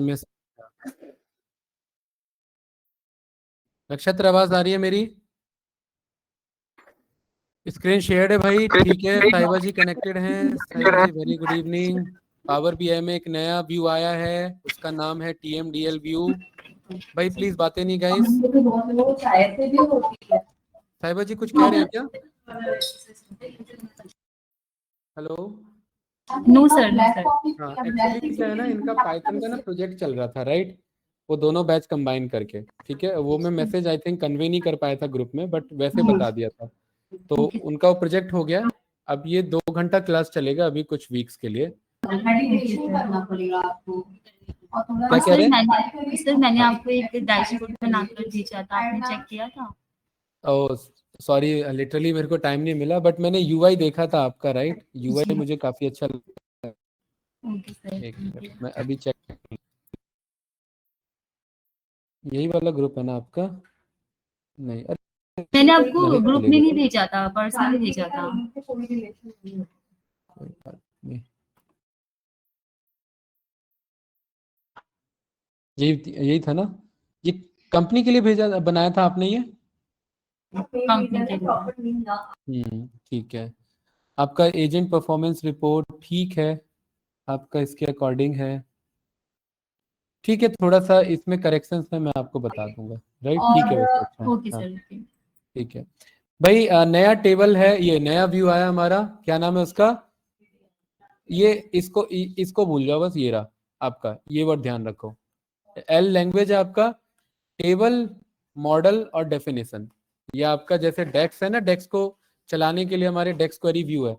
SMS. नक्षत्र आवाज आ रही है मेरी? स्क्रीन शेयर्ड है भाई, ठीक है। साहिबा जी कनेक्टेड हैं। Sahiba ji very good evening. Power BI में एक नया व्यू आया है, उसका नाम है टीएमडीएल व्यू। भाई प्लीज बातें नहीं गाइस। साहिबा जी कुछ कह रहे हैं क्या? Hello. No sir, no sir. हाँ एक्चुअली क्या है ना, इनका पाइथन का ना प्रोजेक्ट चल रहा था, राइट? वो दोनों बैच कंबाइन करके, ठीक है। वो मैं मैसेज आई थिंक कन्वे नहीं कर पाया था ग्रुप में, बट वैसे बता दिया था। तो उनका वो प्रोजेक्ट हो गया। अब ये 2 घंटा क्लास चलेगा अभी कुछ वीक्स के लिए। क्या कह रहे हैं? सर मैंने आपको एक डैशबोर्ड बनाकर भेजा था, आपने चेक किया था? ओ सॉरी, लिटरली मेरे को टाइम नहीं मिला, बट मैंने यूआई देखा था आपका, राइट? यूआई मुझे काफी अच्छा लगा। Okay sir. एक मिनट मैं अभी चेक। यही वाला ग्रुप है ना आपका? नहीं, अरे मैंने आपको नहीं ग्रुप में चलेगा। नहीं भेजा था, पर्सनली भेजा था। कोई बात नहीं। यही यही था ना? ये कंपनी के लिए भेजा बनाया था आपने ये? कंपनी के लिए। ठीक है। आपका एजेंट परफॉर्मेंस रिपोर्ट ठीक है, आपका इसके अकॉर्डिंग है। ठीक है, थोड़ा सा इसमें करेक्शंस है, मैं आपको बता दूंगा, राइट? ठीक है वैसे, अच्छा ओके हाँ। Sir, okay. ठीक है भाई, नया टेबल है, ये नया व्यू आया हमारा। क्या नाम है उसका? ये इसको भूल जाओ बस, ये रहा आपका, ये वर्ड ध्यान रखो। एल लैंग्वेज है आपका। टेबल, मॉडल और डेफिनेशन। ये आपका जैसे डेक्स है ना, डेक्स को चलाने के लिए हमारे डेक्स क्वेरी व्यू है।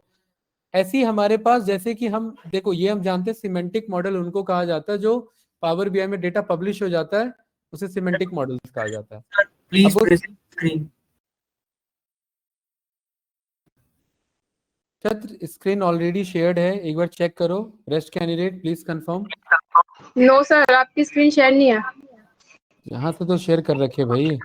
ऐसी हमारे पास, जैसे कि हम देखो, ये हम जानते हैं सिमेंटिक मॉडल उनको कहा जाता है जो पावर बीआई में डेटा पब्लिश हो जाता है, उसे सिमेंटिक मॉडल्स कहा जाता है। प्लीज अब उस प्रेजेंट स्क्रीन। छत्र स्क्रीन ऑलरेडी शेयर्ड है, एक बार चेक करो। Rest candidate please confirm. No sir, आपकी स्क्रीन शेयर नहीं है। यहाँ से तो शेयर कर रखे भाई।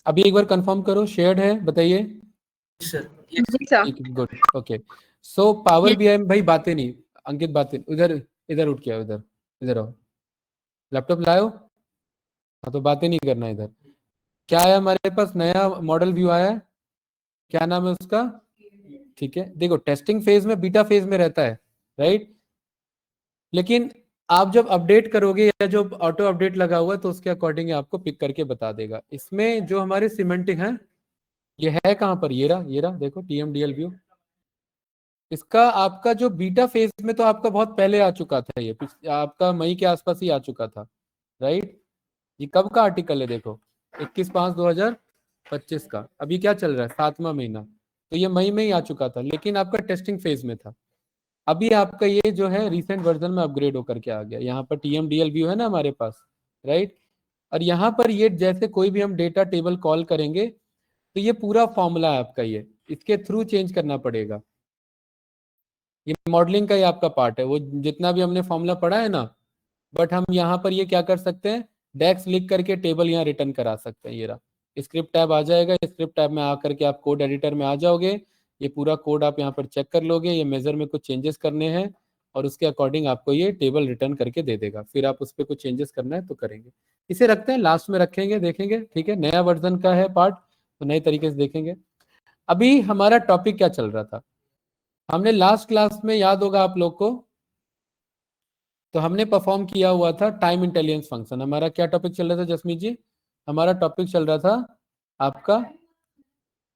अभी एक बार कंफर्म करो, शेयर्ड है, बताइए। सर जी sir. Good, okay. So Power BI में भाई बातें नहीं। अंकित बातें इधर, इधर उठ के आओ, इधर इधर आओ। लैपटॉप लाओ। हाँ तो बातें नहीं करना इधर। क्या है हमारे पास? नया मॉडल व्यू आया है। क्या नाम है उसका? ठीक है, देखो टेस्टिंग फेज में, बीटा फेज में रहता है, राइट? लेकिन आप जब अपडेट करोगे या जो ऑटो अपडेट लगा हुआ है, तो उसके अकॉर्डिंग आपको पिक करके बता देगा। इसमें जो हमारे सिमेंटिक है, ये है कहाँ पर? ये रहा देखो, टीएमडीएल व्यू। इसका आपका जो बीटा फेज में तो आपका बहुत पहले आ चुका था, ये आपका मई के आसपास ही आ चुका था, राइट? ये कब का आर्टिकल है देखो, 21/5/2025 का। अभी क्या चल रहा है? 7वां महीना, तो ये मई में ही आ चुका था, लेकिन आपका टेस्टिंग फेज में था। अभी आपका ये जो है रिसेंट वर्जन में अपग्रेड होकर के आ गया। यहाँ पर टीएमडीएल व्यू है ना हमारे पास, राइट? और यहाँ पर ये जैसे कोई भी हम डेटा टेबल कॉल करेंगे, तो ये पूरा फॉर्मूला है आपका, ये इसके थ्रू चेंज करना पड़ेगा। ये मॉडलिंग का ही आपका पार्ट है, वो जितना भी हमने फॉर्मूला पढ़ा है ना। बट हम यहाँ पर ये क्या कर सकते हैं, डेक्स लिख करके टेबल यहाँ रिटर्न करा सकते हैं। ये रहा स्क्रिप्ट टैब आ जाएगा, स्क्रिप्ट टैब में आकर के आप कोड एडिटर में आ जाओगे। ये पूरा कोड आप यहाँ पर चेक कर लोगे, ये मेजर में कुछ चेंजेस करने हैं, और उसके अकॉर्डिंग आपको ये टेबल रिटर्न करके दे देगा। फिर आप उस पर कुछ चेंजेस करना है तो करेंगे। इसे रखते हैं, लास्ट में रखेंगे, देखेंगे, ठीक है? नया वर्जन का है पार्ट, तो नए तरीके से देखेंगे। अभी हमारा टॉपिक क्या चल रहा था? हमने लास्ट क्लास में, याद होगा आप लोग को, तो हमने परफॉर्म किया हुआ था टाइम इंटेलिजेंस फंक्शन। हमारा क्या टॉपिक चल रहा था जसमीत जी? हमारा टॉपिक चल रहा था आपका,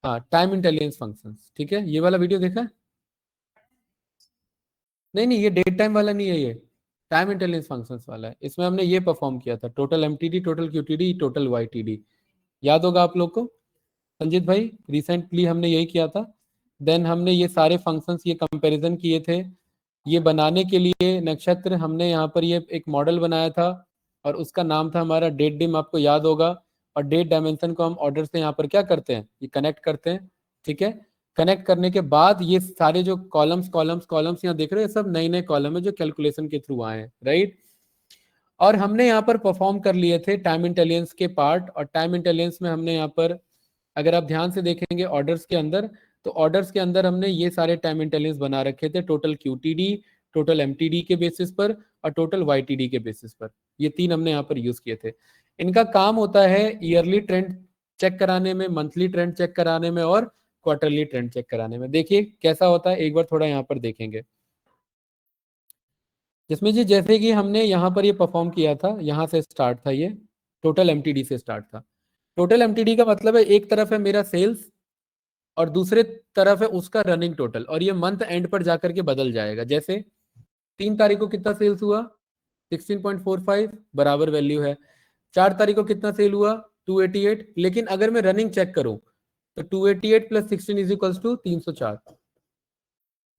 हाँ, टाइम इंटेलिजेंस फंक्शंस, ठीक है? ये वाला वीडियो देखा है? नहीं नहीं, ये डेट टाइम वाला नहीं है, ये टाइम इंटेलिजेंस फंक्शंस वाला है। इसमें हमने ये परफॉर्म किया था, total MTD, total क्यूटीडी, total YTD. याद होगा आप लोग को संजीत भाई? रिसेंटली हमने यही किया था। देन हमने ये सारे फंक्शंस, ये कंपैरिजन किए थे। ये बनाने के लिए नक्षत्र हमने यहाँ पर ये एक मॉडल बनाया था, और उसका नाम था हमारा डेट डिम, आपको याद होगा। और डेट डायमेंशन को हम ऑर्डर से यहाँ पर क्या करते हैं, ये कनेक्ट करते हैं, ठीक है? कनेक्ट करने के बाद ये सारे जो कॉलम्स कॉलम्स कॉलम्स यहाँ देख रहे हो, ये सब नए नए कॉलम है जो कैलकुलेशन के थ्रू आए हैं, राइट? और हमने यहाँ पर परफॉर्म कर लिए थे टाइम इंटेलिजेंस के पार्ट। और टाइम इंटेलिजेंस में हमने यहाँ पर, अगर आप ध्यान से देखेंगे ऑर्डर्स के अंदर, तो ऑर्डर्स के अंदर हमने ये सारे टाइम इंटेलिजेंस बना रखे थे, टोटल क्यूटीडी, टोटल एमटीडी के बेसिस पर और टोटल वाईटीडी के बेसिस पर। ये 3 हमने यहाँ पर यूज किए थे। इनका काम होता है ईयरली ट्रेंड चेक कराने में, मंथली ट्रेंड चेक कराने में और क्वार्टरली ट्रेंड चेक कराने में। देखिए कैसा होता है, एक बार थोड़ा यहाँ पर देखेंगे। जिसमें जी जैसे कि हमने यहाँ पर ये परफॉर्म किया था, यहाँ से स्टार्ट था, ये टोटल एमटीडी से स्टार्ट था। टोटल एमटीडी का मतलब है एक तरफ है मेरा सेल्स और दूसरे तरफ है उसका रनिंग टोटल, और ये मंथ एंड पर जाकर के बदल जाएगा। जैसे 3 तारीख को कितना सेल्स हुआ, 16.45 बराबर वैल्यू है। 4 तारीख को कितना सेल हुआ, 288, लेकिन अगर मैं रनिंग चेक करूं तो 288 plus 16 is equals to 304,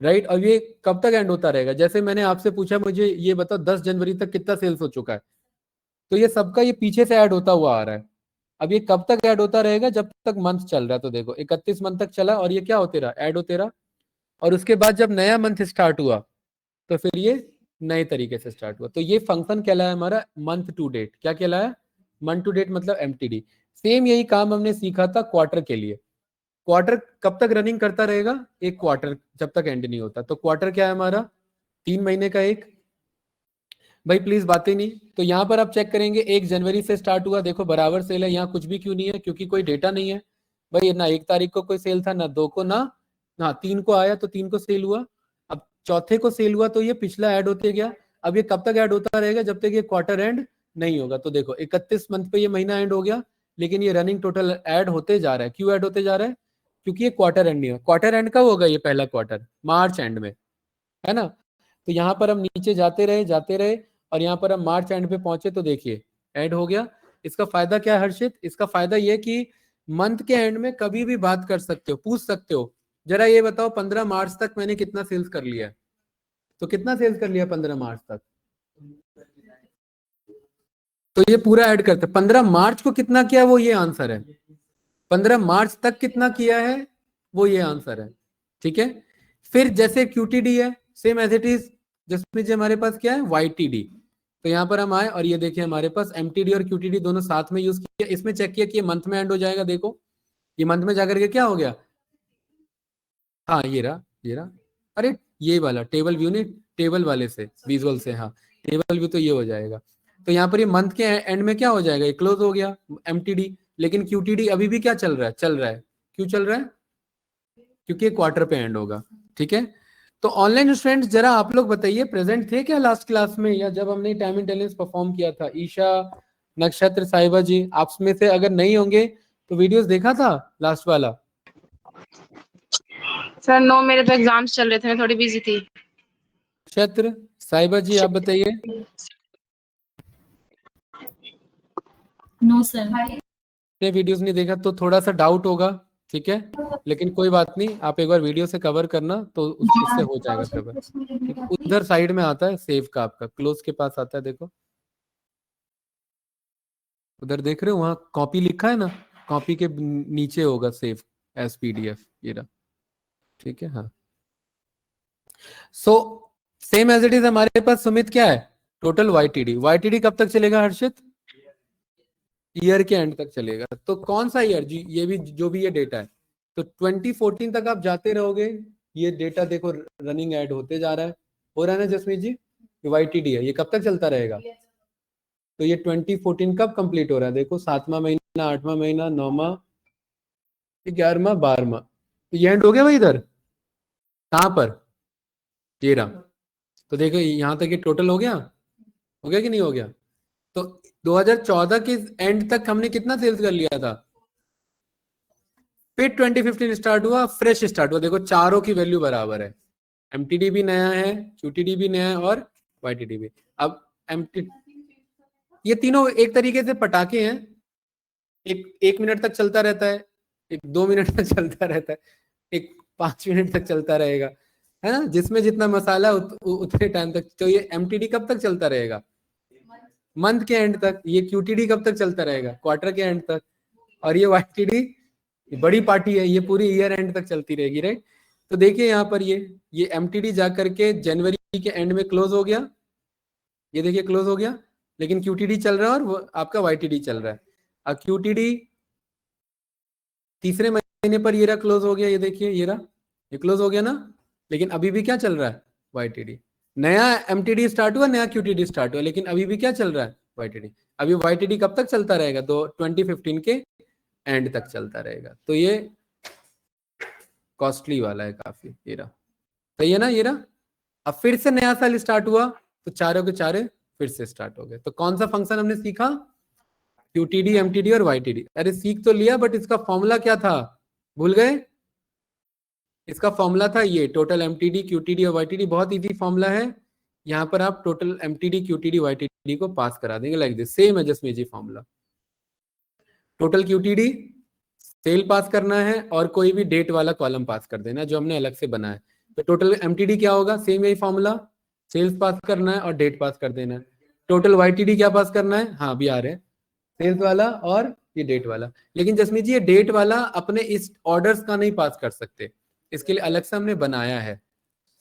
right. और ये कब तक एंड होता रहेगा, जैसे मैंने आपसे पूछा मुझे ये बताओ 10 जनवरी तक कितना सेल्स हो चुका है, तो ये सबका ये पीछे से ऐड होता हुआ आ रहा है। अब ये कब तक ऐड होता रहेगा, जब तक मंथ चल रहा है। तो देखो 31 मंथ तक चला और ये क्या होते रहा, ऐड होते रहा। और उसके बाद जब नया मंथ स्टार्ट हुआ तो फिर ये नए तरीके से स्टार्ट हुआ। तो ये फंक्शन कहलाया हमारा मंथ टू डेट। क्या कहलाया, मंथ टू डेट मतलब एमटीडी। सेम यही काम हमने सीखा था क्वार्टर के लिए। क्वार्टर कब तक रनिंग करता रहेगा, एक क्वार्टर जब तक एंड नहीं होता। तो क्वार्टर क्या है हमारा, 3 महीने का एक। भाई प्लीज बातें नहीं। तो यहाँ पर आप चेक करेंगे 1 जनवरी से स्टार्ट हुआ, देखो बराबर सेल है, यहाँ कुछ भी क्यों नहीं है, क्योंकि कोई डेटा नहीं है भाई। ना 1 तारीख को कोई सेल था, ना 2 को, ना 3 को आया तो 3 को सेल हुआ। अब चौथे को सेल हुआ तो ये पिछला ऐड होते गया। अब ये कब तक ऐड होता रहेगा, जब तक ये क्वार्टर एंड नहीं होगा। तो देखो 31 मंथ पे ये महीना एंड हो गया, लेकिन ये रनिंग टोटल ऐड होते जा रहा है। क्यों ऐड होते जा रहा है, क्योंकि ये क्वार्टर एंड नहीं है। क्वार्टर एंड कब होगा, ये पहला क्वार्टर मार्च एंड में, है ना। तो यहाँ पर हम नीचे जाते रहे और यहाँ पर हम मार्च एंड पे पहुंचे तो देखिए ऐड हो गया। इसका फायदा क्या है हर्षित, इसका फायदा ये कि मंथ के एंड में कभी भी बात कर सकते हो, पूछ सकते हो जरा ये बताओ 15 मार्च तक मैंने कितना सेल्स कर लिया है, तो कितना सेल्स कर लिया 15 मार्च तक, तो ये पूरा ऐड करते। 15 मार्च को कितना किया वो ये आंसर है, 15 मार्च तक कितना किया है वो ये आंसर है, ठीक है। फिर जैसे क्यूटीडी है सेम एज इट इज, जिसमें जो हमारे पास क्या है वाईटीडी। तो यहाँ पर हम आए और ये देखिए हमारे पास एमटीडी और क्यूटीडी दोनों साथ में यूज किया। इसमें चेक किया कि ये मंथ में एंड हो जाएगा। देखो ये मंथ में जाकर के क्या हो गया, हाँ ये रहा। अरे ये वाला टेबल व्यू नहीं, टेबल वाले से विजुअल से, हाँ टेबल व्यू तो ये हो जाएगा। तो यहाँ पर ये मंथ के एंड में क्या हो जाएगा, ये क्लोज हो गया एमटीडी। लेकिन क्यूटीडी अभी भी क्या चल रहा है, क्यों चल रहा है, क्योंकि क्वार्टर पे एंड होगा, ठीक है। तो ऑनलाइन स्टूडेंट्स जरा आप लोग बताइए प्रेजेंट थे क्या लास्ट क्लास में, या जब हमने टाइम इंटेलिजेंस परफॉर्म किया था। ईशा, नक्षत्र, साहिबा जी, आप में से अगर नहीं होंगे तो वीडियोस देखा था लास्ट वाला। सर नो, मेरे तो एग्जाम्स चल रहे थे, मैं थोड़ी बिजी थी। नक्षत्र, साहिबा जी आप बताइए। नो सर, वीडियोस नहीं देखा तो थोड़ा सा डाउट होगा, ठीक है, लेकिन कोई बात नहीं, आप एक बार वीडियो से कवर करना तो उससे हो जाएगा कवर। उधर साइड में आता है सेव का, आपका क्लोज के पास आता है, देखो उधर देख रहे हो, वहां कॉपी लिखा है ना, कॉपी के नीचे होगा सेव एज पीडीएफ, ये रहा, ठीक है। हाँ so same as it is हमारे पास सुमित क्या है, टोटल वाईटीडी कब तक चलेगा हर्षित, ईयर के एंड तक चलेगा। तो कौन सा ईयर जी, ये भी जो भी ये डेटा है, तो 2014 तक आप जाते रहोगे। ये डेटा देखो रनिंग ऐड होते जा रहा है, हो रहा है ना जसमीत जी, वाईटीडी है, ये कब तक चलता रहेगा। तो ये 2014 कब कंप्लीट हो रहा है, देखो 7वां महीना, 8वां महीना, 9वां, 11वां, 12वां, तो ये एंड हो गया भाई इधर, कहां पर, ये रहा। तो देखो यहां तक ये टोटल हो गया कि नहीं हो गया। तो 2014 के एंड तक हमने कितना सेल्स कर लिया था, फिर 2015 स्टार्ट हुआ, फ्रेश स्टार्ट हुआ। देखो चारों की वैल्यू बराबर है, एमटीडी भी नया है, क्यूटीडी भी नया है और वाईटीडी भी। अब एमटी ये तीनों एक तरीके से पटाखे हैं, एक मिनट तक चलता रहता है, एक 2 मिनट तक चलता रहता है, एक 5 मिनट तक चलता रहेगा, है ना, जिसमें जितना मसाला उतने टाइम तक। तो ये एमटीडी कब तक चलता रहेगा, मंथ के एंड तक। ये क्यूटीडी कब तक चलता रहेगा, क्वार्टर के एंड तक। और ये वाईटीडी बड़ी पार्टी है, ये पूरी ईयर एंड तक चलती रहेगी, राइट। तो देखिए यहाँ पर ये एमटीडी जाकर के जनवरी के एंड में क्लोज हो गया, ये देखिए क्लोज हो गया, लेकिन क्यूटीडी चल रहा है और वो आपका वाईटीडी चल रहा है। अब क्यूटीडी तीसरे महीने देने पर ये रहा क्लोज हो गया, ये देखिए ये रहा, ये क्लोज हो गया ना। लेकिन अभी भी क्या चल रहा है, YTD। नया MTD स्टार्ट हुआ, नया QTD स्टार्ट हुआ, लेकिन अभी भी क्या चल रहा है, YTD। अभी YTD कब तक चलता रहेगा, 2015 के एंड तक चलता रहेगा। तो ये कॉस्टली वाला है काफी, ये रहा, सही है ना, ये रहा। अब फिर से नया साल स्टार्ट हुआ तो चारों के चारे फिर से स्टार्ट हो गए। तो कौन सा फंक्शन हमने सीखा, QTD, MTD और YTD। अरे सीख तो लिया, बट इसका फॉर्मूला क्या था, भूल गए। इसका फॉर्मूला था ये, टोटल MTD, QTD और YTD। बहुत इजी फॉर्मूला है, यहाँ पर आप टोटल MTD, QTD, YTD को पास करा देंगे लाइक दिस, सेम है जस्ट जी फॉर्मूला। टोटल QTD सेल पास करना है और कोई भी डेट वाला कॉलम पास कर देना जो हमने अलग से बनाया है। तो टोटल MTD क्या होगा, सेम यही फॉर्मूला, सेल्स पास करना है और डेट पास कर देना है। टोटल YTD क्या पास करना है, हाँ अभी आ रहे हैं, सेल्स वाला और ये डेट वाला। लेकिन जसमीत जी ये डेट वाला अपने इस ऑर्डर्स का नहीं पास कर सकते, इसके लिए अलग से हमने बनाया है,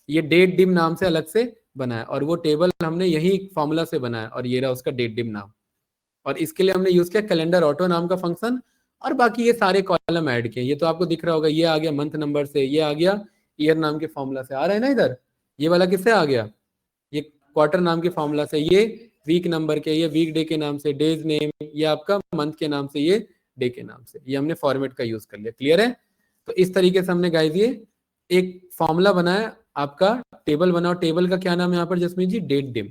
ये डेट डिम नाम से अलग से बनाया, और वो टेबल हमने यही फॉर्मूला से बनाया, और ये रहा उसका डेट डिम नाम। और इसके लिए हमने यूज किया कैलेंडर ऑटो नाम का फंक्शन, और बाकी ये सारे कॉलम ऐड किए। ये तो आपको दिख रहा होगा, ये आ गया मंथ नंबर से, ये आ गया ईयर नाम के फॉर्मूला से, आ रहा है ना इधर। ये वाला किससे आ गया, ये क्वार्टर नाम के फॉर्मूला से, ये वीक नंबर के, ये वीक डे के नाम से, डेज नेम, ये आपका मंथ के नाम से, ये डे के नाम से। ये हमने फॉर्मेट का यूज कर लिया, क्लियर है। तो इस तरीके से हमने गाइस ये एक फॉर्मूला बनाया, आपका टेबल बनाओ। टेबल का क्या नाम है यहाँ पर जसमीत जी, डेट डिम।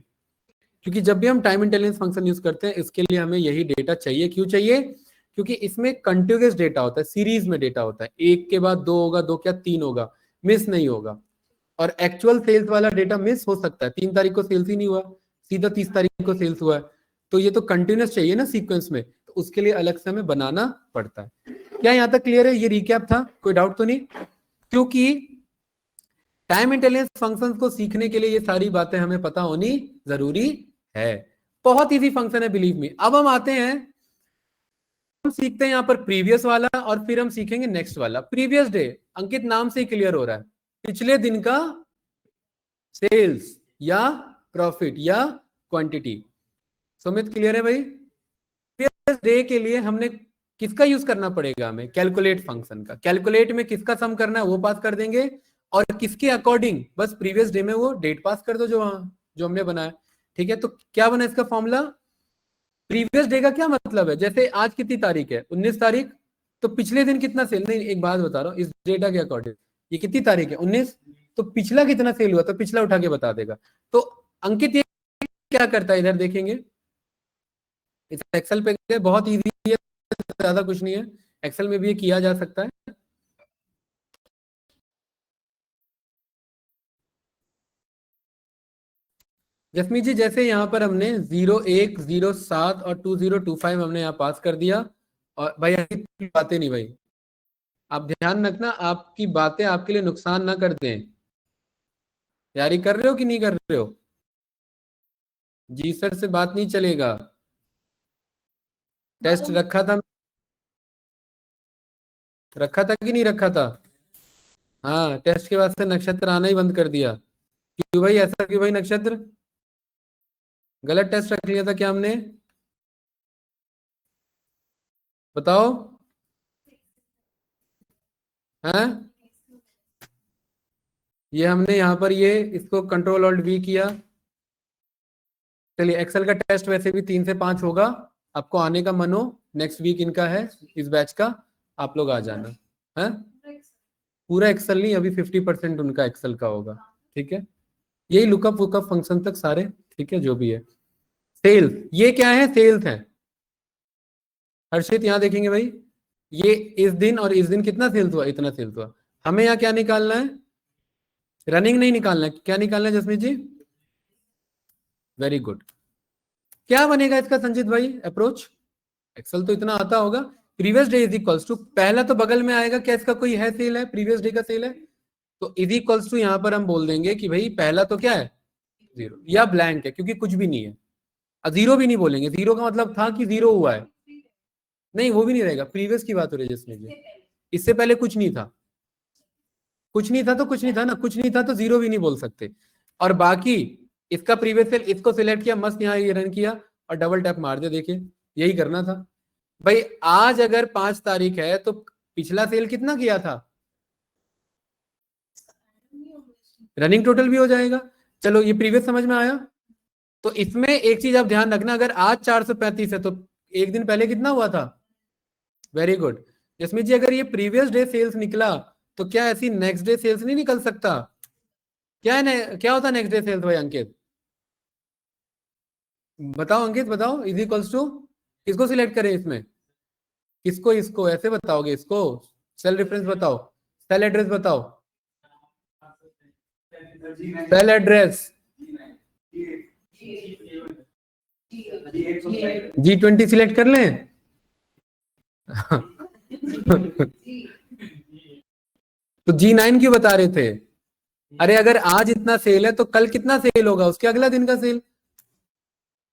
क्योंकि जब भी हम टाइम इंटेलिजेंस फंक्शन यूज करते हैं, इसके लिए हमें यही डेटा चाहिए। क्यों चाहिए, क्योंकि इसमें कंटिन्यूअस डेटा होता है, सीरीज में डेटा होता है, एक के बाद दो होगा, दो क्या तीन होगा, मिस नहीं होगा। और एक्चुअल सेल्स वाला डेटा मिस हो सकता है, 3 तारीख को सेल्स ही नहीं हुआ, सीधा 30 तारीख को सेल्स हुआ है, तो ये तो कंटिन्यूअस चाहिए ना सीक्वेंस में, तो उसके लिए अलग से हमें बनाना पड़ता है। क्या यहाँ तक क्लियर है, ये रिकैप था, कोई डाउट तो नहीं। क्योंकि टाइम इंटेलिजेंस फंक्शंस को सीखने के लिए ये सारी बातें हमें पता होनी जरूरी है। बहुत इजी फंक्शन है, बिलीव मी। अब हम आते हैं, हम सीखते हैं यहाँ पर प्रीवियस वाला, और फिर हम सीखेंगे नेक्स्ट वाला। प्रीवियस डे, अंकित नाम से ही क्लियर हो रहा है, पिछले दिन का सेल्स या प्रॉफिट या क्वांटिटी। सुमित क्लियर है भाई। प्रीवियस डे के लिए हमने किसका यूज करना पड़ेगा, हमें कैलकुलेट फंक्शन का। कैलकुलेट में किसका सम करना है वो पास कर देंगे, और किसके अकॉर्डिंग, बस प्रीवियस डे में वो डेट पास कर दो जो हमने बनाया। ठीक है, तो क्या बना इसका फॉर्मूला, प्रीवियस डे का क्या मतलब है, जैसे आज कितनी तारीख है, 19 तारीख, तो पिछले दिन कितना सेल, नहीं एक बात बता रहा हूँ इस डेटा के अकॉर्डिंग, ये कितनी तारीख है 19, तो पिछला कितना सेल हुआ, तो पिछला उठा के बता देगा। तो अंकित ये क्या करता है, इधर देखेंगे, इस एक्सेल पे बहुत इजी है, ज्यादा कुछ नहीं है, एक्सेल में भी ये किया जा सकता है। जसमीत जी जैसे यहाँ पर हमने 01, 07 और 2025 हमने यहाँ पास कर दिया, और भाई ऐसी बातें नहीं भाई, आप ध्यान रखना आपकी बातें आपके लिए नुकसान ना कर दें। तैयारी कर रहे हो कि नहीं कर रहे हो, जी सर से बात नहीं चलेगा। टेस्ट रखा था कि नहीं रखा था, हाँ टेस्ट के बाद से नक्षत्र आना ही बंद कर दिया। क्यों भाई, ऐसा क्यों भाई, नक्षत्र गलत टेस्ट रख लिया था क्या हमने, बताओ। हैं, ये हमने यहाँ पर ये इसको कंट्रोल ऑल्ट V किया। चलिए एक्सेल का टेस्ट वैसे भी 3 से 5 होगा, आपको आने का मन हो, नेक्स्ट वीक इनका है इस बैच का, आप लोग आ जाना है। पूरा एक्सेल नहीं, अभी 50% उनका एक्सेल का होगा। ठीक है, यही लुकअप वुकअप फंक्शन तक सारे, ठीक है जो भी है। सेल्स, ये क्या है, सेल्स है हर्षित, यहाँ देखेंगे भाई, ये इस दिन और इस दिन कितना सेल्स हुआ, इतना सेल्स हुआ। हमें यहाँ क्या निकालना है, रनिंग नहीं निकालना है, क्या निकालना है जसमीत जी, वेरी गुड। क्या बनेगा इसका संजीत भाई अप्रोच, एक्सेल तो इतना आता होगा। Previous day is equals to, पहला तो बगल में आएगा, क्या इसका कोई है सेल है, प्रीवियस डे का सेल है, तो इज इक्वल्स टू यहाँ पर हम बोल देंगे कि भाई पहला तो क्या है 0 या ब्लैंक है, क्योंकि कुछ भी नहीं है। 0 भी नहीं बोलेंगे, 0 का मतलब था कि 0 हुआ है, नहीं वो भी नहीं रहेगा, प्रीवियस की बात हो रही है जिसमें, इससे पहले कुछ नहीं था, कुछ नहीं था तो कुछ नहीं था ना, कुछ नहीं था तो 0 भी नहीं बोल सकते। और बाकी इसका प्रीवियस सेल, इसको सिलेक्ट किया, मस्त यहाँ ये रन किया और डबल टैप मार दिया, देखिए यही करना था भाई। आज अगर 5 तारीख है तो पिछला सेल कितना किया था, रनिंग टोटल भी हो जाएगा। चलो ये प्रीवियस समझ में आया। तो इसमें एक चीज आप ध्यान रखना, अगर आज 435 है तो एक दिन पहले कितना हुआ था। वेरी गुड जसमीत जी, अगर ये प्रीवियस डे सेल्स निकला तो क्या ऐसी नेक्स्ट डे सेल्स नहीं निकल सकता? क्या है, क्या होता नेक्स्ट डे सेल्स भाई? अंकित बताओ, अंकित बताओ, इज इक्वल्स टू किसको सिलेक्ट करें इसमें, किसको, इसको ऐसे बताओगे, इसको सेल रेफरेंस बताओ, सेल एड्रेस बताओ, सेल एड्रेस G20 सिलेक्ट कर लें। तो G9 क्यों बता रहे थे? अरे अगर आज इतना सेल है तो कल कितना सेल होगा, उसके अगला दिन का सेल।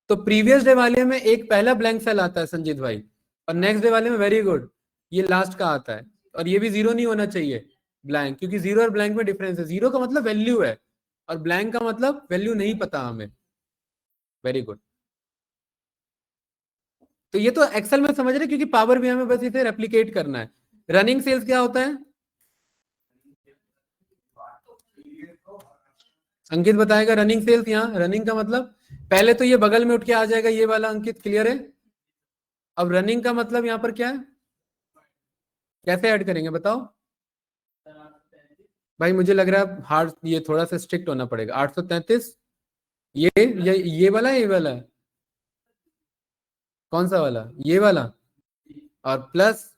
तो प्रीवियस डे वाले में एक पहला ब्लैंक सेल आता है संजीत भाई, और नेक्स्ट डे वाले में वेरी गुड ये लास्ट का आता है, और ये भी जीरो नहीं होना चाहिए ब्लैंक, क्योंकि जीरो और ब्लैंक में डिफरेंस है। जीरो का मतलब वैल्यू है और ब्लैंक का मतलब वैल्यू नहीं पता हमें। Very good. तो ये तो एक्सेल में समझ रहे, क्योंकि पावर भी हमें बस इसे रेप्लिकेट करना है। रनिंग सेल्स क्या होता है, अंकित बताएगा। रनिंग सेल्स, यहाँ रनिंग का मतलब पहले तो ये बगल में उठ के आ जाएगा ये वाला, अंकित क्लियर है? अब रनिंग का मतलब यहाँ पर क्या है, कैसे ऐड करेंगे बताओ भाई? मुझे लग रहा है हार्ड, ये थोड़ा सा स्ट्रिक्ट होना पड़ेगा। 833 ये वाला है, ये वाला है, कौन सा वाला, ये वाला, और प्लस,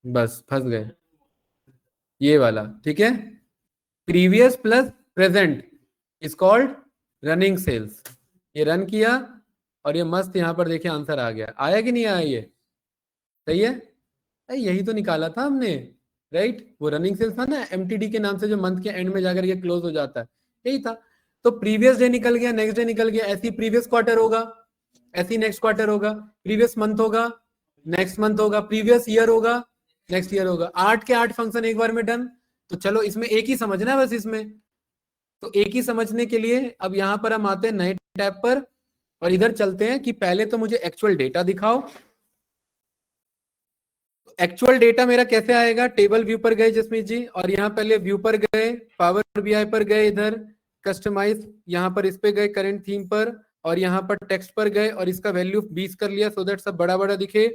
बस फंस गए, ये वाला, ठीक है। Previous plus present is called running sales. ये रन किया और ये मस्त यहाँ पर देखिए आंसर आ गया, आया कि नहीं आया? ये सही है, यही तो निकाला था हमने, राइट? वो रनिंग सेल्स था ना, एमटीडी के नाम से, जो मंथ के एंड में जाकर के क्लोज हो जाता है, यही था। तो प्रीवियस डे निकल गया, नेक्स्ट डे निकल गया, ऐसी प्रीवियस क्वार्टर होगा, ऐसी नेक्स्ट क्वार्टर होगा, प्रीवियस मंथ होगा, नेक्स्ट मंथ होगा, प्रीवियस ईयर होगा, नेक्स्ट ईयर होगा। 8 के 8 फंक्शन एक बार में डन। तो चलो इसमें एक ही समझना है बस इसमें, तो एक ही समझने के लिए अब यहाँ पर हम आते हैं नए टैब पर, और इधर चलते हैं कि पहले तो मुझे एक्चुअल डेटा दिखाओ। एक्चुअल डेटा मेरा कैसे आएगा? टेबल व्यू पर गए जसमीत जी, और यहाँ पहले व्यू पर गए, पावर बीआई पर गए, इधर कस्टमाइज यहाँ पर इस पे गए, करंट थीम पर, और यहाँ पर टेक्स्ट पर गए, और इसका वैल्यू 20 कर लिया सो दैट सब बड़ा बड़ा दिखे,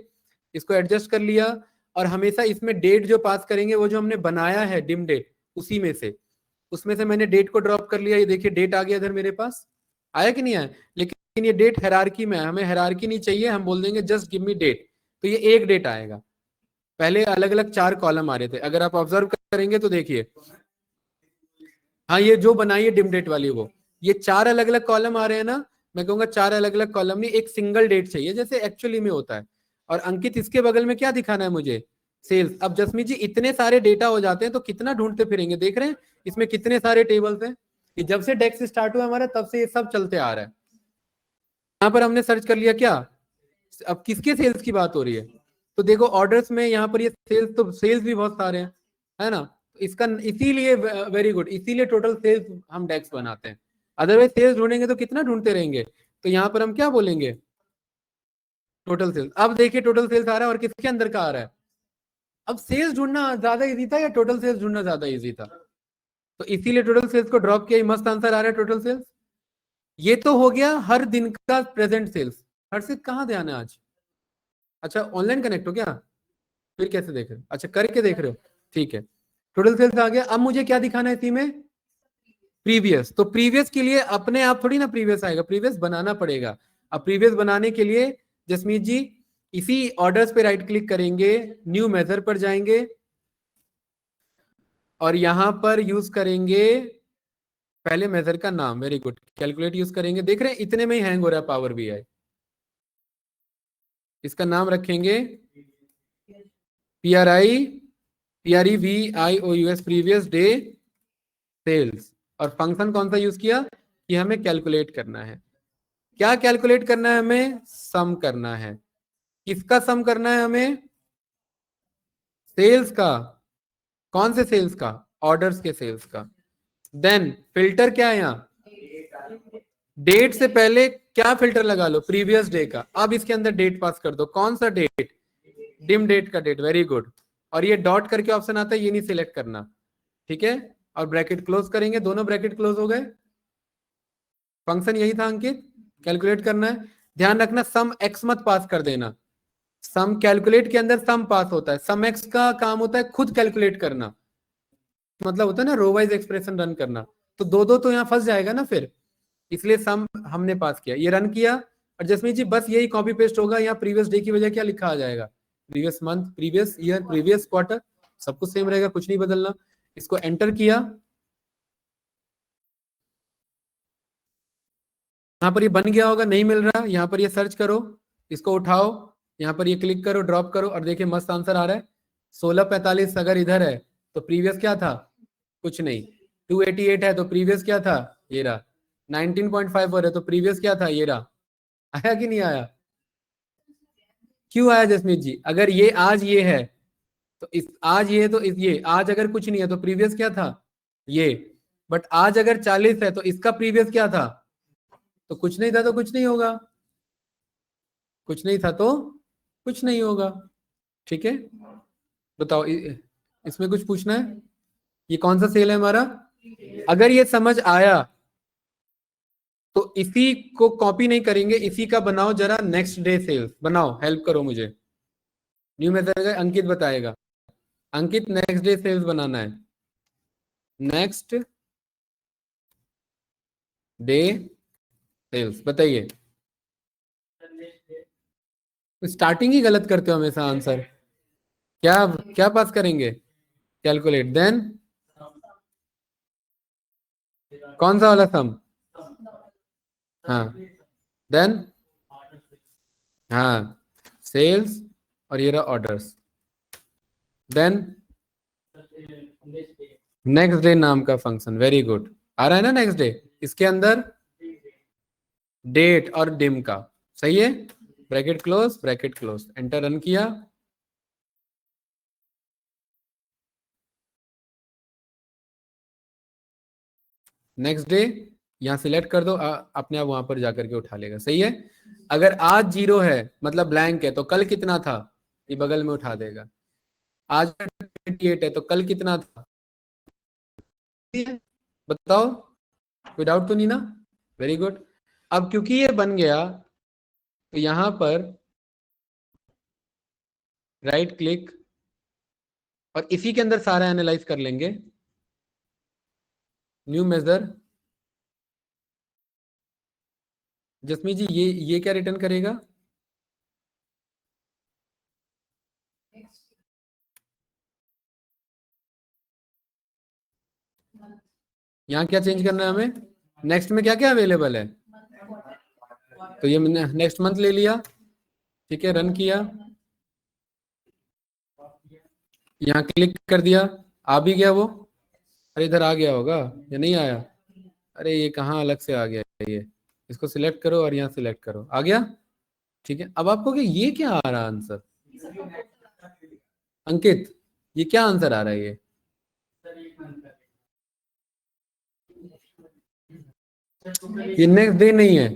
इसको एडजस्ट कर लिया। और हमेशा इसमें डेट जो पास करेंगे वो जो हमने बनाया है डिम डेट, उसी में से, उसमें से मैंने डेट को ड्रॉप कर लिया। ये देखिए डेट आ गया इधर मेरे पास, आया कि नहीं आया? लेकिन ये डेट हायरार्की में है, हमें हायरार्की नहीं चाहिए, हम बोल देंगे जस्ट गिव मी डेट। तो ये एक डेट आएगा, पहले अलग अलग 4 कॉलम आ रहे थे, अगर आप ऑब्जर्व करेंगे तो देखिए, हाँ ये जो बनाई है डिम डेट वाली, वो ये 4 अलग अलग कॉलम आ रहे हैं ना, मैं कहूंगा 4 अलग अलग कॉलम नहीं, एक सिंगल डेट चाहिए जैसे एक्चुअली में होता है। और अंकित इसके बगल में क्या दिखाना है मुझे? सेल्स। अब जसमीत जी इतने सारे डेटा हो जाते हैं तो कितना ढूंढते फिरेंगे, देख रहे हैं इसमें कितने सारे टेबल्स हैं, कि जब से डेक्स स्टार्ट हुआ हमारा तब से ये सब चलते आ रहा है। यहाँ पर हमने सर्च कर लिया क्या, अब किसके सेल्स की बात हो रही है? तो देखो ऑर्डर्स में यहाँ पर ये सेल्स, तो सेल्स भी बहुत सारे हैं, है ना? इसका इसीलिए वेरी गुड, इसीलिए टोटल सेल्स हम डेक्स बनाते हैं, अदरवाइज सेल्स ढूंढेंगे तो कितना ढूंढते रहेंगे। तो यहाँ पर हम क्या बोलेंगे, टोटल सेल्स। अब देखिए टोटल सेल्स आ रहा है और किसके अंदर का आ रहा है? अब सेल्स ढूंढना ज्यादा इजी था या टोटल सेल्स ढूंढना ज्यादा इजी था? तो इसीलिए टोटल सेल्स को ड्रॉप किया, मस्त आंसर आ रहा है टोटल सेल्स। ये तो हो गया हर दिन का प्रेजेंट सेल्स। हर्षित कहाँ ध्यान है आज? अच्छा ऑनलाइन कनेक्ट हो क्या? फिर कैसे देख रहे हो? अच्छा करके देख रहे हो, ठीक है। टोटल सेल्स आ गया। अब मुझे क्या दिखाना है इसी में? प्रीवियस। तो प्रीवियस के लिए अपने आप थोड़ी ना प्रीवियस आएगा, प्रीवियस बनाना पड़ेगा। अब प्रीवियस बनाने के लिए जसमीत जी इसी ऑर्डर्स पे राइट क्लिक करेंगे, न्यू मेजर पर जाएंगे, और यहां पर यूज करेंगे पहले मेजर का नाम, वेरी गुड, कैलकुलेट यूज करेंगे। देख रहे हैं इतने में ही हैंग हो रहा है पावर बीआई। इसका नाम रखेंगे PREVIOUS, प्रीवियस डे सेल्स। और फंक्शन कौन सा यूज किया कि हमें कैलकुलेट करना है। क्या कैलकुलेट करना है हमें? सम करना है। किसका सम करना है हमें? सेल्स का। कौन से सेल्स का? ऑर्डर्स के सेल्स का। देन फिल्टर क्या है यहाँ? डेट से पहले क्या फिल्टर लगा लो? प्रीवियस डे का। अब इसके अंदर डेट पास कर दो। कौन सा डेट? डिम डेट का डेट, वेरी गुड। और ये डॉट करके ऑप्शन आता है, ये नहीं सिलेक्ट करना, ठीक है। और ब्रैकेट क्लोज करेंगे, दोनों ब्रैकेट क्लोज हो गए। फंक्शन यही था अंकित, कैलकुलेट करना है। ध्यान रखना सम एक्स मत पास कर देना, सम कैलकुलेट के अंदर सम पास होता है, सम एक्स का काम होता है खुद कैलकुलेट करना, मतलब होता है ना रो वाइज एक्सप्रेशन रन करना, तो दो दो तो यहाँ फंस जाएगा ना फिर, इसलिए सम हमने पास किया, ये रन किया। और जसमीत जी बस यही कॉपी पेस्ट होगा, यहाँ प्रीवियस डे की वजह क्या लिखा आ जाएगा, previous month, previous year, previous quarter, सब कुछ सेम रहेगा, कुछ नहीं बदलना। इसको एंटर किया, यहाँ पर ये बन गया होगा, नहीं मिल रहा, यहाँ पर ये सर्च करो, इसको उठाओ, यहाँ पर ये क्लिक करो, ड्रॉप करो, और देखिए मस्त आंसर आ रहा है 1645। अगर इधर है तो प्रीवियस क्या था, कुछ नहीं। 288 है तो प्रीवियस क्या था, ये रहा। 19.54 है तो प्रीवियस क्या था, ये रहा। आया कि नहीं आया? क्यों आया जसमीत जी? अगर ये आज ये है तो इस, आज ये है तो इस, ये आज अगर कुछ नहीं है तो प्रीवियस क्या था, ये। बट आज अगर 40 है तो इसका प्रीवियस क्या था, तो कुछ नहीं था तो कुछ नहीं होगा, कुछ नहीं था तो कुछ नहीं होगा, ठीक है। बताओ इसमें कुछ पूछना है? ये कौन सा सेल है हमारा? अगर ये समझ आया तो इसी को कॉपी नहीं करेंगे, इसी का बनाओ जरा, नेक्स्ट डे सेल्स बनाओ, हेल्प करो मुझे। न्यू मेथड अंकित बताएगा, अंकित नेक्स्ट डे सेल्स बनाना है, नेक्स्ट डे सेल्स, बताइए। स्टार्टिंग ही गलत करते हो हमेशा आंसर, क्या क्या पास करेंगे, कैलकुलेट, देन कौन सा वाला सम, हाँ, देन हाँ सेल्स, और ये रहा ऑर्डर्स, देन नेक्स्ट डे नाम का फंक्शन, वेरी गुड। आ रहा है ना नेक्स्ट डे, इसके अंदर डेट और डिम का, सही है। ब्रैकेट क्लोज, एंटर रन किया, नेक्स्ट डे यहां सिलेक्ट कर दो, अपने आप वहां पर जाकर के उठा लेगा, सही है। अगर आज 0 है मतलब ब्लैंक है तो कल कितना था, ये बगल में उठा देगा। आज 28 है तो कल कितना था, बताओ, कोई डाउट तो नहीं ना? Very good. अब क्योंकि ये बन गया तो यहां पर राइट क्लिक, और इसी के अंदर सारा एनालाइज कर लेंगे। न्यू मेजर, जसमीत जी ये क्या रिटर्न करेगा, यहाँ क्या चेंज करना है हमें, नेक्स्ट में क्या क्या अवेलेबल है, तो ये मैंने नेक्स्ट मंथ ले लिया, ठीक है, रन किया, यहाँ क्लिक कर दिया, आ भी गया वो, अरे इधर आ गया होगा या नहीं आया, अरे ये कहाँ अलग से आ गया ये, इसको सिलेक्ट करो और यहाँ सिलेक्ट करो, आ गया, ठीक है। अब आपको कि ये क्या आ रहा आंसर, अंकित ये क्या आंसर आ रहा है, ये नेक्स्ट डे नहीं है,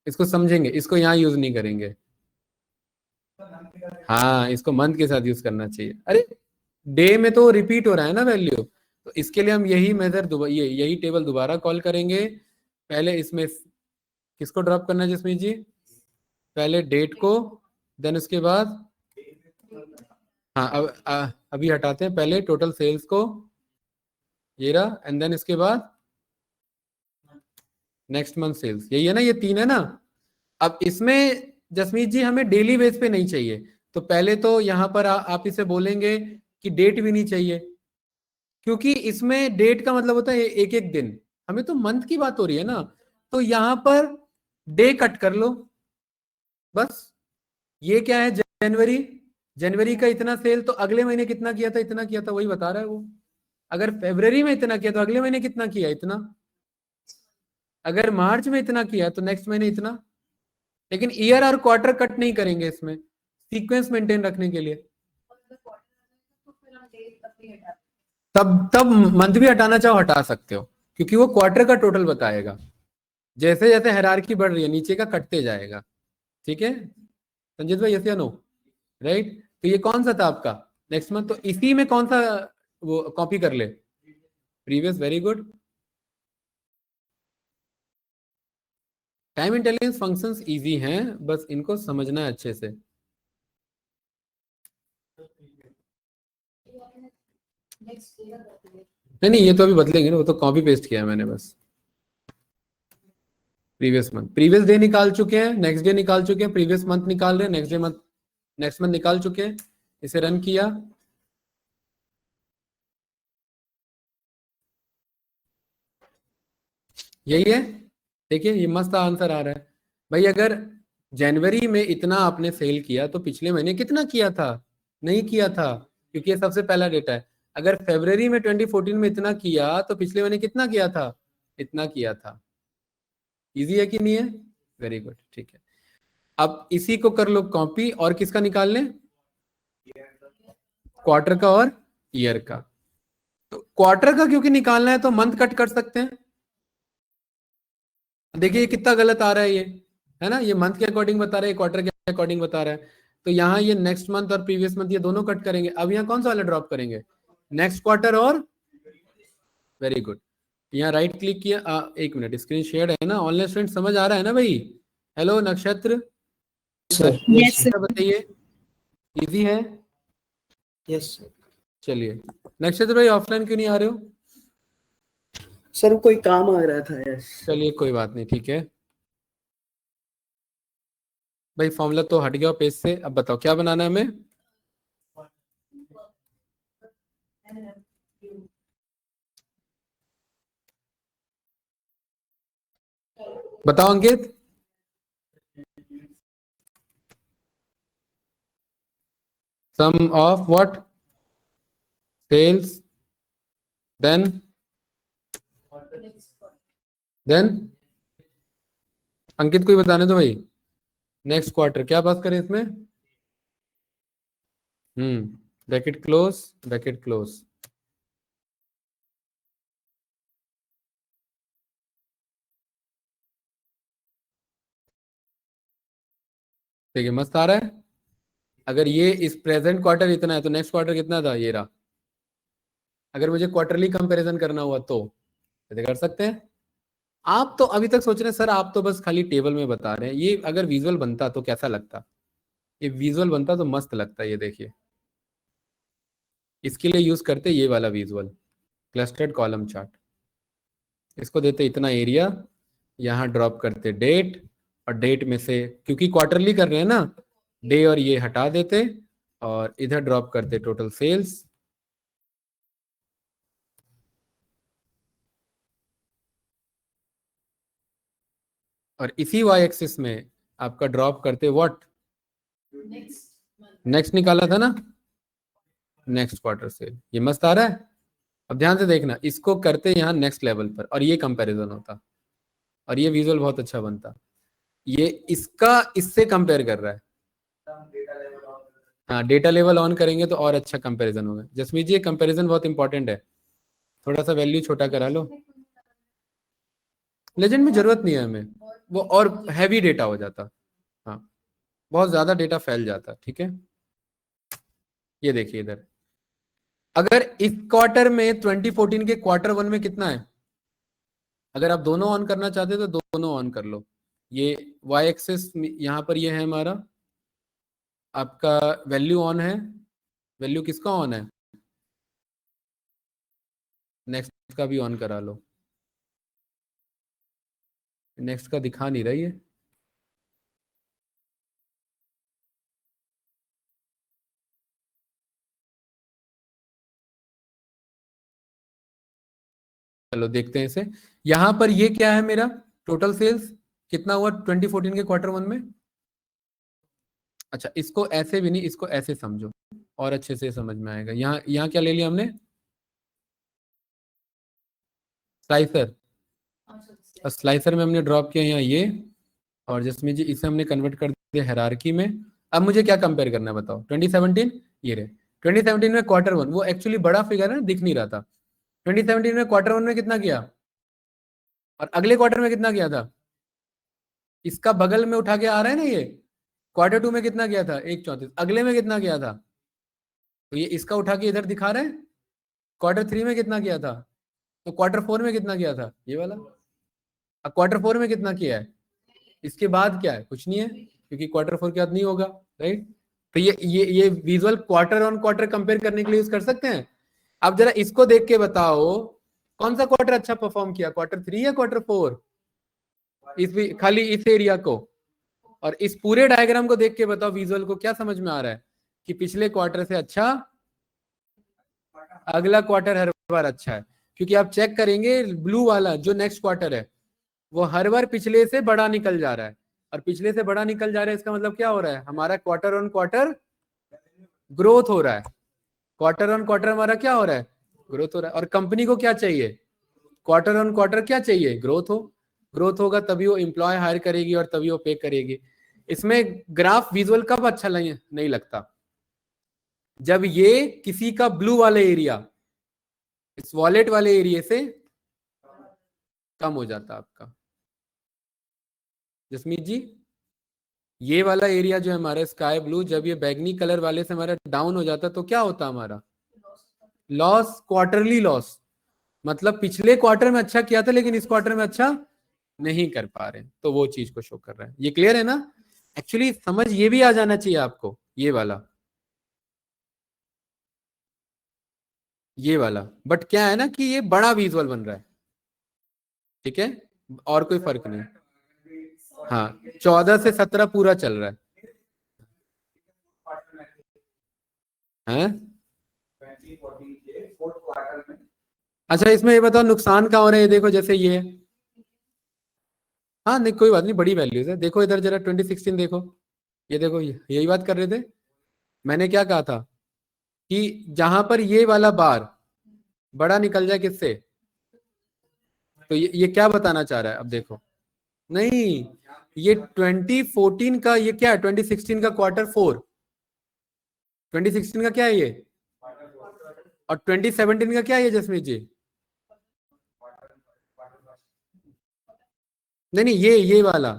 इसको समझेंगे, इसको यहाँ यूज नहीं करेंगे, हाँ इसको मंथ के साथ यूज करना चाहिए। अरे डे में तो रिपीट हो रहा है ना वैल्यू, तो इसके लिए हम यही मेथड यही टेबल दोबारा कॉल करेंगे। पहले इसमें किसको ड्रॉप करना है जसमीत जी, पहले डेट को, देन उसके बाद, हाँ अब अभी हटाते हैं, पहले टोटल सेल्स को, ये रहा, एंड देन इसके बाद नेक्स्ट मंथ सेल्स, यही है ना, ये 3 है ना। अब इसमें जसमीत जी हमें डेली बेस पे नहीं चाहिए, तो पहले तो यहाँ पर आप इसे बोलेंगे कि डेट भी नहीं चाहिए, क्योंकि इसमें डेट का मतलब होता है एक एक दिन, हमें तो मंथ की बात हो रही है ना, तो यहाँ पर डे कट कर लो बस। ये क्या है, जनवरी, जनवरी का इतना सेल, तो अगले महीने कितना किया था, इतना किया था, वही बता रहा है वो। अगर फरवरी में इतना किया तो अगले महीने कितना किया, इतना। अगर मार्च में इतना किया तो नेक्स्ट महीने इतना। लेकिन ईयर और क्वार्टर कट नहीं करेंगे इसमें, सीक्वेंस मेंटेन रखने के लिए। तब मंथ भी हटाना चाहो हटा सकते हो, क्योंकि वो क्वार्टर का टोटल बताएगा, जैसे जैसे हायरार्की बढ़ रही है नीचे का कटते जाएगा, ठीक है संजीत भाई, यस या नो, राइट। तो ये कौन सा था आपका नेक्स्ट मंथ, तो इसी में कौन सा वो कॉपी कर ले, previous, very good. Time intelligence functions easy हैं, बस इनको समझना है अच्छे से। नहीं नहीं, ये तो अभी बदलेंगे ना, वो तो कॉपी पेस्ट किया है मैंने बस। प्रीवियस मंथ, प्रीवियस डे निकाल चुके हैं, नेक्स्ट डे निकाल चुके हैं, प्रीवियस मंथ निकाल रहे हैं, next day month, next month निकाल चुके हैं। इसे रन किया, यही है। देखिए ये मस्त आंसर आ रहा है भाई। अगर जनवरी में इतना आपने सेल किया तो पिछले महीने कितना किया था, नहीं किया था, क्योंकि ये सबसे पहला डेटा है। अगर फरवरी में 2014 में इतना किया तो पिछले महीने कितना किया था, इतना किया था। इजी है कि नहीं है, वेरी गुड, ठीक है। अब इसी को कर लो कॉपी, और किसका निकाल लें, क्वार्टर का और ईयर का। तो क्वार्टर का क्योंकि निकालना है तो मंथ कट कर सकते हैं। देखिए ये कितना गलत आ रहा है, ये है ना, ये मंथ के अकॉर्डिंग बता रहा है, क्वार्टर के अकॉर्डिंग बता रहा है। तो यहाँ ये नेक्स्ट मंथ और प्रीवियस मंथ ये दोनों कट करेंगे। अब यहाँ कौन सा वाला ड्रॉप करेंगे, नेक्स्ट क्वार्टर और, वेरी गुड। यहाँ राइट क्लिक किया, एक मिनट, स्क्रीन शेयर है ना, ऑनलाइन स्टूडेंट समझ आ रहा है ना भाई। हेलो नक्षत्र सर। Yes sir. बताइए, इजी है। यस चलिए नक्षत्र भाई, ऑफलाइन क्यों नहीं आ रहे हो। सर, कोई काम आ रहा था। यस चलिए कोई बात नहीं, ठीक है भाई। फॉर्मूला तो हट गया पेज से, अब बताओ क्या बनाना है हमें। बताओ अंकित। सम ऑफ व्हाट, सेल्स, देन अंकित को ही बताने दो भाई। नेक्स्ट क्वार्टर क्या बात करें इसमें, ब्रैकेट क्लोज, ब्रैकेट क्लोज। देखिए मस्त आ रहा है। अगर ये इस प्रेजेंट क्वार्टर इतना है तो नेक्स्ट क्वार्टर कितना था, ये रहा। अगर मुझे क्वार्टरली कंपैरिजन करना हुआ तो ऐसे कर सकते हैं। आप तो अभी तक सोच रहे हैं सर आप तो बस खाली टेबल में बता रहे हैं, ये अगर विजुअल बनता तो कैसा लगता, ये विजुअल बनता तो मस्त लगता। ये देखिए, इसके लिए यूज करते ये वाला विजुअल, क्लस्टर्ड कॉलम चार्ट। इसको देते इतना एरिया, यहाँ ड्रॉप करते डेट, और डेट में से क्योंकि क्वार्टरली कर रहे हैं ना, डे और ये हटा देते, और इधर ड्रॉप करते टोटल सेल्स। और इसी वाई एक्सिस में आपका ड्रॉप करते व्हाट, नेक्स्ट निकाला था ना, नेक्स्ट क्वार्टर सेल। ये मस्त आ रहा है। अब ध्यान से देखना, इसको करते यहाँ नेक्स्ट लेवल पर, और ये कंपैरिजन होता, और ये विजुअल बहुत अच्छा बनता। ये इसका इससे कंपेयर कर रहा है। हाँ डेटा लेवल ऑन करेंगे तो और अच्छा कंपैरिजन होगा। जसमीत जी ये कंपैरिजन बहुत इंपॉर्टेंट है, थोड़ा सा वैल्यू छोटा करा लो। लेजेंड में जरूरत नहीं है हमें, वो और हैवी डेटा हो जाता, हाँ बहुत ज्यादा डेटा फैल जाता, ठीक है। ये देखिए इधर, अगर इस क्वार्टर में 2014 के क्वार्टर वन में कितना है, अगर आप दोनों ऑन करना चाहते तो दोनों ऑन कर लो। ये वाई एक्सेस यहाँ पर ये है हमारा, आपका वैल्यू ऑन है। वैल्यू किसका ऑन है, नेक्स्ट का भी ऑन करा लो। नेक्स्ट का दिखा नहीं रही है, चलो देखते हैं इसे। यहां पर ये क्या है मेरा टोटल सेल्स कितना हुआ 2014 के क्वार्टर वन में। अच्छा इसको ऐसे भी नहीं, इसको ऐसे समझो और अच्छे से समझ में आएगा। यहाँ क्या ले लिया हमने, स्लाइसर। और स्लाइसर में हमने ड्रॉप किया यहाँ ये, और जिसमें जी इसे हमने कन्वर्ट कर दिया हायरार्की में। अब मुझे क्या कंपेयर करना है बताओ, 2017 ये रहे। 2017 में क्वार्टर वन, वो एक्चुअली बड़ा फिगर है ना, दिख नहीं रहा था। 2017 में क्वार्टर वन में कितना किया, और अगले क्वार्टर में कितना किया था, इसका बगल में उठा के आ रहा है ना ये, क्वार्टर टू में कितना किया था 134, अगले में कितना किया था तो ये इसका उठा के इधर दिखा रहे हैं, क्वार्टर 3 में कितना किया था, तो क्वार्टर 4 में कितना किया था ये वाला, अब क्वार्टर 4 में कितना किया है, इसके बाद क्या है, कुछ नहीं है, क्योंकि क्वार्टर 4 के बाद नहीं होगा, राइट। तो ये visual quarter on quarter compare करने के लिए यूज कर सकते हैं। अब जरा इसको देख के बताओ कौन सा क्वार्टर अच्छा परफॉर्म किया, क्वार्टर 3 या क्वार्टर 4, खाली इस एरिया को, और इस पूरे डायग्राम को देख के बताओ विजुअल को क्या समझ में आ रहा है कि पिछले क्वार्टर से अच्छा अगला क्वार्टर हर बार अच्छा है, क्योंकि आप चेक करेंगे ब्लू वाला जो नेक्स्ट क्वार्टर है वो हर बार पिछले से बड़ा निकल जा रहा है, और पिछले से बड़ा निकल जा रहा है इसका मतलब क्या हो रहा है, हमारा क्वार्टर ऑन क्वार्टर ग्रोथ हो रहा है, क्वार्टर ऑन क्वार्टर हमारा क्या हो रहा है, ग्रोथ हो रहा है। और कंपनी को क्या चाहिए, क्वार्टर ऑन क्वार्टर क्या चाहिए, ग्रोथ हो, ग्रोथ होगा तभी वो एम्प्लॉय हायर करेगी और तभी वो पे करेगी। इसमें ग्राफ विजुअल कब अच्छा नहीं लगता, जब ये किसी का ब्लू वाले एरिया इस वॉलेट वाले एरिया से कम हो जाता आपका। जसमीत जी ये वाला एरिया जो है हमारा स्काई ब्लू, जब ये बैगनी कलर वाले से हमारा डाउन हो जाता तो क्या होता हमारा लॉस, क्वार्टरली लॉस, मतलब पिछले क्वार्टर में अच्छा किया था लेकिन इस क्वार्टर में अच्छा नहीं कर पा रहे, तो वो चीज को शो कर रहा है। ये क्लियर है ना, एक्चुअली समझ ये भी आ जाना चाहिए आपको, ये वाला बट क्या है ना कि ये बड़ा विजुअल बन रहा है, ठीक है, और कोई फर्क नहीं। हाँ 14 से 17 पूरा चल रहा है। अच्छा इसमें ये बताओ नुकसान कहाँ हो रहा है, ये देखो जैसे ये, हाँ नहीं कोई बात नहीं, बड़ी वैल्यूज है, देखो इधर जरा 2016 देखो, ये देखो यही बात कर रहे थे, मैंने क्या कहा था कि जहां पर ये वाला बार बड़ा निकल जाए किससे, तो ये क्या बताना चाह रहा है, अब देखो नहीं, ये 2014 का ये क्या है, 2016 का क्वार्टर 4, 2016 का क्या है ये, और 2017 का क्या है ये जसमीत जी, नहीं ये वाला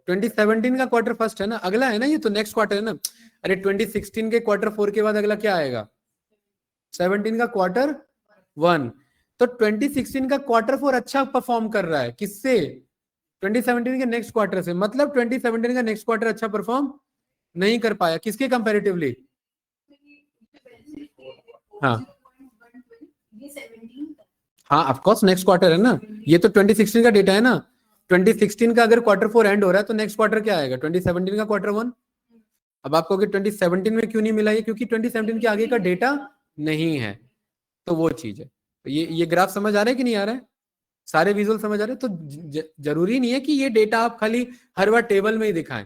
2017 का क्वार्टर फर्स्ट है ना, अगला है ना, ये तो नेक्स्ट क्वार्टर है ना। अरे 2016 के क्वार्टर 4 के बाद अगला क्या आएगा, 17 का क्वार्टर 1, तो 2016 का क्वार्टर 4 अच्छा परफॉर्म कर रहा है किससे, 2017 के नेक्स्ट क्वार्टर से, मतलब 2017 का नेक्स्ट क्वार्टर अच्छा परफॉर्म नहीं कर पाया, किसके कंपैरेटिवली, हाँ हाँ ऑफ कोर्स नेक्स्ट क्वार्टर है ना, ये तो 2016 का डेटा है ना, 2016 का अगर क्वार्टर 4 एंड हो रहा है तो नेक्स्ट क्वार्टर क्या आएगा, 2017 का क्वार्टर 1। अब आपको कि 2017 में क्यों नहीं मिला ये, क्योंकि 2017 के आगे का डेटा नहीं है, तो वो चीज है। तो ये ग्राफ समझ आ रहा है कि नहीं आ रहा है, सारे विजुअल समझ आ रहे हैं, तो जरूरी नहीं है कि ये डेटा आप खाली हर बार टेबल में ही दिखाएं।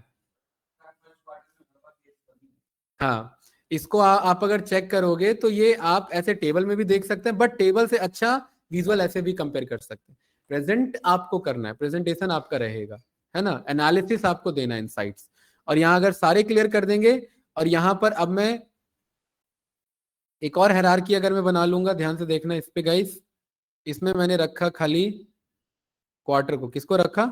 हाँ इसको आप अगर चेक करोगे तो ये आप ऐसे टेबल में भी देख सकते हैं, बट टेबल से अच्छा विजुअल ऐसे भी कंपेयर कर सकते हैं। प्रेजेंट आपको करना है, प्रेजेंटेशन आपका रहेगा, है ना, एनालिसिस आपको देना है, इनसाइट्स, और यहाँ अगर सारे क्लियर कर देंगे, और यहाँ पर अब मैं एक और हायरार्की अगर मैं बना लूंगा, ध्यान से देखना इस पे गाइस, इसमें मैंने रखा खाली क्वार्टर को, किसको रखा,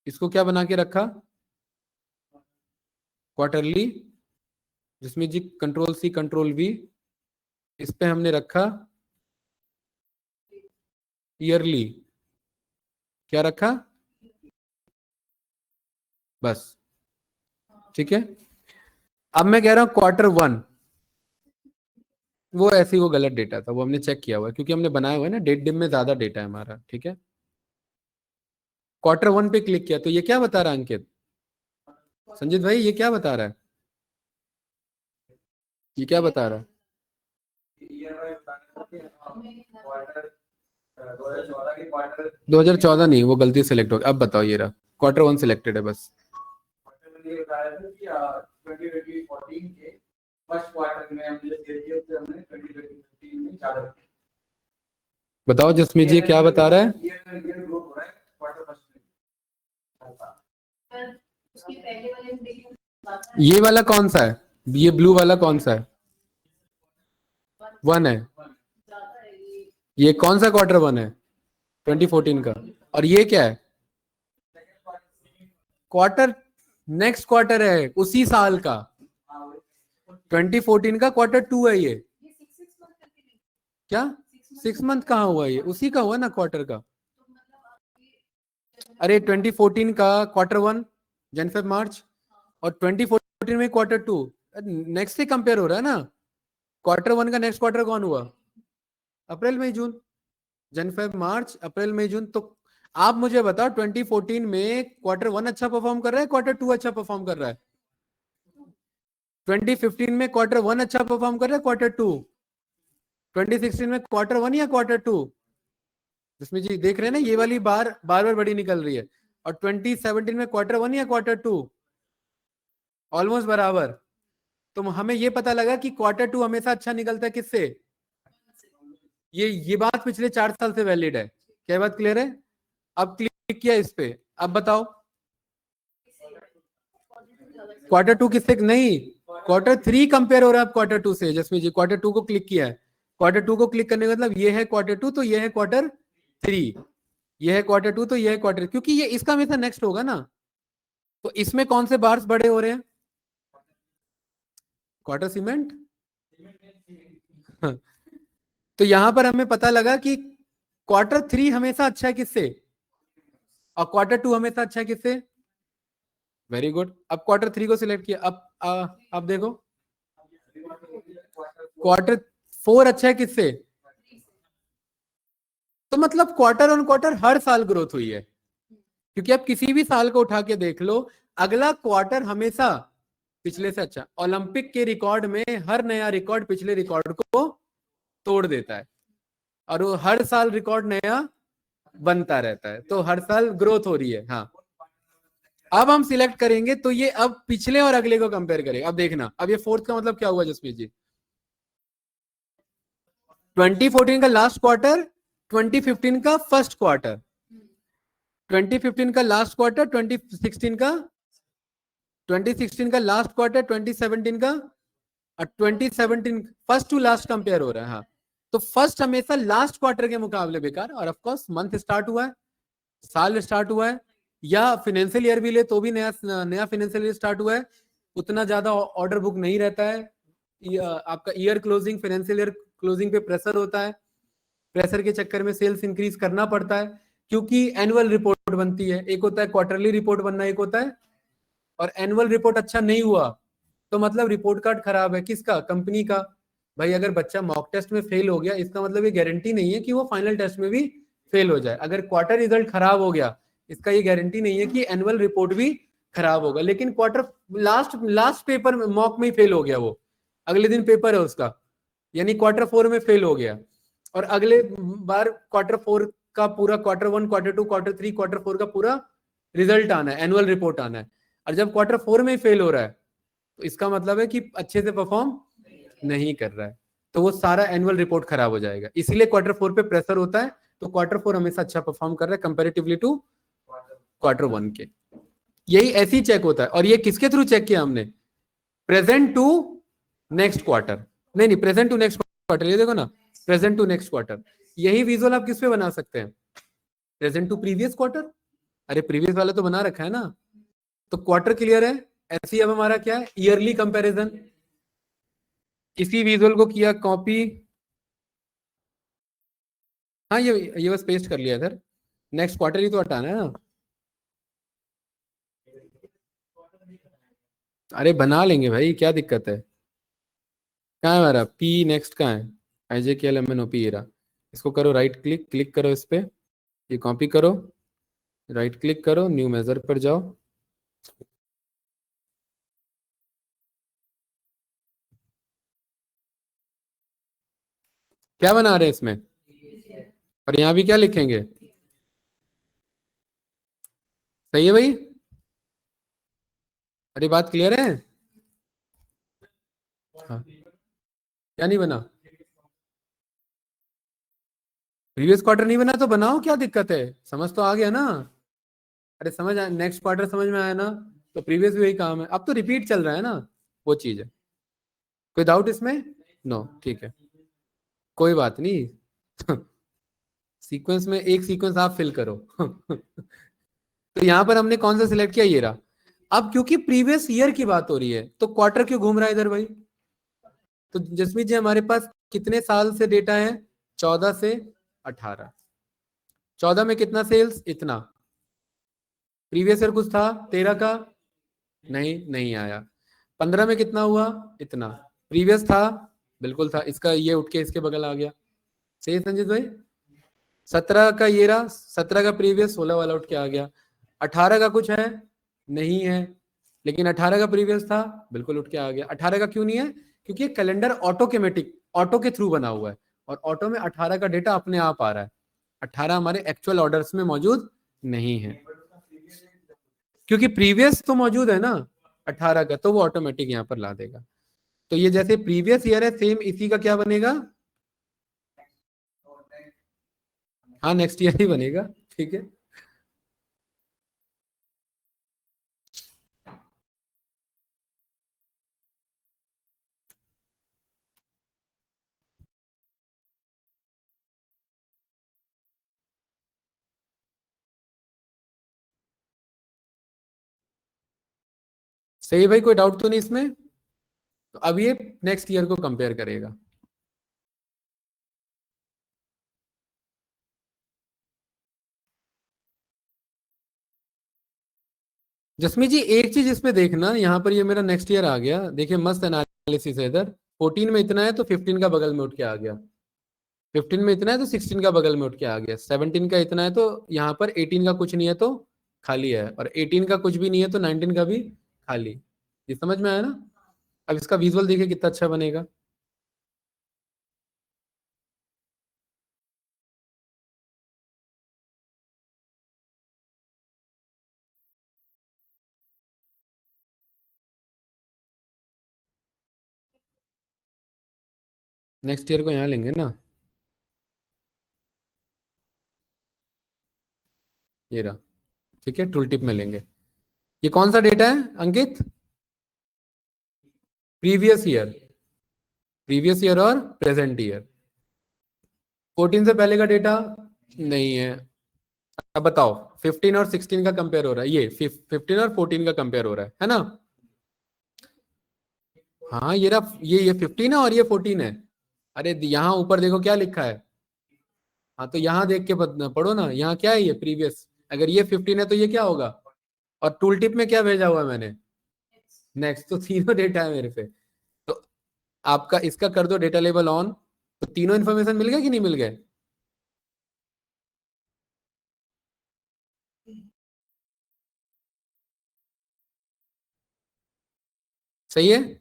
इसको क्या बना के रखा, क्वार्टरली, जिसमें जी कंट्रोल सी कंट्रोल वी, इस पे हमने रखा ईयरली, क्या रखा, बस ठीक है। अब मैं कह रहा हूं क्वार्टर 1, वो ऐसे ही वो गलत डेटा था, वो हमने चेक किया हुआ है क्योंकि हमने बनाया हुआ है ना, डेट डिम में ज्यादा डेटा है हमारा, ठीक है। क्वार्टर 1 पे क्लिक किया तो ये क्या बता रहा है अंकित, संजीत भाई ये क्या बता रहा है, ये क्या बता रहा है, 2014 नहीं, वो गलती सेलेक्ट हो गया, अब बताओ ये रहा क्वार्टर 1 सिलेक्टेड है बस, बताओ जसमीत जी क्या बता रहा है, ये वाला कौन सा है, ये ब्लू वाला कौन सा है, 1 है, ये कौन सा क्वार्टर 1 है, 2014 का, और ये क्या है, क्वार्टर नेक्स्ट क्वार्टर है उसी साल का, 2014 का क्वार्टर 2 है ये। क्या 6 मंथ कहाँ हुआ, ये उसी का हुआ ना क्वार्टर का। अरे 2014 का क्वार्टर 1 जन फेब मार्च, और 2014 में क्वार्टर 2, नेक्स्ट से कंपेयर हो रहा है ना। क्वार्टर 1 का नेक्स्ट क्वार्टर कौन हुआ, अप्रैल मई जून, जन फेब मार्च अप्रैल मई जून। तो आप मुझे बताओ 2014 में क्वार्टर 1 अच्छा परफॉर्म कर रहा है, क्वार्टर 2 अच्छा परफॉर्म कर रहा है। 2015 में क्वार्टर 1 अच्छा परफॉर्म कर रहा है, क्वार्टर 2। 2016 में क्वार्टर 1 या क्वार्टर 2, जिसमें जी देख रहे हैं ना ये वाली बार बार बड़ी निकल रही है। और 2017 में क्वार्टर 1 या क्वार्टर 2, ऑलमोस्ट बराबर। तो हमें ये पता लगा कि क्वार्टर 2 हमेशा अच्छा निकलता है किससे, ये बात पिछले 4 साल से वैलिड है। क्या बात क्लियर है। अब क्लिक किया इस पे, अब बताओ क्वार्टर 2 किससे, नहीं क्वार्टर 3 कंपेयर हो रहा है क्वार्टर 2 से। जसमीत जी क्वार्टर 2 को क्लिक किया है, क्वार्टर 2 को क्लिक करने का मतलब ये है क्वार्टर 2, तो ये है क्वार्टर 3, ये है क्वार्टर 2, तो ये है क्वार्टर, क्योंकि ये इसका हमेशा नेक्स्ट होगा ना। तो इसमें कौन से बार्स बड़े हो रहे हैं, क्वार्टर सीमेंट। तो यहां पर हमें पता लगा कि क्वार्टर 3 हमेशा अच्छा है किससे, और क्वार्टर 2 हमेशा अच्छा है किससे। Very good. अब क्वार्टर 3 को सिलेक्ट किया, अब देखो क्वार्टर 4 अच्छा है किससे। तो मतलब क्वार्टर ऑन क्वार्टर हर साल ग्रोथ हुई है, क्योंकि आप किसी भी साल को उठा के देख लो, अगला क्वार्टर हमेशा पिछले से अच्छा। ओलंपिक के रिकॉर्ड में हर नया रिकॉर्ड पिछले रिकॉर्ड को तोड़ देता है, और वो हर साल रिकॉर्ड नया बनता रहता है, तो हर साल ग्रोथ हो रही है। हाँ, अब हम सिलेक्ट करेंगे तो ये अब पिछले और अगले को कंपेयर करेंगे। अब देखना, अब ये फोर्थ का मतलब क्या हुआ जसमीत जी, 2014 का लास्ट क्वार्टर, 2015 का फर्स्ट क्वार्टर, 2015 का लास्ट क्वार्टर, 2016 का लास्ट क्वार्टर, 2017 का, और 2017 फर्स्ट टू लास्ट कंपेयर हो रहा है। हाँ, तो फर्स्ट हमेशा लास्ट क्वार्टर के मुकाबले बेकार, और ऑफ कोर्स मंथ स्टार्ट हुआ है, साल स्टार्ट हुआ है, या फाइनेंशियल ईयर भी ले तो भी नया फाइनेंशियल ईयर स्टार्ट हुआ है, उतना ज्यादा ऑर्डर बुक नहीं रहता है। आपका year closing, financial year closing पे प्रेशर होता है, प्रेशर के चक्कर में सेल्स इंक्रीज करना पड़ता है, क्योंकि एनुअल रिपोर्ट बनती है। एक होता है क्वार्टरली रिपोर्ट बनना, एक होता है, और एनुअल रिपोर्ट अच्छा नहीं हुआ तो मतलब रिपोर्ट कार्ड खराब है, किसका, कंपनी का। भाई अगर बच्चा मॉक टेस्ट में फेल हो गया, इसका मतलब ये गारंटी नहीं है कि वो फाइनल टेस्ट में भी फेल हो जाए। अगर क्वार्टर रिजल्ट खराब हो गया, इसका ये गारंटी नहीं है कि एनुअल रिपोर्ट भी खराब होगा। लेकिन क्वार्टर लास्ट पेपर में मॉक में ही फेल हो गया, वो अगले दिन पेपर है उसका, यानी क्वार्टर 4 में फेल हो गया, और अगले बार क्वार्टर 4 का पूरा, क्वार्टर 1, क्वार्टर 2, क्वार्टर 3, क्वार्टर 4 का पूरा रिजल्ट आना है, एनुअल रिपोर्ट आना है। और जब क्वार्टर 4 में ही फेल हो रहा है, तो इसका मतलब है कि अच्छे से परफॉर्म नहीं कर रहा है, तो वो सारा एनुअल रिपोर्ट खराब हो जाएगा। इसीलिए क्वार्टर 4 पे प्रेशर होता है, तो क्वार्टर 4 हमेशा अच्छा परफॉर्म कर रहा है कंपैरेटिवली टू क्वार्टर 1 के। यही ऐसी चेक होता है। और ये किसके थ्रू चेक किया हमने, प्रेजेंट टू नेक्स्ट क्वार्टर, नहीं प्रेजेंट टू नेक्स्ट क्वार्टर, ये देखो ना, प्रेजेंट टू नेक्स्ट क्वार्टर। यही विजुअल आप किस पे बना सकते हैं, प्रेजेंट टू प्रीवियस क्वार्टर। अरे प्रीवियस वाला तो बना रखा है ना, तो क्वार्टर क्लियर है। ऐसे ही अब हमारा क्या है, ईयरली कंपैरिजन। इसी विजुअल को किया कॉपी, हाँ ये बस पेस्ट कर लिया इधर, नेक्स्ट क्वार्टर ही तो हटाना है ना। अरे बना लेंगे भाई, क्या दिक्कत है। कहाँ है हमारा पी, नेक्स्ट कहाँ है, IJKLMNOP एरा। इसको करो राइट क्लिक, क्लिक करो इस पे, ये कॉपी करो, राइट क्लिक करो, न्यू मेजर पर जाओ, क्या बना रहे हैं इसमें, और यहाँ भी क्या लिखेंगे, सही है भाई। अरे बात क्लियर है। हाँ, क्या नहीं बना, प्रीवियस क्वार्टर नहीं बना तो बनाओ, क्या दिक्कत है, समझ तो आ गया ना। अरे समझ आया, नेक्स्ट क्वार्टर समझ में आया ना, तो प्रीवियस भी वही काम है, अब तो रिपीट चल रहा है ना, वो चीज है। कोई डाउट इसमें, नो ठीक है, कोई बात नहीं। सीक्वेंस में एक सीक्वेंस आप फिल करो। तो यहाँ पर हमने कौन सा सिलेक्ट किया, ये रहा। अब क्योंकि प्रीवियस ईयर की बात हो रही है तो क्वार्टर क्यों घूम रहा है इधर भाई? तो जसमीत जी हमारे पास कितने साल से डेटा है? 14 से 18। 14 में कितना सेल्स? इतना। प्रीवियस ईयर कुछ था 13 का? नहीं आया। 15 में कितना हुआ? इतना। प्रीवियस था? बिल्कुल था। इसका ये उठ के इसके बगल आ गया। सही है संजीत भाई? 17 का ये रहा, 17 का प्रीवियस 16 वाला उठ के आ गया। 18 का कुछ है? नहीं है। लेकिन 18 का प्रीवियस था, बिल्कुल उठ के आ गया। 18 का क्यों नहीं है? क्योंकि कैलेंडर ऑटो के थ्रू बना हुआ है और ऑटो में 18 का डेटा अपने आप आ रहा है। 18 हमारे एक्चुअल ऑर्डर्स में मौजूद नहीं है, क्योंकि प्रीवियस तो मौजूद है ना 18 का, तो वो ऑटोमेटिक यहाँ पर ला देगा। तो ये जैसे प्रीवियस ईयर है, सेम इसी का क्या बनेगा? हाँ, नेक्स्ट ईयर ही बनेगा। ठीक है, सही भाई, कोई डाउट तो नहीं इसमें? तो अब ये नेक्स्ट ईयर को कंपेयर करेगा। जसमीत जी एक चीज इसमें देखना, यहाँ पर ये मेरा नेक्स्ट ईयर आ गया, देखिए मस्त एनालिसिस है इधर। 14 में इतना है तो 15 का बगल में उठ के आ गया। 15 में इतना है तो 16 का बगल में उठ के आ गया। 17 का इतना है तो यहाँ पर 18 का कुछ नहीं है तो खाली है, और 18 का कुछ भी नहीं है तो 19 का भी खाली। ये समझ में आया ना? अब इसका विजुअल देखिए कितना अच्छा बनेगा। नेक्स्ट ईयर को यहाँ लेंगे ना, ये रहा। ठीक है, टूल टिप में लेंगे। ये कौन सा डेटा है अंकित? प्रीवियस ईयर और प्रेजेंट ईयर। 14 से पहले का डेटा नहीं है। अब बताओ, 15 और 16 का कंपेयर हो रहा है, ये 15 और 14 का कंपेयर हो रहा है ना? हाँ, ये रहा, ये 15 है और ये 14 है। अरे यहाँ ऊपर देखो क्या लिखा है। हाँ, तो यहाँ देख के पढ़ो ना, यहाँ क्या है? ये प्रीवियस। अगर ये 15 है तो ये क्या होगा? और टूल टिप में क्या भेजा हुआ है मैंने? नेक्स्ट। तो तीनों डेटा है मेरे पे। तो आपका इसका कर दो डेटा लेबल ऑन, तो तीनों इन्फॉर्मेशन मिल गया कि नहीं मिल गए? सही है।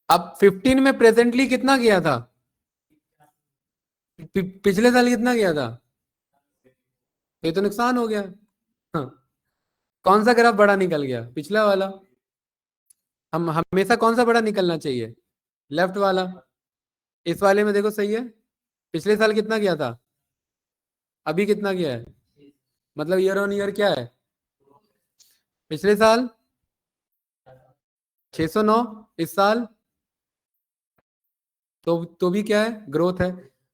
अब 15 में प्रेजेंटली कितना गया था? पिछले साल कितना गया था? ये तो नुकसान हो गया। हाँ। कौन सा ग्राफ बड़ा निकल गया? पिछला वाला। हम हमेशा कौन सा बड़ा निकलना चाहिए? लेफ्ट वाला। इस वाले में देखो सही है। पिछले साल कितना गया था? अभी कितना गया है? मतलब ईयर ऑन ईयर क्या है? पिछले साल 609, इस साल तो भी क्या है? ग्रोथ है।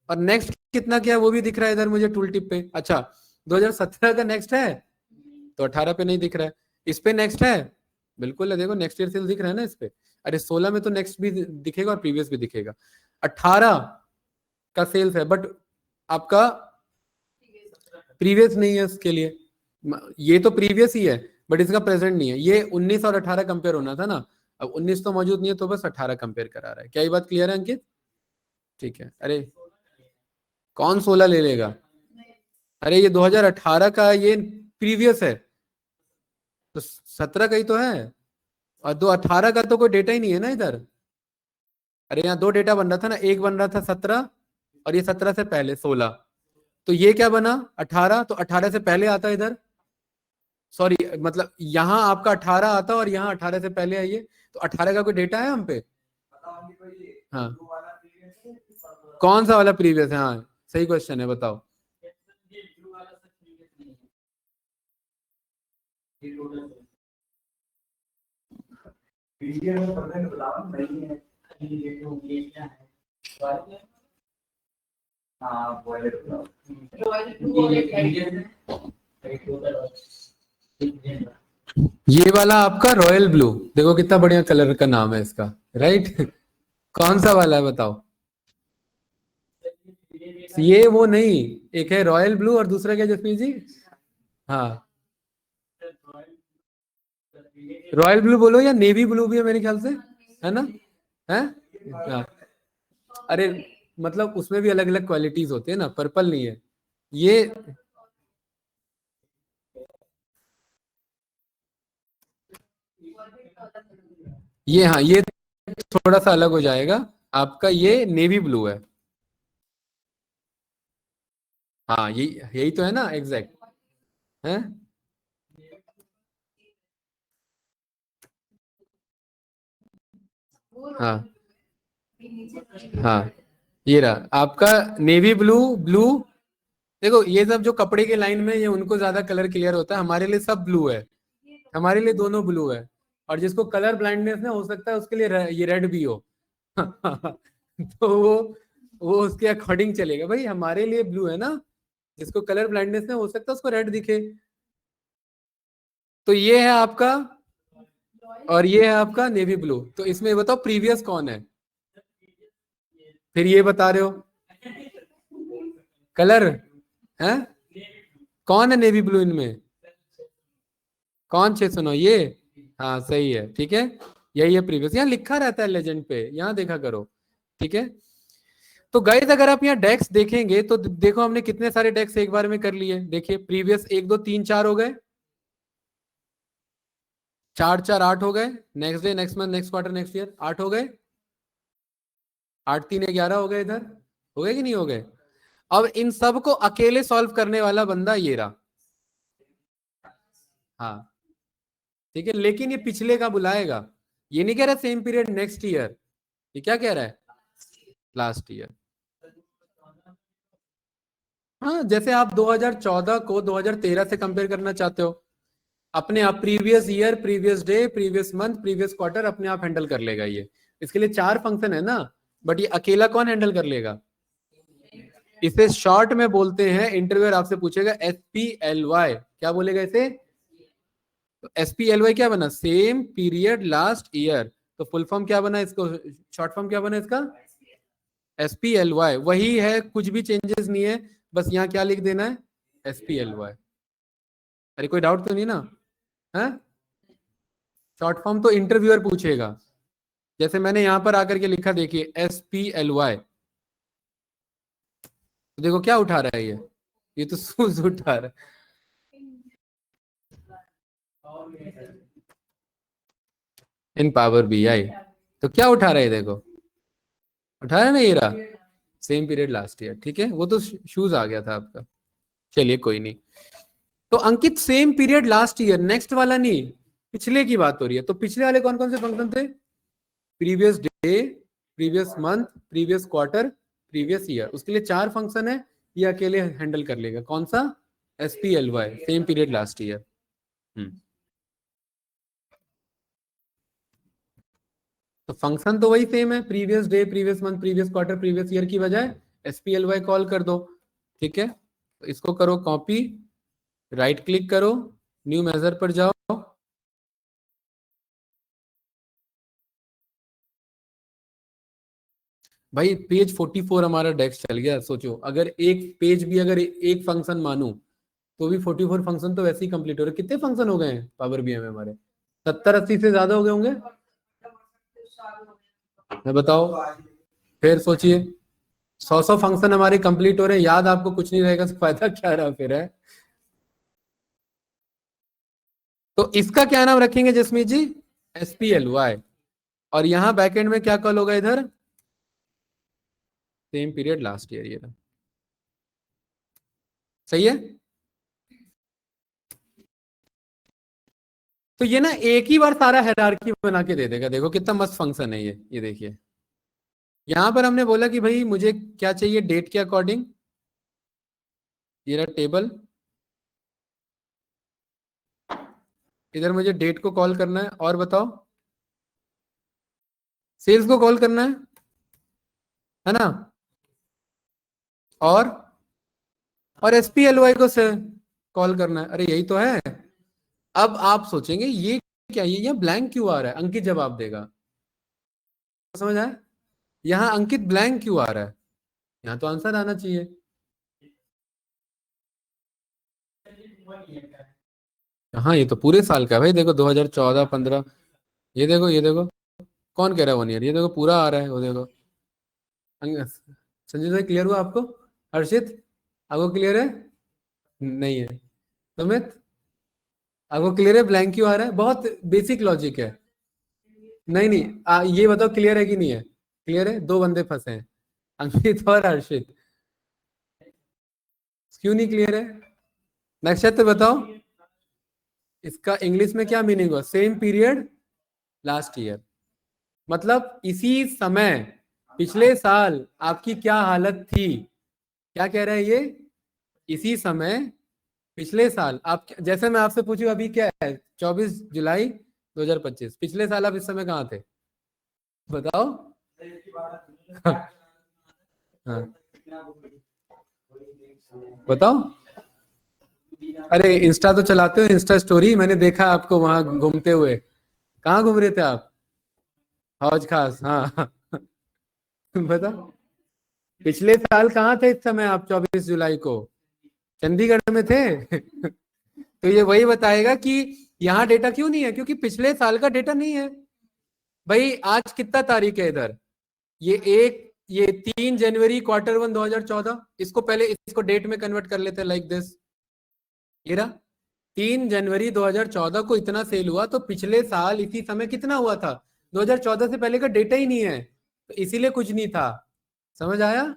और नेक्स्ट कितना क्या है वो भी दिख रहा है इधर मुझे टूल टिप पे। अच्छा, 2017 का नेक्स्ट है तो 18 पे नहीं दिख रहा है। इस पे नेक्स्ट है, बिल्कुल है, देखो नेक्स्ट ईयर सेल दिख रहा है ना इस पे। अरे 16 में तो नेक्स्ट भी दिखेगा और प्रीवियस भी दिखेगा। 18 का सेल्स है बट आपका प्रीवियस नहीं है इसके लिए। ये तो प्रीवियस ही है बट इसका प्रेजेंट नहीं है। ये 19 और 18 कंपेयर होना था ना, अब 19 तो मौजूद नहीं है तो बस 18 कंपेयर करा रहा है। क्या ये बात क्लियर है अंकित? ठीक है। अरे कौन 16 ले लेगा? अरे ये 2018 का ये प्रीवियस है, तो 17 का ही तो है, और 2018 का तो कोई डेटा ही नहीं है ना इधर। अरे यहाँ दो डेटा बन रहा था ना, एक बन रहा था 17 और ये 17 से पहले 16। तो ये क्या बना? 18। तो 18 से पहले आता है इधर, सॉरी मतलब यहाँ आपका 18 आता और यहाँ 18 से पहले आइए, तो 18 का कोई डेटा है हम पे? हाँ, कौन सा वाला प्रीवियस है? हाँ सही क्वेश्चन है, बताओ। ये वाला आपका रॉयल ब्लू, देखो कितना बढ़िया कलर का नाम है इसका, राइट। कौन सा वाला है बताओ? ये वो नहीं, एक है रॉयल ब्लू और दूसरा क्या जसमीत जी? हाँ, रॉयल ब्लू बोलो या नेवी ब्लू भी है मेरे ख्याल से, है ना? है? हाँ। अरे मतलब उसमें भी अलग अलग क्वालिटीज होती है ना, पर्पल नहीं है ये हाँ, ये थोड़ा सा अलग हो जाएगा आपका, ये नेवी ब्लू है। हाँ यही यही तो है ना, एग्जैक्ट है। हाँ हाँ, ये रहा आपका नेवी ब्लू। ब्लू देखो, ये सब जो कपड़े के लाइन में, ये उनको ज्यादा कलर क्लियर होता है, हमारे लिए सब ब्लू है, हमारे लिए दोनों ब्लू है। और जिसको कलर ब्लाइंडनेस ना हो सकता है उसके लिए ये रेड भी हो। तो वो उसके अकॉर्डिंग चलेगा भाई, हमारे लिए ब्लू है ना, जिसको कलर ब्लाइंडनेस ना हो सकता है उसको रेड दिखे। तो ये है आपका, और ये है आपका नेवी ब्लू। तो इसमें बताओ प्रीवियस कौन है? फिर ये बता रहे हो कलर है, कौन है नेवी ब्लू इनमें? कौन 609? ये हाँ सही है, ठीक है, यही है प्रीवियस, यहाँ लिखा रहता है लेजेंड पे, यहाँ देखा करो, ठीक है। तो गाइस अगर आप यहाँ डेक्स देखेंगे तो देखो हमने कितने सारे डेक्स एक बार में कर लिए, देखिए प्रीवियस 1 2 3 4 हो गए, 4 4 8 हो गए, next day next month next quarter next year 8 हो गए, 8 3 11 हो गए, इधर हो गए कि नहीं हो गए? अब इन सब को अकेले सॉल्व करने वाला बंदा ये रहा, हाँ ठीक है, लेकिन ये पिछले का बुलाएगा, ये नहीं कह रहा सेम पीरियड नेक्स्ट ईयर, ये क्या कह रहा है? Last year. हाँ, जैसे आप 2014 को 2013 से कंपेयर करना चाहते हो, अपने आप previous year, previous day, previous month, previous quarter अपने आप हैंडल कर लेगा ये। इसके लिए 4 फंक्शन है ना, बट ये अकेला कौन हैंडल कर लेगा? इसे शॉर्ट में बोलते हैं, इंटरव्यूअर आपसे पूछेगा SPLY, क्या बोलेगा इसे? तो SPLY क्या बना? Same period last year. तो फुल फॉर्म क्या बना इसको, शॉर्ट फॉर्म क्या बना इसका? SPLY। वही है, कुछ भी चेंजेस नहीं है, बस यहाँ क्या लिख देना है? SPLY। अरे कोई डाउट तो नहीं ना? है शॉर्ट फॉर्म तो इंटरव्यूअर पूछेगा, जैसे मैंने यहां पर आकर के लिखा, देखिए SPLY, तो देखो क्या उठा रहा है ये तो सूज उठा रहा है। इन पावर BI, तो क्या उठा रहा है देखो, उठा रहा है ना, ये रहा सेम पीरियड लास्ट ईयर, ठीक है, वो तो शूज आ गया था आपका, चलिए कोई नहीं। तो Ankit same period last year, next वाला नहीं, पिछले की बात हो रही है, तो पिछले वाले कौन कौन से फंक्शन थे? Previous day, previous month, previous quarter, previous year, उसके लिए 4 फंक्शन है, ये अकेले हैंडल कर लेगा। कौन सा? SPLY, same period last year. तो फंक्शन तो वही सेम है, previous day, previous month, previous quarter, previous year की बजाय SPLY कॉल कर दो, ठीक है। तो इसको करो कॉपी, राइट क्लिक करो, न्यू मेजर पर जाओ, भाई पेज 44 हमारा डेस्क चल गया। सोचो अगर एक पेज भी, अगर एक फंक्शन मानूं तो भी 44 फंक्शन तो वैसे ही कंप्लीट हो रहे। कितने फंक्शन हो गए हैं पावर BI में हमारे? 70 80 से ज्यादा हो गए होंगे, मैं बताओ, फिर सोचिए 100 फंक्शन हमारे कंप्लीट हो रहे हैं, याद आपको कुछ नहीं रहेगा तो फायदा क्या रहा फिर, है? तो इसका क्या नाम रखेंगे जसमीत जी? SPLY। और यहाँ बैकएंड में क्या कॉल होगा इधर? सेम पीरियड लास्ट ईयर, ये रहा, सही है। तो ये ना एक ही बार सारा हायरार्की बना के दे देगा, देखो कितना मस्त फंक्शन है ये देखिए, यहां पर हमने बोला कि भाई मुझे क्या चाहिए डेट के अकॉर्डिंग, ये रहा टेबल, इधर मुझे डेट को कॉल करना है, और बताओ सेल्स को कॉल करना है ना, और SPLY को से कॉल करना है, अरे यही तो है। अब आप सोचेंगे ये क्या, ये ब्लैंक क्यों आ रहा है, अंकित जवाब देगा, समझ आया? यहाँ अंकित ब्लैंक क्यों आ रहा है, यहाँ तो आंसर आना चाहिए। हाँ ये तो पूरे साल का है भाई, देखो 2014-15, ये देखो, ये देखो, कौन कह रहा है 1 ईयर, ये देखो पूरा आ रहा है, वो देखो। संजीव भाई क्लियर हुआ आपको? हर्षित आपको क्लियर है? नहीं है। सुमित आपको क्लियर है ब्लैंक क्यों आ रहा है? बहुत बेसिक लॉजिक है। नहीं नहीं, ये बताओ क्लियर है कि नहीं है? क्लियर है, दो बंदे फंसे हैं, अंकित और हर्षित। क्यों नहीं क्लियर है? नक्षत्र बताओ, इसका इंग्लिश में क्या मीनिंग हुआ? सेम पीरियड लास्ट ईयर, मतलब इसी समय पिछले साल आपकी क्या हालत थी? क्या कह रहे हैं ये? इसी समय पिछले साल आप, जैसे मैं आपसे पूछूं अभी क्या है 24 जुलाई 2025, पिछले साल आप इस समय कहाँ थे बताओ? हाँ बताओ। अरे इंस्टा तो चलाते हो, इंस्टा स्टोरी मैंने देखा आपको वहां घूमते हुए। कहाँ घूम रहे थे आप? हौज खास, हाँ। बताओ पिछले साल कहाँ थे इस समय आप 24 जुलाई को? चंडीगढ़ में थे। तो ये वही बताएगा कि यहाँ डेटा क्यों नहीं है, क्योंकि पिछले साल का डेटा नहीं है भाई। आज कितना तारीख है इधर? ये 3 जनवरी Q1 2014, इसको पहले इसको डेट में कन्वर्ट कर लेते लाइक दिस। ये रहा 3 जनवरी 2014 को इतना सेल हुआ, तो पिछले साल इसी समय कितना हुआ था? 2014 से पहले का डेटा ही नहीं है, तो इसीलिए कुछ नहीं था। समझ आया?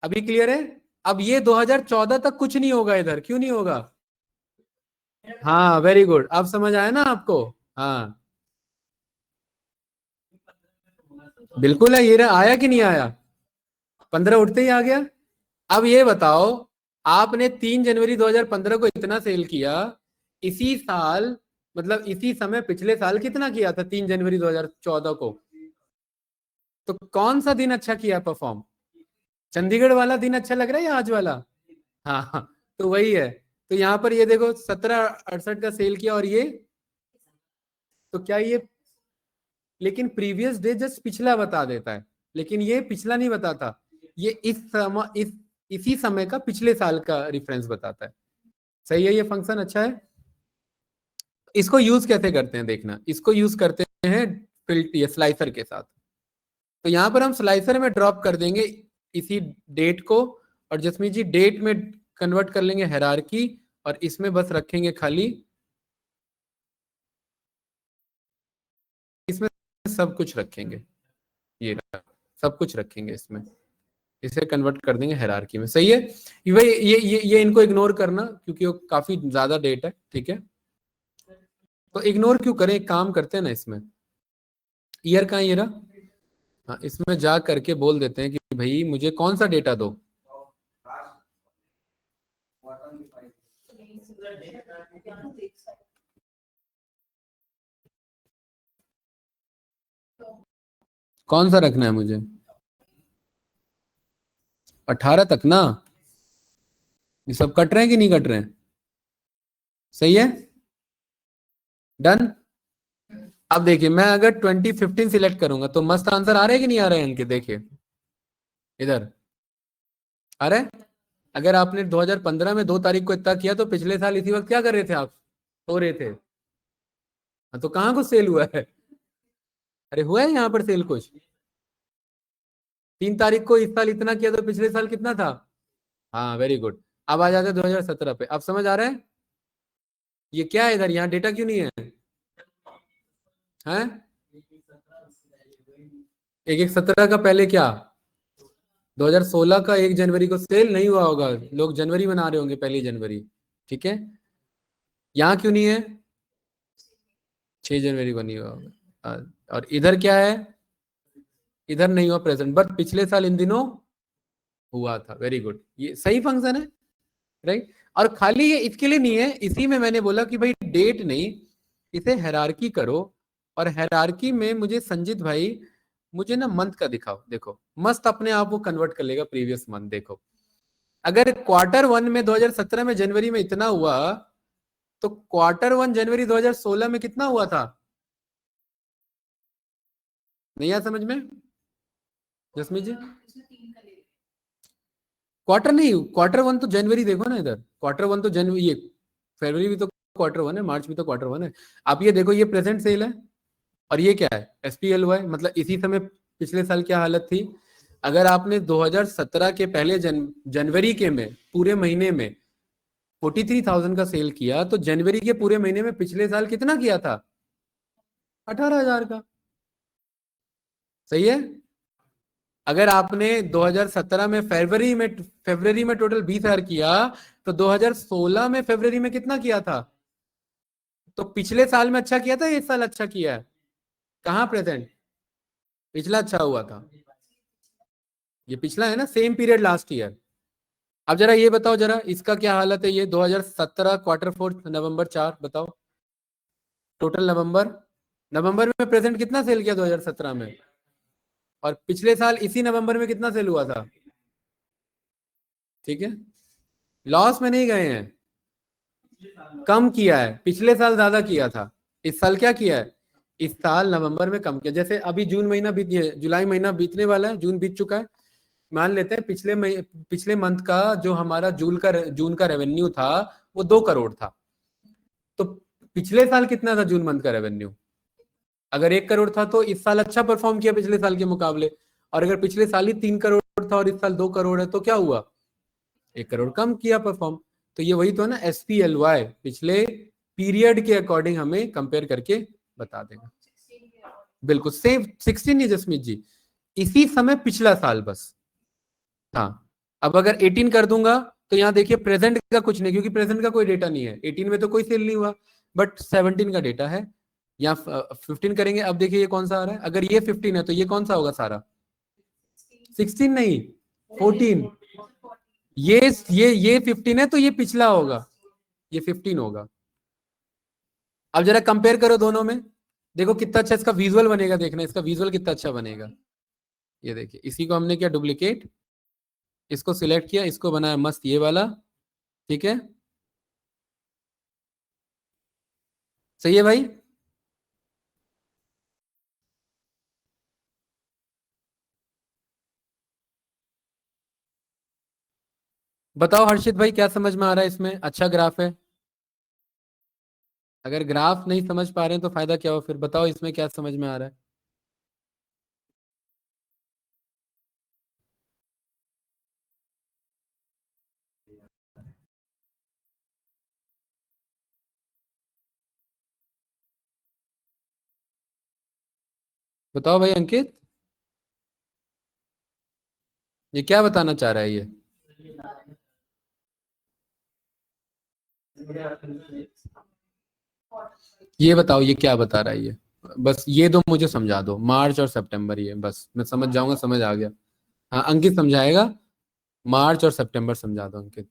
अभी क्लियर है? अब ये 2014 तक कुछ नहीं होगा इधर, क्यों नहीं होगा? हाँ वेरी गुड, अब समझ आया ना आपको? हाँ बिल्कुल है, ये रहा, आया कि नहीं आया? 15 उठते ही आ गया। अब ये बताओ, आपने 3 जनवरी 2015 को इतना सेल किया, इसी साल मतलब इसी समय पिछले साल कितना किया था 3 जनवरी 2014 को? तो कौन सा दिन अच्छा किया परफॉर्म? चंडीगढ़ वाला दिन अच्छा लग रहा है या आज वाला? हाँ हाँ, तो वही है। तो यहाँ पर ये देखो 1768 का सेल किया, और ये तो क्या ये, लेकिन प्रीवियस डे जस्ट पिछला बता देता है, लेकिन ये पिछला नहीं बताता, ये इसी समय का पिछले साल का रेफरेंस बताता है। सही है, ये फंक्शन अच्छा है। इसको यूज कैसे करते हैं देखना, इसको यूज करते हैं फिल्टर स्लाइसर के साथ। तो यहाँ पर हम स्लाइसर में ड्रॉप कर देंगे इसी डेट को, और जसमीत जी डेट में कन्वर्ट कर लेंगे हायरार्की, और इसमें बस रखेंगे खाली, इसमें सब कुछ रखेंगे, ये सब कुछ रखेंगे इसमें, इसे कन्वर्ट कर देंगे हायरार्की में। सही है? ये इनको इग्नोर करना क्योंकि वो काफी ज्यादा डेट है, ठीक है? तो इग्नोर क्यों करें, एक काम करते हैं ना, इसमें ईयर का ये रहा, हाँ इसमें जा करके बोल देते हैं कि भाई मुझे कौन सा डेटा दो। कौन सा रखना है मुझे? 18 तक ना? ये सब कट रहे हैं कि नहीं कट रहे हैं? सही है, डन। अब देखिए मैं अगर 2015 सिलेक्ट करूंगा तो मस्त आंसर आ रहे हैं कि नहीं आ रहे हैं इनके? देखिए इधर आ रहे हैं। अगर आपने 2015 में 2 तारीख को इतना किया, तो पिछले साल इसी वक्त क्या कर रहे थे आप? सो रहे थे। हाँ, तो कहाँ कुछ सेल हुआ है? अरे हुआ है यहाँ पर सेल कुछ। 3 तारीख को इस साल इतना किया, तो पिछले साल कितना था? हाँ वेरी गुड। अब आ जाते 2017 पे, अब समझ आ रहा है? ये क्या है इधर, यहाँ डेटा क्यों नहीं है? हैं? 1/1/17 का पहले क्या? 2016 का 1 जनवरी को सेल नहीं हुआ होगा, लोग जनवरी मना रहे होंगे, 1 जनवरी, ठीक है? यहाँ क्यों नहीं है? 6 जनवरी को नहीं हुआ होगा। और इधर क्या है? इधर नहीं हुआ प्रेजेंट, बट पिछले साल इन दिनों हुआ था। वेरी गुड, ये सही फंक्शन है, राइट? और खाली ये इसके लिए नहीं है, इसी में मैंने बोला कि भाई डेट नहीं, इसे हायरार्की करो, और हायरार्की में मुझे संजीत भाई मुझे ना मंथ का दिखाओ। देखो मस्त अपने आप वो कन्वर्ट कर लेगा प्रीवियस मंथ। देखो अगर Q1 में 2017 में जनवरी में इतना हुआ, तो Q1 जनवरी 2016 में कितना हुआ था? नहीं आया समझ में जसमीत जी? Q1 तो जनवरी देखो ना इधर, Q1 तो जनवरी, ये फरवरी भी तो Q1 है, मार्च भी तो Q1 है। आप ये देखो, ये प्रेजेंट सेल है और ये क्या है? SPLY। मतलब इसी समय पिछले साल क्या हालत थी? अगर आपने 2017 के पहले जनवरी के में पूरे महीने में 43,000 का सेल किया, तो जनवरी के पूरे महीने में पिछले साल कितना किया था? 18,000 का। सही है। अगर आपने 2017 में फरवरी में टोटल 20,000 किया, तो 2016 में फरवरी में कितना किया था? तो पिछले साल में अच्छा किया था, इस साल अच्छा किया है? कहाँ प्रेजेंट? पिछला अच्छा हुआ था, ये पिछला है ना, सेम पीरियड लास्ट ईयर। अब जरा ये बताओ, जरा इसका क्या हालत है? ये 2017 Q4 नवंबर 4 बताओ, टोटल नवंबर में प्रेजेंट कितना सेल किया 2017 में? और पिछले साल इसी नवंबर में कितना सेल हुआ था? ठीक है, लॉस में नहीं गए हैं, कम किया है। पिछले साल ज्यादा किया था, इस साल क्या किया है? इस साल नवंबर में कम किया। जैसे अभी जून महीना जुलाई महीना बीतने वाला है, जून बीत चुका है। मान लेते हैं पिछले मंथ का जो हमारा जून का रेवेन्यू था वो 2 करोड़ था। तो पिछले साल कितना था जून मंथ का रेवेन्यू? अगर 1 करोड़ था तो इस साल अच्छा परफॉर्म किया पिछले साल के मुकाबले। और अगर पिछले साल ही 3 करोड़ था और इस साल 2 करोड़ है, तो क्या हुआ? 1 करोड़ कम किया परफॉर्म। तो ये वही तो है ना, SPLY पिछले पीरियड के अकॉर्डिंग हमें कंपेयर करके बता देगा। बिल्कुल सेम 16 नहीं जसमीत जी, इसी समय पिछला साल बस। हाँ, अब अगर 18 कर दूंगा तो यहाँ देखिए प्रेजेंट का कुछ नहीं, क्योंकि प्रेजेंट का कोई डेटा नहीं है। 18 में तो कोई सेल नहीं हुआ, बट 17 का डेटा है। यहाँ 15 करेंगे, अब देखिए ये कौन सा आ रहा है। अगर ये 15 है तो ये कौन सा होगा सारा? 16 नहीं, 14। ये 15 है तो ये पिछला होगा, ये 15 होगा। अब जरा कंपेयर करो दोनों में, देखो कितना अच्छा इसका विजुअल बनेगा। देखना इसका विजुअल कितना अच्छा बनेगा। ये देखिए, इसी को हमने किया डुप्लीकेट, इसको सिलेक्ट किया, इसको बनाया मस्त ये वाला। ठीक है, सही है भाई। बताओ हर्षित भाई, क्या समझ में आ रहा है इसमें? अच्छा ग्राफ है? अगर ग्राफ नहीं समझ पा रहे हैं तो फायदा क्या हो फिर? बताओ इसमें क्या समझ में आ रहा है? बताओ भाई अंकित, ये क्या बताना चाह रहा है ये? ये बताओ ये क्या बता रहा है ये? बस ये दो मुझे समझा दो, मार्च और सितंबर, ये बस मैं समझ जाऊंगा, समझ आ गया। हाँ अंकित समझाएगा, मार्च और सितंबर समझा दो अंकित।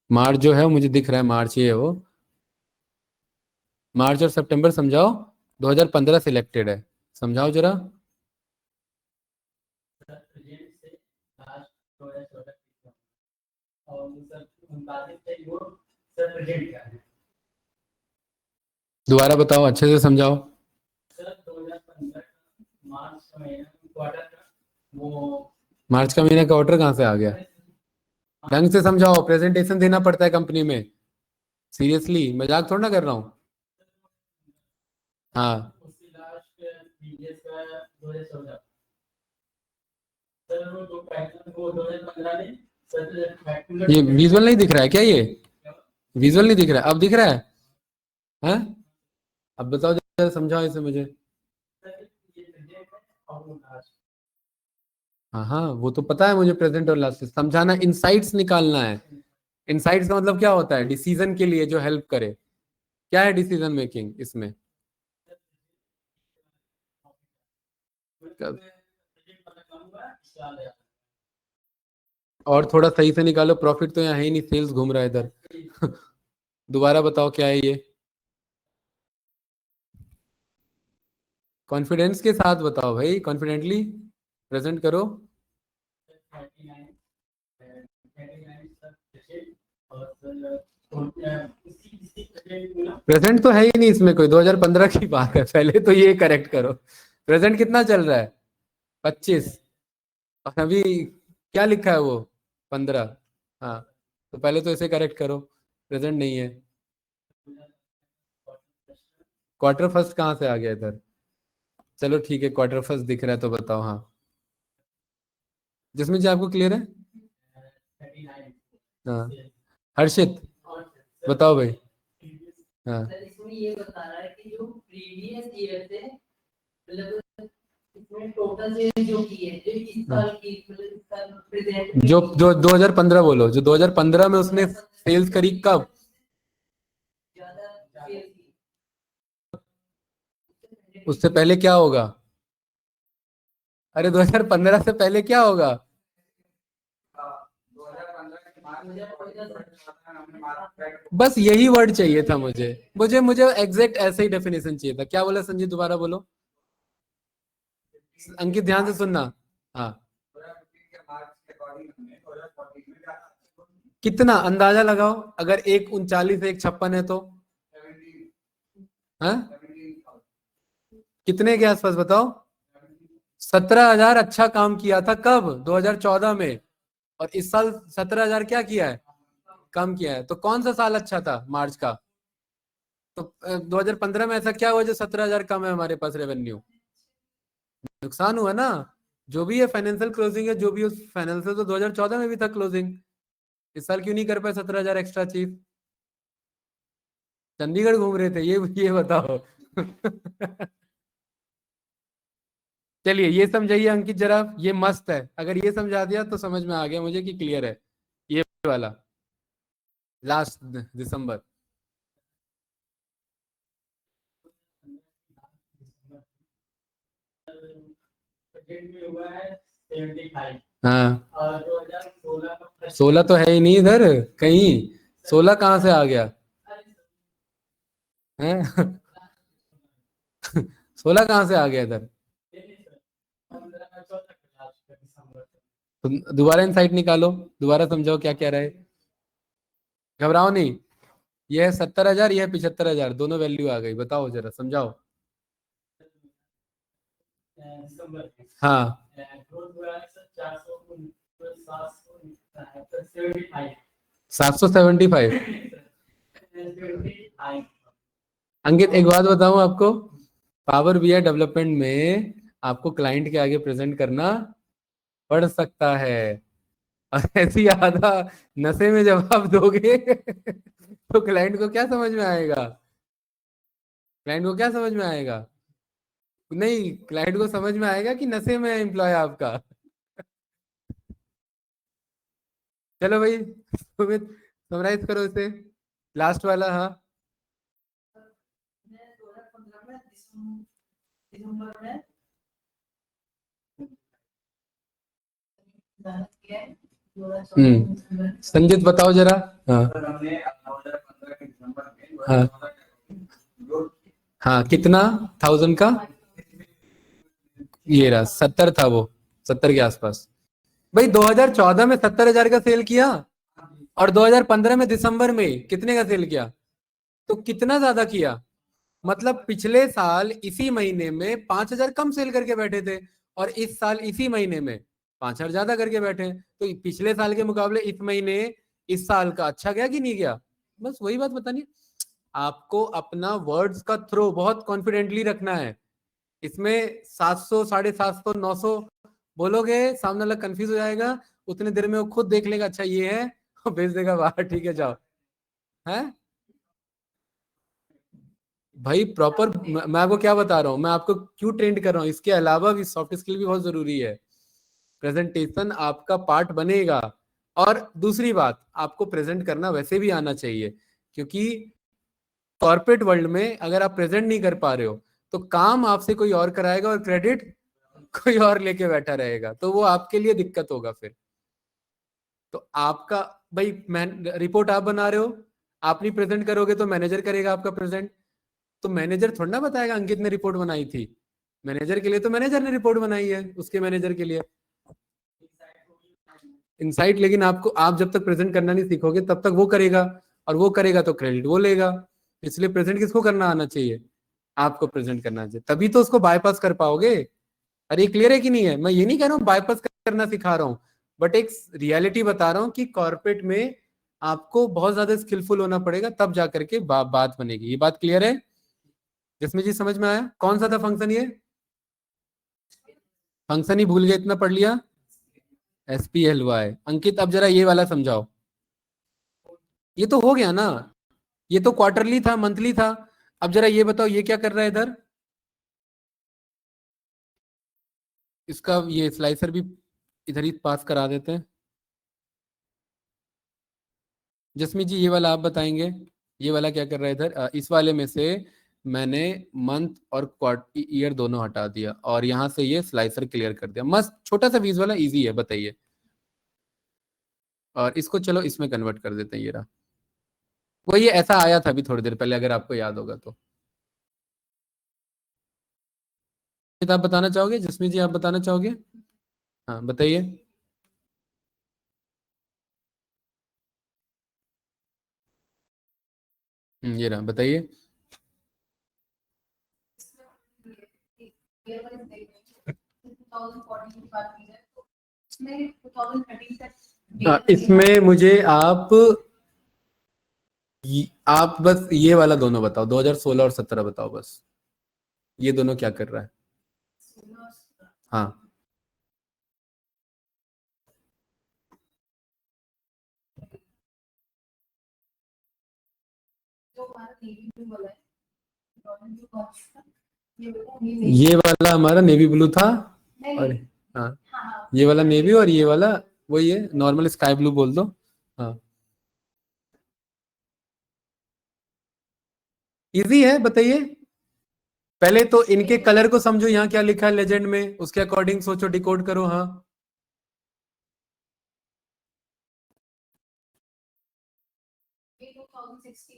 मार्च जो है वो मुझे दिख रहा है, मार्च ये है वो। मार्च और सितंबर समझाओ। 2015 सिलेक्टेड है, समझाओ जरा। दोबारा बताओ, अच्छे से समझाओ। मार्च का महीना का ऑर्डर कहाँ से आ गया? ढंग से समझाओ, प्रेजेंटेशन देना पड़ता है कंपनी में। सीरियसली मजाक थोड़ा ना कर रहा हूँ। हाँ, ये विजुअल नहीं दिख रहा है क्या? ये विजुअल नहीं दिख रहा है, अब दिख रहा है? हैं? अब बताओ जरा, समझाओ इसे मुझे। हाँ हाँ, वो तो पता है मुझे, प्रेजेंट और लास्ट समझाना, इनसाइट्स निकालना है। इनसाइट्स का मतलब क्या होता है? डिसीजन के लिए जो हेल्प करे। क्या है डिसीजन मेकिंग इसमें? और थोड़ा सही से निकालो, प्रॉफिट तो यहाँ है ही नहीं, सेल्स घूम रहा है इधर। दोबारा बताओ क्या है ये? कॉन्फिडेंस के साथ बताओ भाई, कॉन्फिडेंटली प्रेजेंट करो। प्रेजेंट तो है ही नहीं इसमें कोई, 2015 की बात है, पहले तो ये करेक्ट करो। प्रेजेंट कितना चल रहा है? 25। और अभी क्या लिखा है वो? 15। हाँ, तो पहले तो इसे करेक्ट करो, प्रेजेंट नहीं है। क्वार्टर फर्स्ट कहाँ से आ गया इधर? चलो ठीक है, क्वार्टर फर्स्ट दिख रहा है तो बताओ। हाँ, जिसमें जी आपको क्लियर है। हाँ, हर्षित बताओ भाई। हाँ, इसमें ये बता रहा है कि जो प्रीवियस ईयर से मतलब इसमें टोटल सेल जो की है, जो इस साल की मतलब इस साल प्रेजेंट जो 2015 बोलो, जो 2015 में उसने सेल्स करी कब? ज्यादा सेल की, उससे पहले क्या होगा? अरे 2015 से पहले क्या होगा? बस यही वर्ड चाहिए था मुझे, मुझे एग्जैक्ट ऐसे ही डेफिनेशन चाहिए था। क्या बोला संजीत, दोबारा बोलो। अंकित ध्यान से सुनना। हाँ, कितना अंदाजा लगाओ, अगर एक 39 एक 56 है तो? हाँ, कितने के आसपास बताओ? 17,000 अच्छा काम किया था कब? 2014 में। और इस साल 17,000 क्या किया है? कम किया है। तो कौन सा साल अच्छा था? मार्च का। तो 2015 में ऐसा क्या हुआ जो 17,000 कम है हमारे पास रेवेन्यू? नुकसान हुआ ना। जो भी है फाइनेंशियल क्लोजिंग है, जो भी उस फाइनेंशियल, तो 2014 में भी था क्लोजिंग। इस साल क्यों नहीं कर पाए 17,000 एक्स्ट्रा चीफ? चंडीगढ़ घूम रहे थे, ये बताओ। चलिए ये समझाइए अंकित जरा, ये मस्त है। अगर ये समझा दिया तो समझ में आ गया मुझे कि क्लियर है। ये वाला लास्ट दिसंबर। हाँ, 16 तो है ही नहीं इधर कहीं। 16 कहाँ से आ गया है? 16 कहाँ से आ गया इधर? तो दोबारा इनसाइट निकालो, दोबारा समझाओ क्या कह रहा है। घबराओ नहीं, ये है 70,000, ये है 75,000, दोनों वैल्यू आ गई। बताओ जरा समझाओ। हाँ, 775। अंकित एक बात बताऊं आपको, पावर बीआई डेवलपमेंट में आपको क्लाइंट के आगे प्रेजेंट करना पड़ सकता है। और ऐसी आधा नशे में जवाब दोगे तो क्लाइंट को क्या समझ में आएगा? क्लाइंट को क्या समझ में आएगा? नहीं, क्लाइंट को समझ में आएगा कि नशे में है एम्प्लॉय आपका। चलो भाई, सुमित समराइज करो इसे, लास्ट वाला। हाँ, 2015 में दिसंबर में संजीत बताओ जरा। हाँ, हाँ, हाँ, कितना 1000 का? ये रहा 70 था वो, 70 के आसपास। भाई 2014 में 70,000 का सेल किया, और 2015 में दिसंबर में कितने का सेल किया? तो कितना ज्यादा किया? मतलब पिछले साल इसी महीने में 5,000 कम सेल करके बैठे थे, और इस साल इसी महीने में 5,000 ज्यादा करके बैठे हैं। तो पिछले साल के मुकाबले इस महीने इस साल का अच्छा गया कि नहीं गया? बस वही बात बतानी। आपको अपना वर्ड्स का थ्रो बहुत कॉन्फिडेंटली रखना है। इसमें 700, 750, 900 बोलोगे, सामने वाला कंफ्यूज हो जाएगा। उतने देर में वो खुद देख लेगा, अच्छा ये है, और भेज देगा बाहर, ठीक है जाओ। है भाई प्रॉपर, मैं आपको क्या बता रहा हूँ, मैं आपको क्यों ट्रेंड कर रहा हूँ। इसके अलावा भी सॉफ्ट स्किल भी बहुत जरूरी है। प्रेजेंटेशन आपका पार्ट बनेगा। और दूसरी बात, आपको प्रेजेंट करना वैसे भी आना चाहिए, क्योंकि कॉर्पोरेट वर्ल्ड में अगर आप प्रेजेंट नहीं कर पा रहे हो तो काम आपसे कोई और कराएगा, और क्रेडिट कोई और लेके बैठा रहेगा, तो वो आपके लिए दिक्कत होगा फिर। तो आपका भाई, रिपोर्ट आप बना रहे हो, आप नहीं प्रेजेंट करोगे तो मैनेजर करेगा आपका प्रेजेंट। तो मैनेजर थोड़ा ना बताएगा अंकित ने रिपोर्ट बनाई थी। मैनेजर के लिए तो मैनेजर ने रिपोर्ट बनाई है, उसके मैनेजर के लिए। इनसाइट, लेकिन आपको, आप जब तक प्रेजेंट करना नहीं सीखोगे तब तक वो करेगा, और वो करेगा तो क्रेडिट वो लेगा। इसलिए प्रेजेंट किसको करना आना चाहिए? आपको प्रेजेंट करना चाहिए, तभी तो उसको बाईपास कर पाओगे। अरे क्लियर है कि नहीं है? मैं ये नहीं कह रहा हूँ बाईपास करना सिखा रहा हूँ, बट एक रियलिटी बता रहा हूँ कि कॉर्पोरेट में आपको बहुत ज्यादा स्किलफुल होना पड़ेगा, तब जाकर के बात बनेगी। ये बात क्लियर है? जिसमें जी समझ में आया? कौन सा था फंक्शन? ये फंक्शन ही भूल गए, इतना पढ़ लिया। SPLY। अंकित अब जरा ये वाला समझाओ। ये तो हो गया ना, ये तो क्वार्टरली था, मंथली था। अब जरा ये बताओ ये क्या कर रहा है इधर? इसका ये स्लाइसर भी इधर ही पास करा देते हैं। जसमीत जी ये वाला आप बताएंगे, ये वाला क्या कर रहा है इधर? इस वाले में से मैंने मंथ और क्वार्टर ईयर दोनों हटा दिया, और यहां से ये स्लाइसर क्लियर कर दिया। मस्त छोटा सा वीज वाला, इजी है, बताइए। और इसको चलो इसमें कन्वर्ट कर देते हैं। ये रहा, वो ये ऐसा आया था अभी थोड़ी देर पहले, अगर आपको याद होगा तो। आप बताना चाहोगे? जसमीत जी आप बताना चाहोगे? हाँ बताइए। ये रहा, बताइए। इसमें मुझे आप बस ये वाला दोनों बताओ, 2016 और 17 बताओ बस, ये दोनों क्या कर रहा है? हाँ ये वाला हमारा नेवी ब्लू था, और हाँ ये वाला नेवी, और ये वाला वही है, नॉर्मल स्काई ब्लू बोल दो। हाँ इजी है, बताइए। पहले तो इनके कलर को समझो, यहाँ क्या लिखा है लेजेंड में, उसके अकॉर्डिंग सोचो, डिकोड करो। हाँ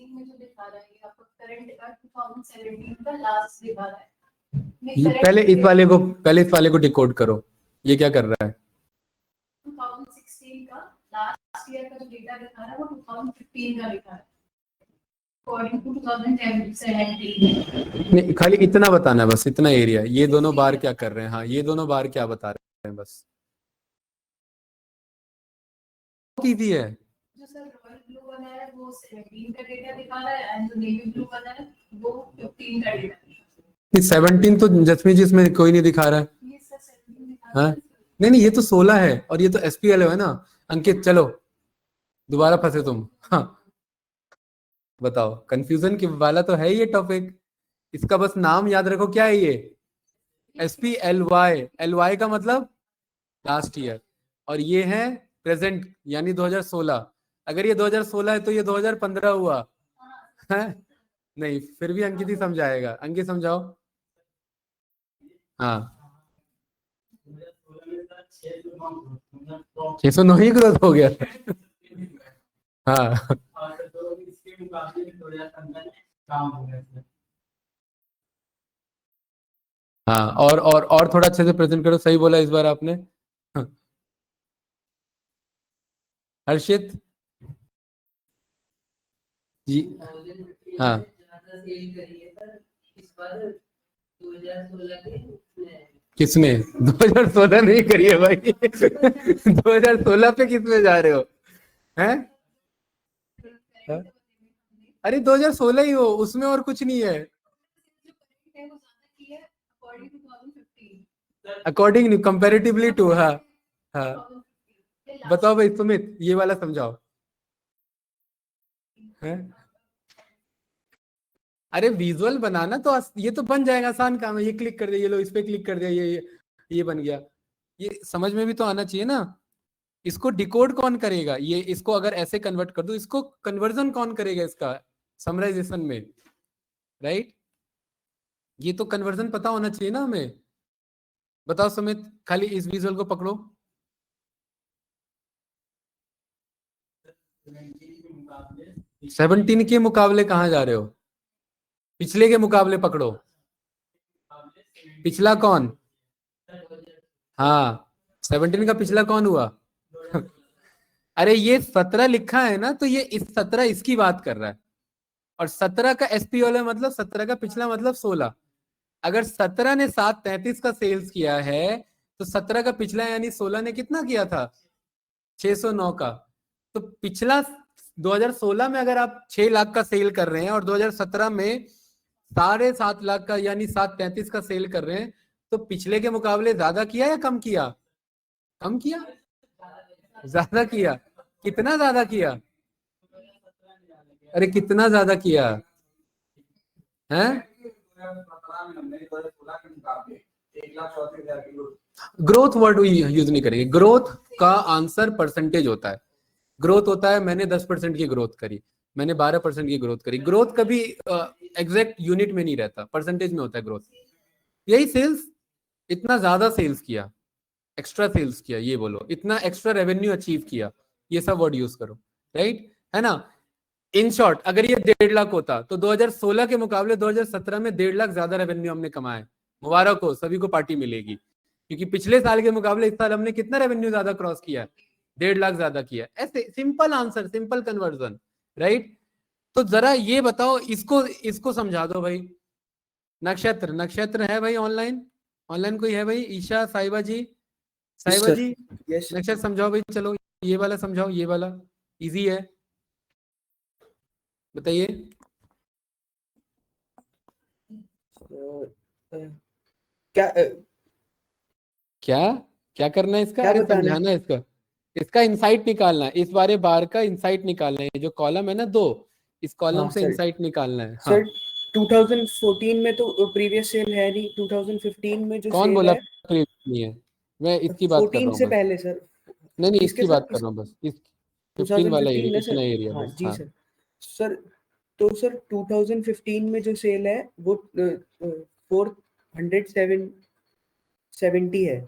में जो दिखा रहा है ये आपका करंट का 2017 का लास्ट दिखा रहा है। पहले इस वाले को डिकोड करो, ये क्या कर रहा है? 2016 का लास्ट ईयर का जो डेटा दिखा रहा है वो 2015 का दिखा रहा है अकॉर्डिंग टू 2017। नहीं, खाली इतना बताना है बस, इतना एरिया। ये दोनों बार क्या कर रहे हैं? हाँ ये दोनों बार क्या बता रहे हैं बस, इजी है। जो सर रॉयल ब्लू वाला है वो 17 का डेटा दिखा रहा है, एंड जो नेवी ब्लू वाला है वो 15 का डेटा। 17 तो जसमीत जी इसमें कोई नहीं दिखा रहा है। ये सर 17 दिखा रहा हाँ है। नहीं, ये तो 16 है, और ये तो SPL है ना। अंकित चलो दोबारा फंसे तुम। हाँ बताओ, कंफ्यूजन की वाला तो है ये टॉपिक, इसका बस नाम याद रखो, क्या है ये? SPLY। LY का मतलब लास्ट ईयर, और ये है प्रेजेंट यानी 2016। अगर ये 2016 है तो ये 2015 हुआ है? नहीं, फिर भी अंकित ही समझाएगा। अंकित समझाओ। हाँ 609 ही ग्रोथ हो गया। हाँ हाँ, और थोड़ा अच्छे से प्रेजेंट करो, सही बोला इस बार आपने। हर्षित जी। हाँ किसने? 2016 नहीं करी है भाई। 2016 पे किसमें जा रहे हो? हैं? अरे 2016 ही हो, उसमें और कुछ नहीं है। According comparatively to. हाँ हाँ बताओ भाई सुमित, ये वाला समझाओ। है? अरे विजुअल बनाना तो ये तो बन जाएगा, आसान काम है। ये क्लिक कर दिया, ये लो इस पे क्लिक कर दिया, ये बन गया। ये समझ में भी तो आना चाहिए ना। इसको डिकोड कौन करेगा? ये इसको अगर ऐसे कन्वर्ट कर दो, इसको कन्वर्जन कौन करेगा इसका समराइजेशन में? राइट, ये तो कन्वर्जन पता होना चाहिए ना हमें। बताओ सुमित, खाली इस विजुअल को पकड़ो। 17 के मुकाबले कहाँ जा रहे हो? पिछले के मुकाबले पकड़ो। पिछला कौन? हाँ 17 का पिछला कौन हुआ? अरे ये 17 लिखा है ना, तो ये इस 17 इसकी बात कर रहा है, और 17 का एसपीओल मतलब 17 का पिछला मतलब 16। अगर 17 ने 733 का सेल्स किया है तो 17 का पिछला यानी 16 ने कितना किया था, 609 का। तो पिछला 2016 में अगर आप 6 लाख का सेल कर रहे हैं और 2017 में 7.5 लाख का यानी 733 का सेल कर रहे हैं, तो पिछले के मुकाबले ज्यादा किया या कम किया? कम किया, ज्यादा किया। कितना ज्यादा किया? अरे कितना ज्यादा किया है? ग्रोथ वर्ड यूज नहीं करेंगे। ग्रोथ का आंसर परसेंटेज होता है। ग्रोथ होता है मैंने 10% की ग्रोथ करी, मैंने 12% की ग्रोथ करी। ग्रोथ कभी एग्जैक्ट यूनिट में नहीं रहता, परसेंटेज में होता है ग्रोथ। यही सेल्स, इतना ज्यादा सेल्स किया, एक्स्ट्रा सेल्स किया, ये बोलो इतना एक्स्ट्रा रेवेन्यू अचीव किया, ये सब वर्ड यूज करो, राइट है ना। इन शॉर्ट अगर ये 1.5 लाख होता तो 2016 के मुकाबले 2017 में 1.5 लाख ज्यादा रेवेन्यू हमने कमाया। मुबारक हो, सभी को पार्टी मिलेगी, क्योंकि पिछले साल के मुकाबले इस साल हमने कितना रेवेन्यू ज्यादा क्रॉस किया, 1.5 लाख ज्यादा किया। ऐसे simple answer, simple conversion, right. तो जरा ये बताओ, इसको समझा दो भाई। नक्षत्र, नक्षत्र है भाई ऑनलाइन? ऑनलाइन कोई है भाई? ईशा, साहिबा जी, साहिबा sir. जी Yes. नक्षत्र समझाओ भाई। चलो ये वाला समझाओ, ये वाला इजी है, बताइए। क्या क्या क्या करना है इसका? क्या अरे बताना है? समझाना है इसका, इसका इंसाइट निकालना है, इस बारे बार का इंसाइट निकालना है। जो कॉलम है ना 2, इस कॉलम हाँ, से सर। इंसाइट निकालना है। सर 2014 में तो प्रीवियस सेल है नहीं, 2015 में जो कौन सेल बोला है previous नहीं है? मैं इसकी बात कर 14 रहा हूँ से बस। पहले सर। नहीं नहीं, किसके इसकी बात साथ? कर रहा हूँ बस, इस 15 वाला 2015 एरिया, ना इतना सर? एरिया हाँ बस। जी हाँ सर। सर तो सर 2015 में जो सेल है वो 470 है,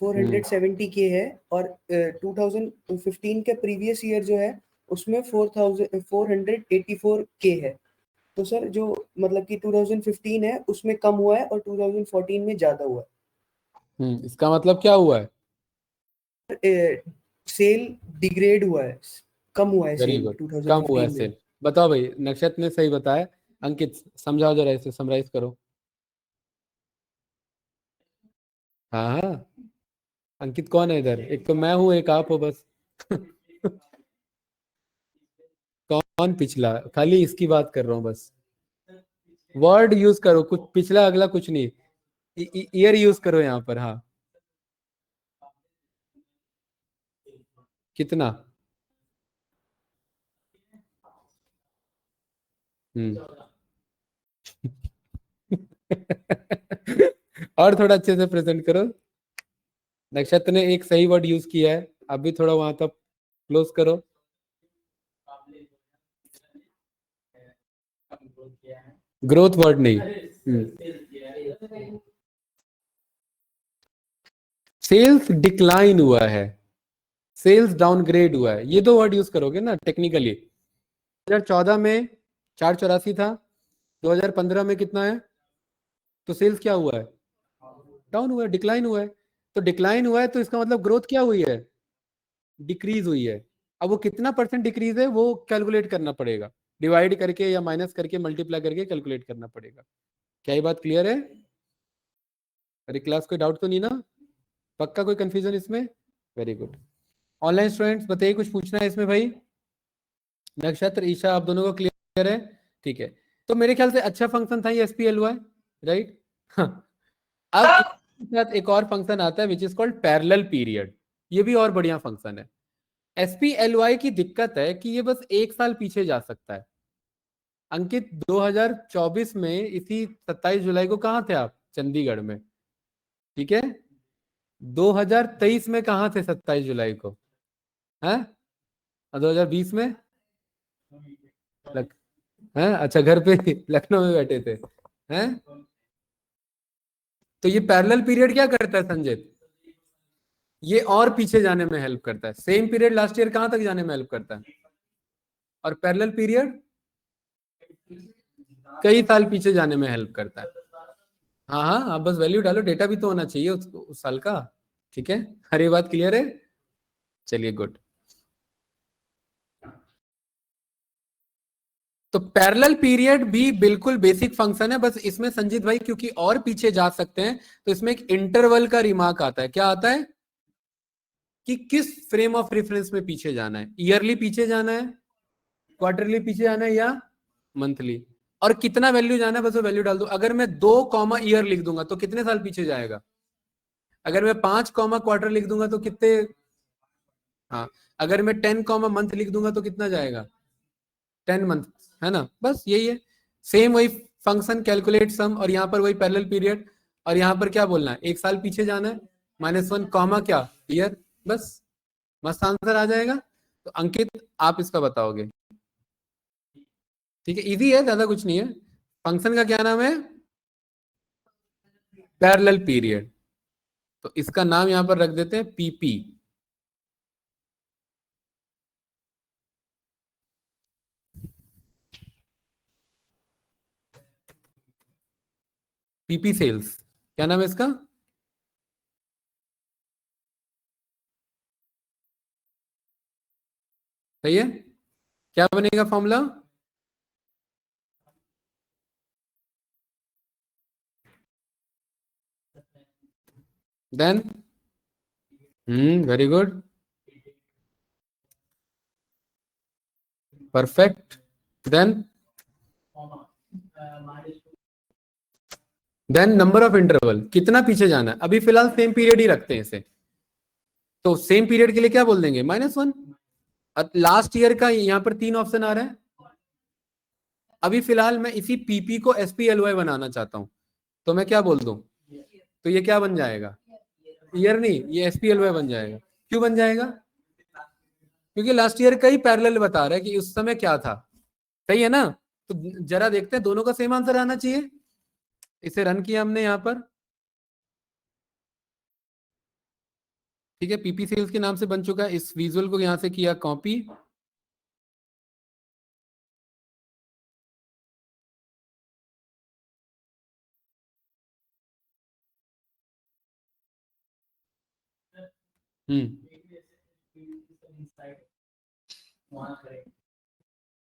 470 के है, और 2015 के प्रीवियस ईयर जो है उसमें 484 के है। तो सर जो मतलब कि 2015 है उसमें कम हुआ है और 2014 में ज्यादा हुआ इसका मतलब क्या हुआ है? है। सेल डिग्रेड हुआ है, कम हुआ है वेरी सेल गुड, कम हुआ है 2015 में। सेल। बताओ भाई, नक्षत्र ने सही बताया। अंकित समझाओ जरा, इसे समराइज करो। हाँ हाँ, अंकित कौन है इधर? एक तो मैं हूँ, एक आप हो बस। कौन पिछला? खाली इसकी बात कर रहा हूँ बस। वर्ड यूज करो, कुछ पिछला अगला कुछ नहीं। ईयर यूज करो यहाँ पर। हाँ, कितना? और थोड़ा अच्छे से प्रेजेंट करो। नक्षत्र ने एक सही वर्ड यूज किया है, अब भी थोड़ा वहां तक क्लोज करो। ग्रोथ वर्ड नहीं। सेल्स डिक्लाइन हुआ है, सेल्स डाउनग्रेड हुआ है, ये 2 वर्ड यूज करोगे ना टेक्निकली। 2014 में 484 था, 2015 में कितना है? तो सेल्स क्या हुआ है? डाउन हुआ है, डिक्लाइन हुआ है। तो डिक्लाइन हुआ है तो इसका मतलब ग्रोथ क्या हुई है? डिक्रीज हुई है। अब वो कितना परसेंट डिक्रीज है वो कैलकुलेट करना पड़ेगा, डिवाइड करके या माइनस करके मल्टीप्लाई करके कैलकुलेट करना पड़ेगा। क्या ये बात क्लियर है? अरे क्लास कोई डाउट तो नहीं ना? पक्का कोई कंफ्यूजन इसमें? Very good. ऑनलाइन स्टूडेंट्स बताइए, कुछ पूछना है इसमें भाई? नक्षत्र, ईशा, आप दोनों को क्लियर है? ठीक है, तो मेरे ख्याल से अच्छा फंक्शन था ये SPLY, राइट। अब इसके साथ एक और फंक्शन आता है विच इज कॉल्ड पैरेलल पीरियड। ये भी और बढ़िया फंक्शन है। SPLY की दिक्कत है कि ये बस 1 साल पीछे जा सकता है। अंकित 2024 में इसी 27 जुलाई को कहाँ थे आप? चंडीगढ़ में, ठीक है। 2023 में कहाँ थे 27 जुलाई को? हैं? 2020 में हैं? अच्छा, घर पे लखनऊ में बैठे थे हैं? तो ये पैरेलल पीरियड क्या करता है संजय? ये और पीछे जाने में हेल्प करता है। सेम पीरियड लास्ट ईयर कहां तक जाने में हेल्प करता है, और पैरेलल पीरियड कई साल पीछे जाने में हेल्प करता है। हाँ हाँ, आप बस वैल्यू डालो, डेटा भी तो होना चाहिए उस साल का, ठीक है। हर ये बात क्लियर है? चलिए गुड। तो पैरेलल पीरियड भी बिल्कुल बेसिक फंक्शन है, बस इसमें संजीत भाई क्योंकि और पीछे जा सकते हैं तो इसमें एक इंटरवल का रिमार्क आता है। क्या आता है कि किस फ्रेम ऑफ रेफरेंस में पीछे जाना है, ईयरली पीछे जाना है, क्वार्टरली पीछे जाना है या मंथली, और कितना वैल्यू जाना है बस वो वैल्यू डाल दो। अगर मैं 2 ईयर लिख दूंगा तो कितने साल पीछे जाएगा, अगर मैं 5 क्वार्टर लिख दूंगा तो कितने, हाँ अगर मैं 10 मंथ लिख दूंगा तो कितना जाएगा 10 मंथ, है ना। बस यही है, सेम वही फंक्शन कैलकुलेट सम, और यहाँ पर वही पैरेलल पीरियड, और यहाँ पर क्या बोलना है 1 साल पीछे जाना है, -1 क्या ईयर, बस मस्त आंसर आ जाएगा। तो अंकित आप इसका बताओगे, ठीक है, इजी है, ज्यादा कुछ नहीं है। फंक्शन का क्या नाम है, पैरेलल पीरियड, तो इसका नाम यहां पर रख देते हैं पीपी। पीपी सेल्स, क्या नाम है इसका, सही है। क्या बनेगा formula, then very good, perfect, then number of interval, कितना पीछे जाना है। अभी फिलहाल सेम पीरियड ही रखते हैं इसे, तो सेम पीरियड के लिए क्या बोल देंगे -1। लास्ट ईयर का यहाँ पर 3 ऑप्शन आ रहा है। अभी फिलहाल मैं इसी पीपी को SPLY बनाना चाहता हूं, तो मैं क्या बोल दूं, तो ये क्या बन जाएगा, ईयर नहीं, ये SPLY बन जाएगा। क्यों बन जाएगा, क्योंकि लास्ट ईयर का ही पैरेलल बता रहा है कि उस समय क्या था, सही है ना। तो जरा देखते हैं, दोनों का सेम आंसर आना चाहिए। इसे रन किया हमने यहाँ पर, ठीक है, पीपी सेल्स के नाम से बन चुका है। इस विजुअल को यहां से किया कॉपी,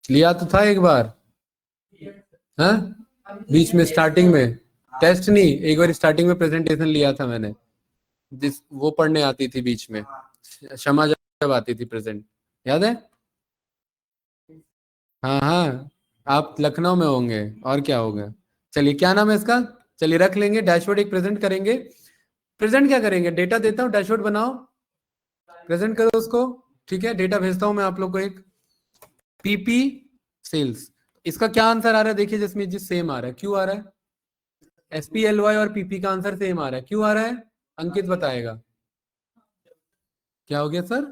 लिया तो था एक बार, हाँ बीच में स्टार्टिंग में, टेस्ट नहीं, एक बार स्टार्टिंग में प्रेजेंटेशन लिया था मैंने, जिस वो पढ़ने आती थी बीच में, क्षमा जब आती थी प्रेजेंट, याद है। हाँ हाँ, आप लखनऊ में होंगे और क्या होगा। चलिए क्या नाम है इसका, चलिए रख लेंगे, डैशबोर्ड एक प्रेजेंट करेंगे। प्रेजेंट क्या करेंगे, डेटा देता हूँ, डैशबोर्ड बनाओ, प्रेजेंट करो उसको, ठीक है। डेटा भेजता हूं मैं आप लोग को एक, पीपी सेल्स, इसका क्या आंसर आ रहा है देखिए, जिसमें जिस सेम आ रहा है, क्यों आ रहा है, SPLY और पीपी का आंसर सेम आ रहा है, क्यों आ रहा है, अंकित बताएगा। क्या हो गया सर,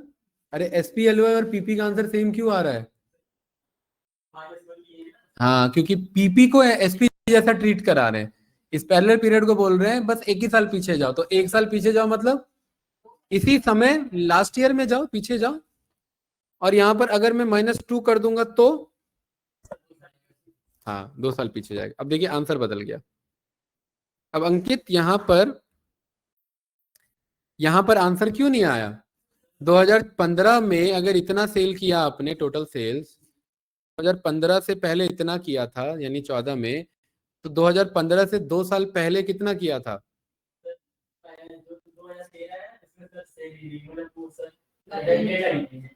अरे SPLY और पीपी का आंसर सेम क्यों आ रहा है, हाँ क्योंकि पीपी को एसपी जैसा ट्रीट करा रहे हैं, इस पैरेलल पीरियड को बोल रहे हैं बस 1 ही साल पीछे जाओ, तो 1 साल पीछे जाओ मतलब इसी समय लास्ट ईयर में जाओ, पीछे जाओ, और यहां पर अगर मैं -2 कर दूंगा तो हाँ 2 साल पीछे जाएगा। अब देखिए आंसर बदल गया। अब अंकित यहां पर आंसर क्यों नहीं आया, 2015 में अगर इतना सेल किया आपने, टोटल सेल्स 2015 से पहले इतना किया था, यानी 14 में, तो 2015 से 2 साल पहले कितना किया था,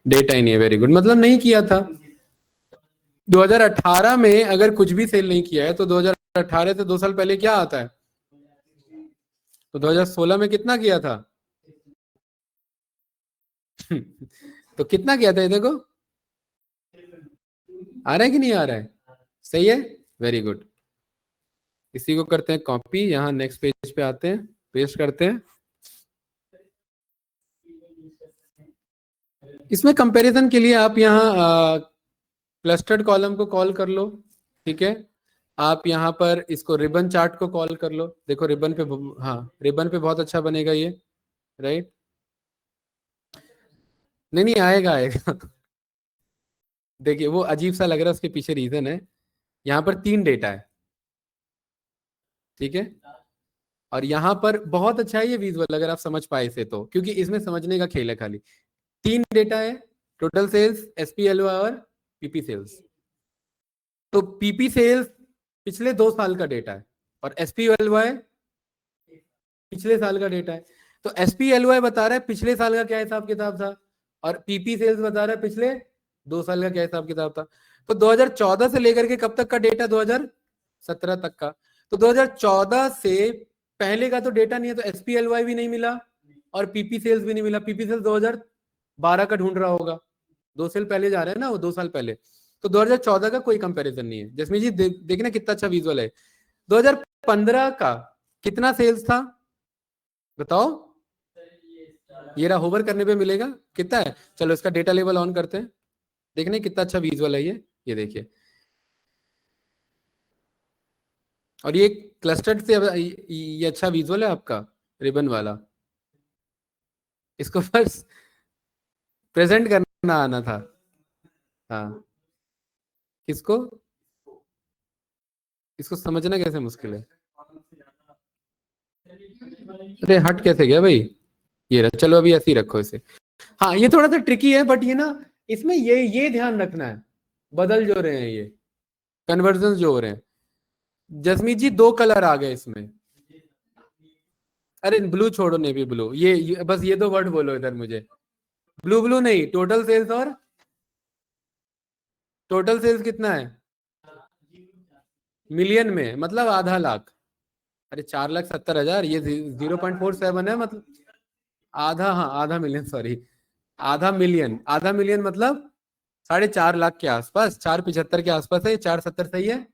डेटा ही नहीं है, वेरी गुड, मतलब नहीं किया था। 2018 में अगर कुछ भी सेल नहीं किया है तो 2018 से 2 साल पहले क्या आता है, तो 2016 में कितना किया था तो कितना किया था, ये देखो आ रहा है कि नहीं आ रहा है, सही है, वेरी गुड। इसी को करते हैं कॉपी, यहाँ नेक्स्ट पेज पे आते हैं, पेस्ट करते हैं। इसमें कंपैरिजन के लिए आप यहाँ क्लस्टर्ड कॉलम को कॉल कर लो, ठीक है। आप यहाँ पर इसको रिबन चार्ट को कॉल कर लो, देखो रिबन पे, हाँ रिबन पे बहुत अच्छा बनेगा ये, राइट, नहीं आएगा आएगा देखिए वो अजीब सा लग रहा है, उसके पीछे रीजन है, यहाँ पर 3 डेटा है, ठीक है, और यहाँ पर बहुत अच्छा है ये विजुअल अगर आप समझ पाए इसे तो, क्योंकि इसमें समझने का खेल है खाली। 3 डेटा है, टोटल सेल्स, SPLY और पीपी सेल्स, तो पीपी सेल्स पिछले 2 साल का डेटा है और एसपीएलवाई पिछले साल का डेटा है। तो एसपीएलवाई बता रहा है पिछले साल का क्या हिसाब किताब था और पीपी सेल्स बता रहा है पिछले 2 साल का क्या हिसाब किताब था। तो 2014 से लेकर के कब तक का डेटा, 2017 तक का। तो 2014 से पहले का तो डेटा नहीं है, तो एसपीएलवाई भी नहीं मिला और पीपी सेल्स भी नहीं मिला। पीपी सेल्स 2012 का ढूंढ रहा होगा, 2 साल पहले जा रहे हैं ना वो, 2 साल पहले। तो 2014 का कोई कंपैरिजन नहीं है। जसमीत जी देखना कितना अच्छा विजुअल है। 2015 का कितना सेल्स था बताओ, ये रहा, होवर करने पे मिलेगा कितना है। चलो इसका डेटा लेवल ऑन करते हैं, देखने कितना अच्छा विजुअल है ये देखिए। और ये क्लस्टर्ड से ये अच्छा विजुअल है आपका रिबन वाला, इसको बस प्रेजेंट करना आना था। हाँ किसको, इसको समझना कैसे मुश्किल है। अरे हट कैसे गया भाई, ये रहा। चलो अभी ऐसे ही रखो इसे। हाँ ये थोड़ा सा ट्रिकी है, बट ये ना इसमें ये ध्यान रखना है, बदल जो रहे हैं ये कन्वर्जन जो हो रहे हैं। जसमीत जी 2 कलर आ गए इसमें। अरे ब्लू छोड़ो, नेवी ब्लू, ये बस ये 2 वर्ड बोलो इधर मुझे। ब्लू ब्लू नहीं, टोटल सेल्स। और टोटल सेल्स कितना है मिलियन में, मतलब आधा लाख। अरे 4,70,000, ये 0.47 है, मतलब आधा, हाँ आधा मिलियन, सॉरी आधा मिलियन मतलब 4.5 लाख के आसपास, 475 के आसपास है, 470 सही है।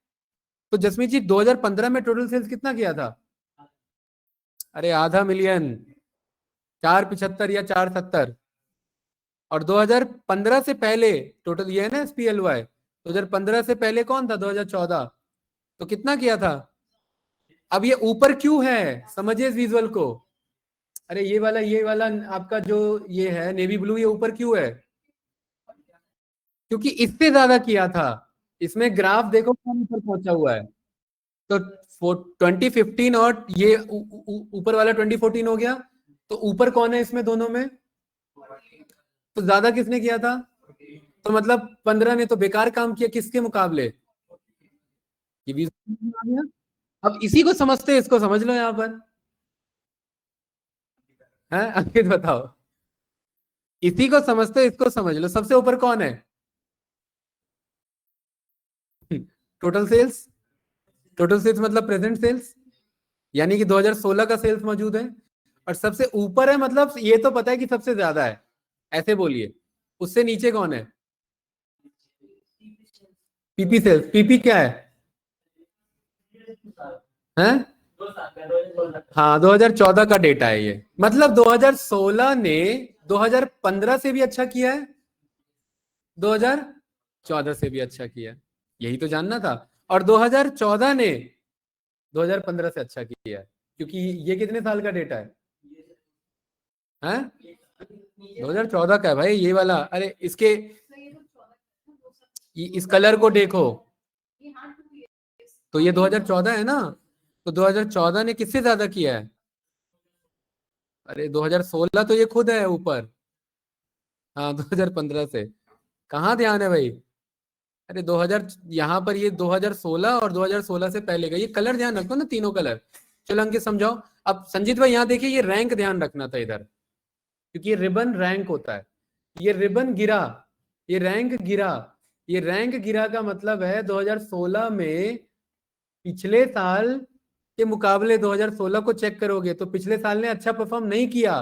तो जसमीत जी 2015 में टोटल सेल्स कितना किया था, अरे आधा मिलियन, 475 या 470। और 2015 से पहले टोटल ये है ना एसपीएलवाई, 2015 से पहले कौन था 2014, तो कितना किया था। अब ये ऊपर क्यों है, समझिए इस विजुअल को। अरे ये वाला आपका जो ये है नेवी ब्लू, ये ऊपर क्यों है, क्योंकि इससे ज्यादा किया था। इसमें ग्राफ देखो कौन ऊपर पहुंचा हुआ है। तो 2015 और ये ऊपर वाला 2014 हो गया। तो ऊपर कौन है इसमें दोनों में, तो ज्यादा किसने किया था, तो मतलब 15 ने तो बेकार काम किया किसके मुकाबले, ये भी आ गया। अब इसी को समझते हैं, इसको समझ लो यहाँ पर है। अंकित बताओ, इसी को समझते हैं, इसको समझ लो। सबसे ऊपर कौन है, टोटल सेल्स। टोटल सेल्स मतलब प्रेजेंट सेल्स, यानी कि 2016 का सेल्स मौजूद है। और सबसे ऊपर है, मतलब ये तो पता है कि सबसे ज्यादा है, ऐसे बोलिए। उससे नीचे कौन है, पीपी सेल्स। पीपी क्या है, हैं? हाँ 2014 का डेटा है ये, मतलब 2016 ने 2015 से भी अच्छा किया है, 2014 से भी अच्छा किया है, यही तो जानना था। और 2014 ने 2015 से अच्छा किया है, क्योंकि ये कितने साल का डेटा है 2014 का है भाई ये वाला। अरे इसके इस कलर को देखो, तो ये 2014 है ना, तो 2014 ने किससे ज्यादा किया है, अरे 2016 तो ये खुद है ऊपर। हाँ 2015 से, कहाँ ध्यान है भाई। अरे 2000 यहाँ पर ये 2016 और 2016 से पहले का, ये कलर ध्यान रखो ना, तीनों कलर। चलो अंकित समझाओ। अब संजीत भाई यहाँ देखिए, ये रैंक ध्यान रखना था इधर, क्योंकि ये रिबन रैंक होता है। ये रिबन गिरा, ये रैंक गिरा, ये रैंक गिरा का मतलब है 2016 में पिछले साल के मुकाबले 2016 को चेक करोगे तो पिछले साल ने अच्छा परफॉर्म नहीं किया,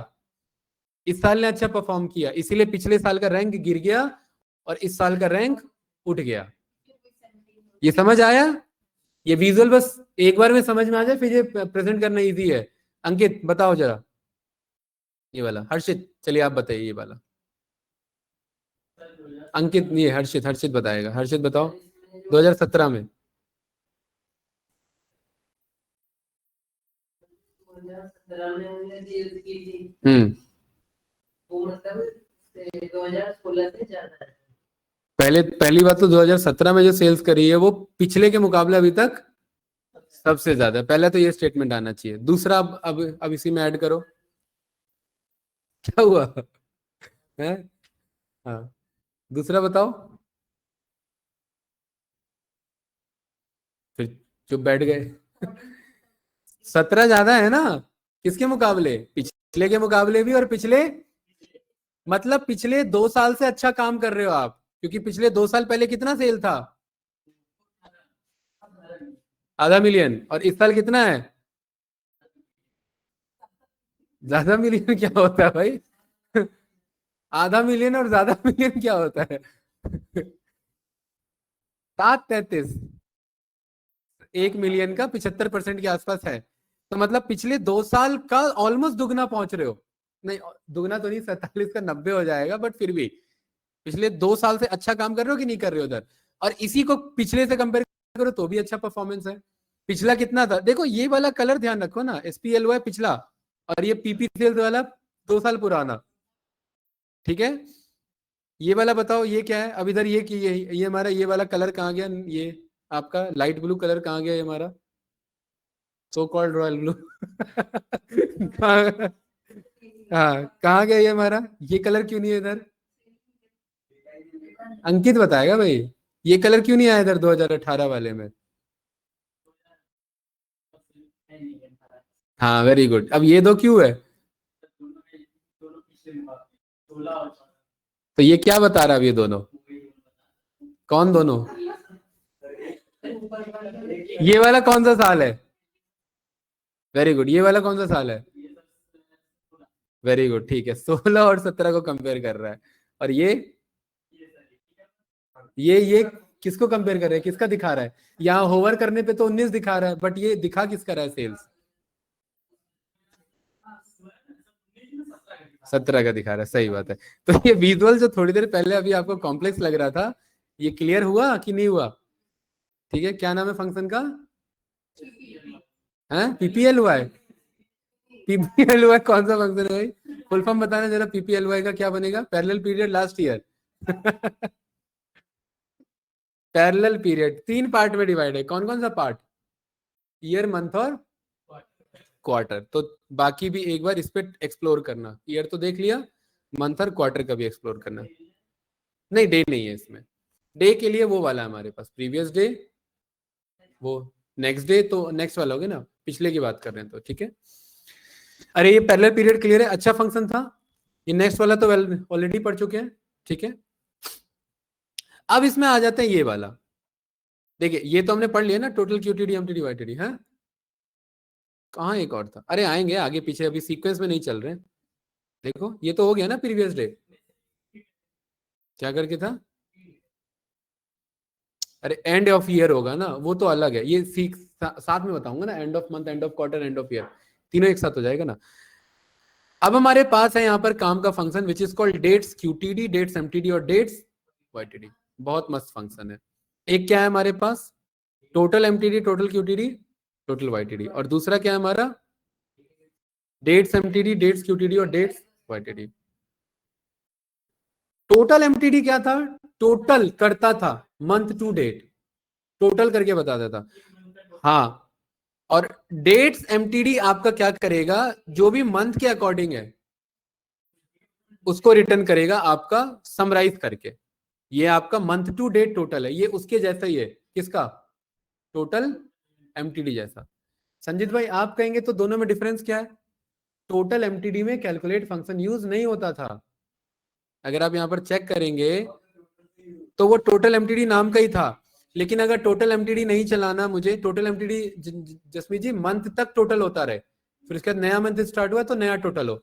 इस साल ने अच्छा परफॉर्म किया, इसीलिए पिछले साल का रैंक गिर गया और इस साल का रैंक उठ गया। ये समझ आया, ये विजुअल बस एक बार में समझ में आ जाए, फिर ये प्रेजेंट करना इजी है। अंकित बताओ जरा ये वाला, हर्षित चलिए आप बताइए ये वाला। अंकित ये हर्षित बताएगा, हर्षित बताओ 2017 में। 2017 में हमने सेल्स की थी, हम्म, वो मतलब 2016 से ज्यादा है। पहली बात तो 2017 में जो सेल्स करी है वो पिछले के मुकाबले अभी तक सबसे ज्यादा है। पहले तो ये स्टेटमेंट आना चाहिए। दूसरा अब इसी में ऐड करो, क्या हुआ है। हाँ दूसरा बताओ, फिर जो बैठ गए 17 ज्यादा है ना किसके मुकाबले, पिछले के मुकाबले भी, और पिछले मतलब पिछले 2 साल से अच्छा काम कर रहे हो आप, क्योंकि पिछले 2 साल पहले कितना सेल था, आधा मिलियन, और इस साल कितना है, ज्यादा मिलियन क्या होता है भाई आधा मिलियन और ज्यादा मिलियन क्या होता है 733, 1 मिलियन का 75% के आसपास है। तो मतलब पिछले 2 साल का ऑलमोस्ट दुगना पहुंच रहे हो, नहीं दुगना तो नहीं, 47 का 90 हो जाएगा, बट फिर भी पिछले 2 साल से अच्छा काम कर रहे हो कि नहीं कर रहे हो उधर, और इसी को पिछले से कंपेयर करो तो भी अच्छा परफॉर्मेंस है। पिछला कितना था, देखो ये वाला कलर ध्यान रखो ना, SPL है पिछला, और ये PP सेल्स वाला 2 साल पुराना, ठीक है। ये वाला बताओ ये क्या है, अब इधर ये की ये हमारा ये वाला कलर कहाँ गया, ये आपका लाइट ब्लू कलर कहाँ गया, ये हमारा सो कॉल्ड रॉयल ब्लू हाँ कहाँ गया ये हमारा, ये कलर क्यों नहीं है इधर, अंकित बताएगा भाई, ये कलर क्यों नहीं आया इधर 2018 वाले में। हाँ वेरी गुड, अब ये दो क्यों है, तो ये क्या बता रहा है अब ये दोनों, कौन दोनों, ये वाला कौन सा साल है, वेरी गुड, ये वाला कौन सा साल है, वेरी गुड, ठीक है, 16 और 17 को कंपेयर कर रहा है, और ये किसको कंपेयर कर रहा है, किसका दिखा रहा है, यहाँ होवर करने पे तो 19 दिखा रहा है, बट ये दिखा किसका रहा है सेल्स, 17 का दिखा रहा है, सही बात है। तो ये विजुअल जो थोड़ी देर पहले अभी आपको कॉम्प्लेक्स लग रहा था, ये क्लियर हुआ कि नहीं हुआ, ठीक है। क्या नाम है फंक्शन का, है PPLY, PPLY कौन सा फंक्शन है भाई, फुल फॉर्म बताना जरा, PPLY का क्या बनेगा, parallel period last year parallel period 3 part में डिवाइड है, कौन कौन सा पार्ट, ईयर, मंथ और क्वार्टर, तो बाकी भी एक बार इस पे एक्सप्लोर करना, ईयर तो देख लिया, मंथ और क्वार्टर का भी एक्सप्लोर करना, नहीं डे नहीं है इसमें, डे के लिए वो वाला हमारे पास प्रीवियस डे, वो नेक्स्ट डे, तो नेक्स्ट वाला होगा ना, पिछले की बात कर रहे हैं तो ठीक है। अरे ये पैरेलल पीरियड क्लियर है, अच्छा फंक्शन था, ये नेक्स्ट वाला तो ऑलरेडी पढ़ चुके हैं, ठीक है। अब इसमें आ जाते हैं ये वाला, देखिए ये तो हमने पढ़ लिया ना, टोटल QTD MTD YTD है, कहाँ एक और था, अरे आएंगे आगे पीछे, अभी सीक्वेंस में नहीं चल रहे, देखो ये तो हो गया ना प्रीवियस डे, क्या करके था, अरे एंड ऑफ ईयर होगा ना, वो तो अलग है, ये साथ में बताऊंगा ना, end of month, end of quarter, end of year, तीनों एक साथ हो जाएगा ना। अब हमारे पास है यहाँ पर काम का function which is called dates QTD, dates MTD और डेट्स YTD, बहुत मस्त फंक्शन है। एक क्या है हमारे पास, total MTD, total QTD, total YTD, और दूसरा क्या है हमारा, डेट्स MTD, डेट्स QTD और डेट्स YTD। टोटल MTD क्या था, टोटल करता था मंथ टू डेट, टोटल करके बताता था, हाँ, और डेट्स MTD आपका क्या करेगा, जो भी मंथ के अकॉर्डिंग है उसको रिटर्न करेगा आपका समराइज करके, ये आपका मंथ टू डेट टोटल है, ये उसके जैसा ही है, किसका, टोटल MTD जैसा। संजीत भाई आप कहेंगे तो दोनों में डिफरेंस क्या है, टोटल MTD में कैलकुलेट फंक्शन यूज नहीं होता था, अगर आप यहां पर चेक करेंगे तो वो टोटल MTD नाम का ही था, लेकिन अगर टोटल MTD नहीं चलाना मुझे, टोटल MTD जसमीत जी मंथ तक टोटल होता रहे, फिर उसके बाद नया मंथ स्टार्ट हुआ तो नया टोटल हो,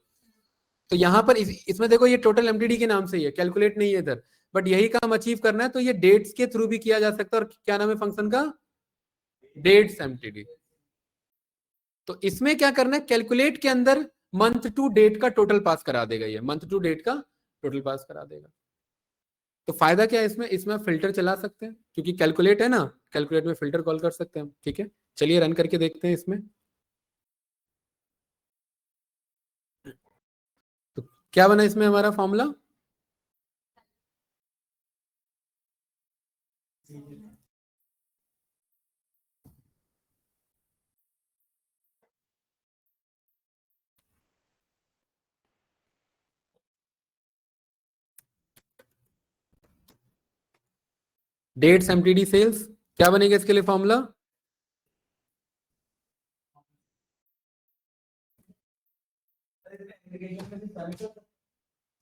तो यहाँ पर इसमें देखो ये टोटल MTD के नाम से ही है, कैलकुलेट नहीं है इधर, बट यही काम अचीव करना है तो ये डेट्स के थ्रू भी किया जा सकता है, और क्या नाम है फंक्शन का, डेट्स MTD। तो इसमें क्या करना है, कैलकुलेट के अंदर मंथ टू डेट का टोटल पास करा देगा, ये मंथ टू डेट का टोटल पास करा देगा। तो फायदा क्या है इसमें, इसमें फिल्टर चला सकते हैं, क्योंकि कैलकुलेट है ना, कैलकुलेट में फिल्टर कॉल कर सकते हैं हम, ठीक है। चलिए रन करके देखते हैं इसमें, तो क्या बना इसमें हमारा फॉर्मूला, डेट्स MTD सेल्स, क्या बनेगा इसके लिए फॉर्मूला,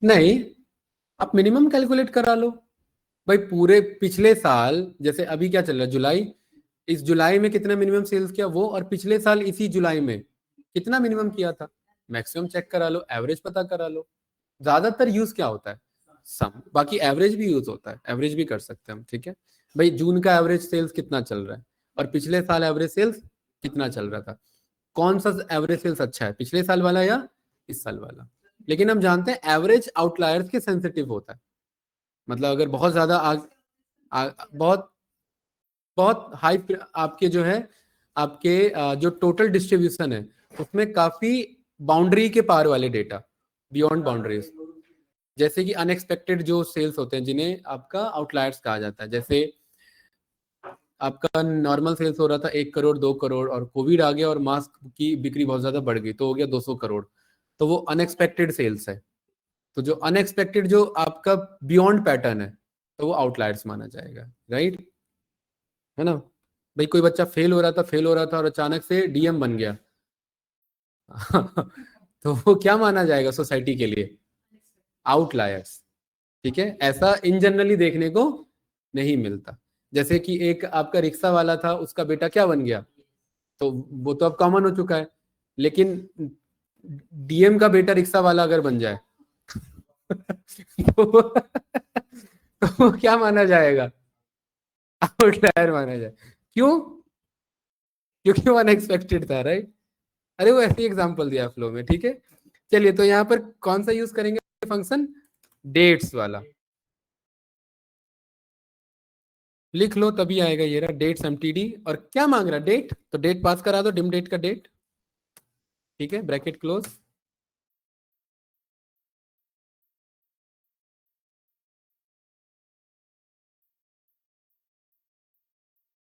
नहीं, आप मिनिमम कैलकुलेट करा लो भाई। पूरे पिछले साल जैसे अभी क्या चल रहा है, जुलाई, इस जुलाई में कितना मिनिमम सेल्स किया वो, और पिछले साल इसी जुलाई में कितना मिनिमम किया था, मैक्सिमम चेक करा लो, एवरेज पता करा लो। ज्यादातर यूज क्या होता है, सम, बाकी एवरेज भी यूज होता है, एवरेज भी कर सकते हैं हम, ठीक है भाई। जून का एवरेज सेल्स कितना चल रहा है और पिछले साल एवरेज सेल्स कितना चल रहा था, कौन सा एवरेज सेल्स अच्छा है, पिछले साल वाला या इस साल वाला। लेकिन हम जानते हैं एवरेज आउटलायर्स के सेंसिटिव होता है, मतलब अगर बहुत ज्यादा बहुत बहुत हाई आपके जो है, आपके जो टोटल डिस्ट्रीब्यूशन है उसमें काफी बाउंड्री के पार वाले डेटा, बियॉन्ड बाउंड्रीज, जैसे कि अनएक्सपेक्टेड जो सेल्स होते हैं जिन्हें आपका आउटलायर्स कहा जाता है। जैसे आपका नॉर्मल सेल्स हो रहा था 1 करोड़ 2 करोड़ और कोविड आ गया और मास्क की बिक्री बहुत ज्यादा बढ़ गई तो हो गया 200 करोड़, तो वो अनएक्सपेक्टेड सेल्स है। तो जो अनएक्सपेक्टेड जो आपका बियॉन्ड पैटर्न है तो वो आउटलायर्स माना जाएगा, राइट, है ना भाई। कोई बच्चा फेल हो रहा था और अचानक से डीएम बन गया तो वो क्या माना जाएगा सोसाइटी के लिए, आउटलायर्स, ठीक है। ऐसा इन जनरली देखने को नहीं मिलता। जैसे कि एक आपका रिक्शा वाला था, उसका बेटा क्या बन गया, तो वो तो अब कॉमन हो चुका है। लेकिन डीएम का बेटा रिक्शा वाला अगर बन जाए तो वो क्या माना जाएगा, आउटलायर माना जाए। क्यों, क्योंकि वो अनएक्सपेक्टेड था, राइट। अरे वो ऐसे एग्जांपल दिया फ्लो में, ठीक है। चलिए तो यहाँ पर कौन सा यूज करेंगे फंक्शन, डेट्स वाला, लिख लो तभी आएगा ये रहा डेट्स एमटीडी। और क्या मांग रहा डेट, तो डेट पास करा दो, डिम डेट का डेट, ठीक है, ब्रैकेट क्लोज।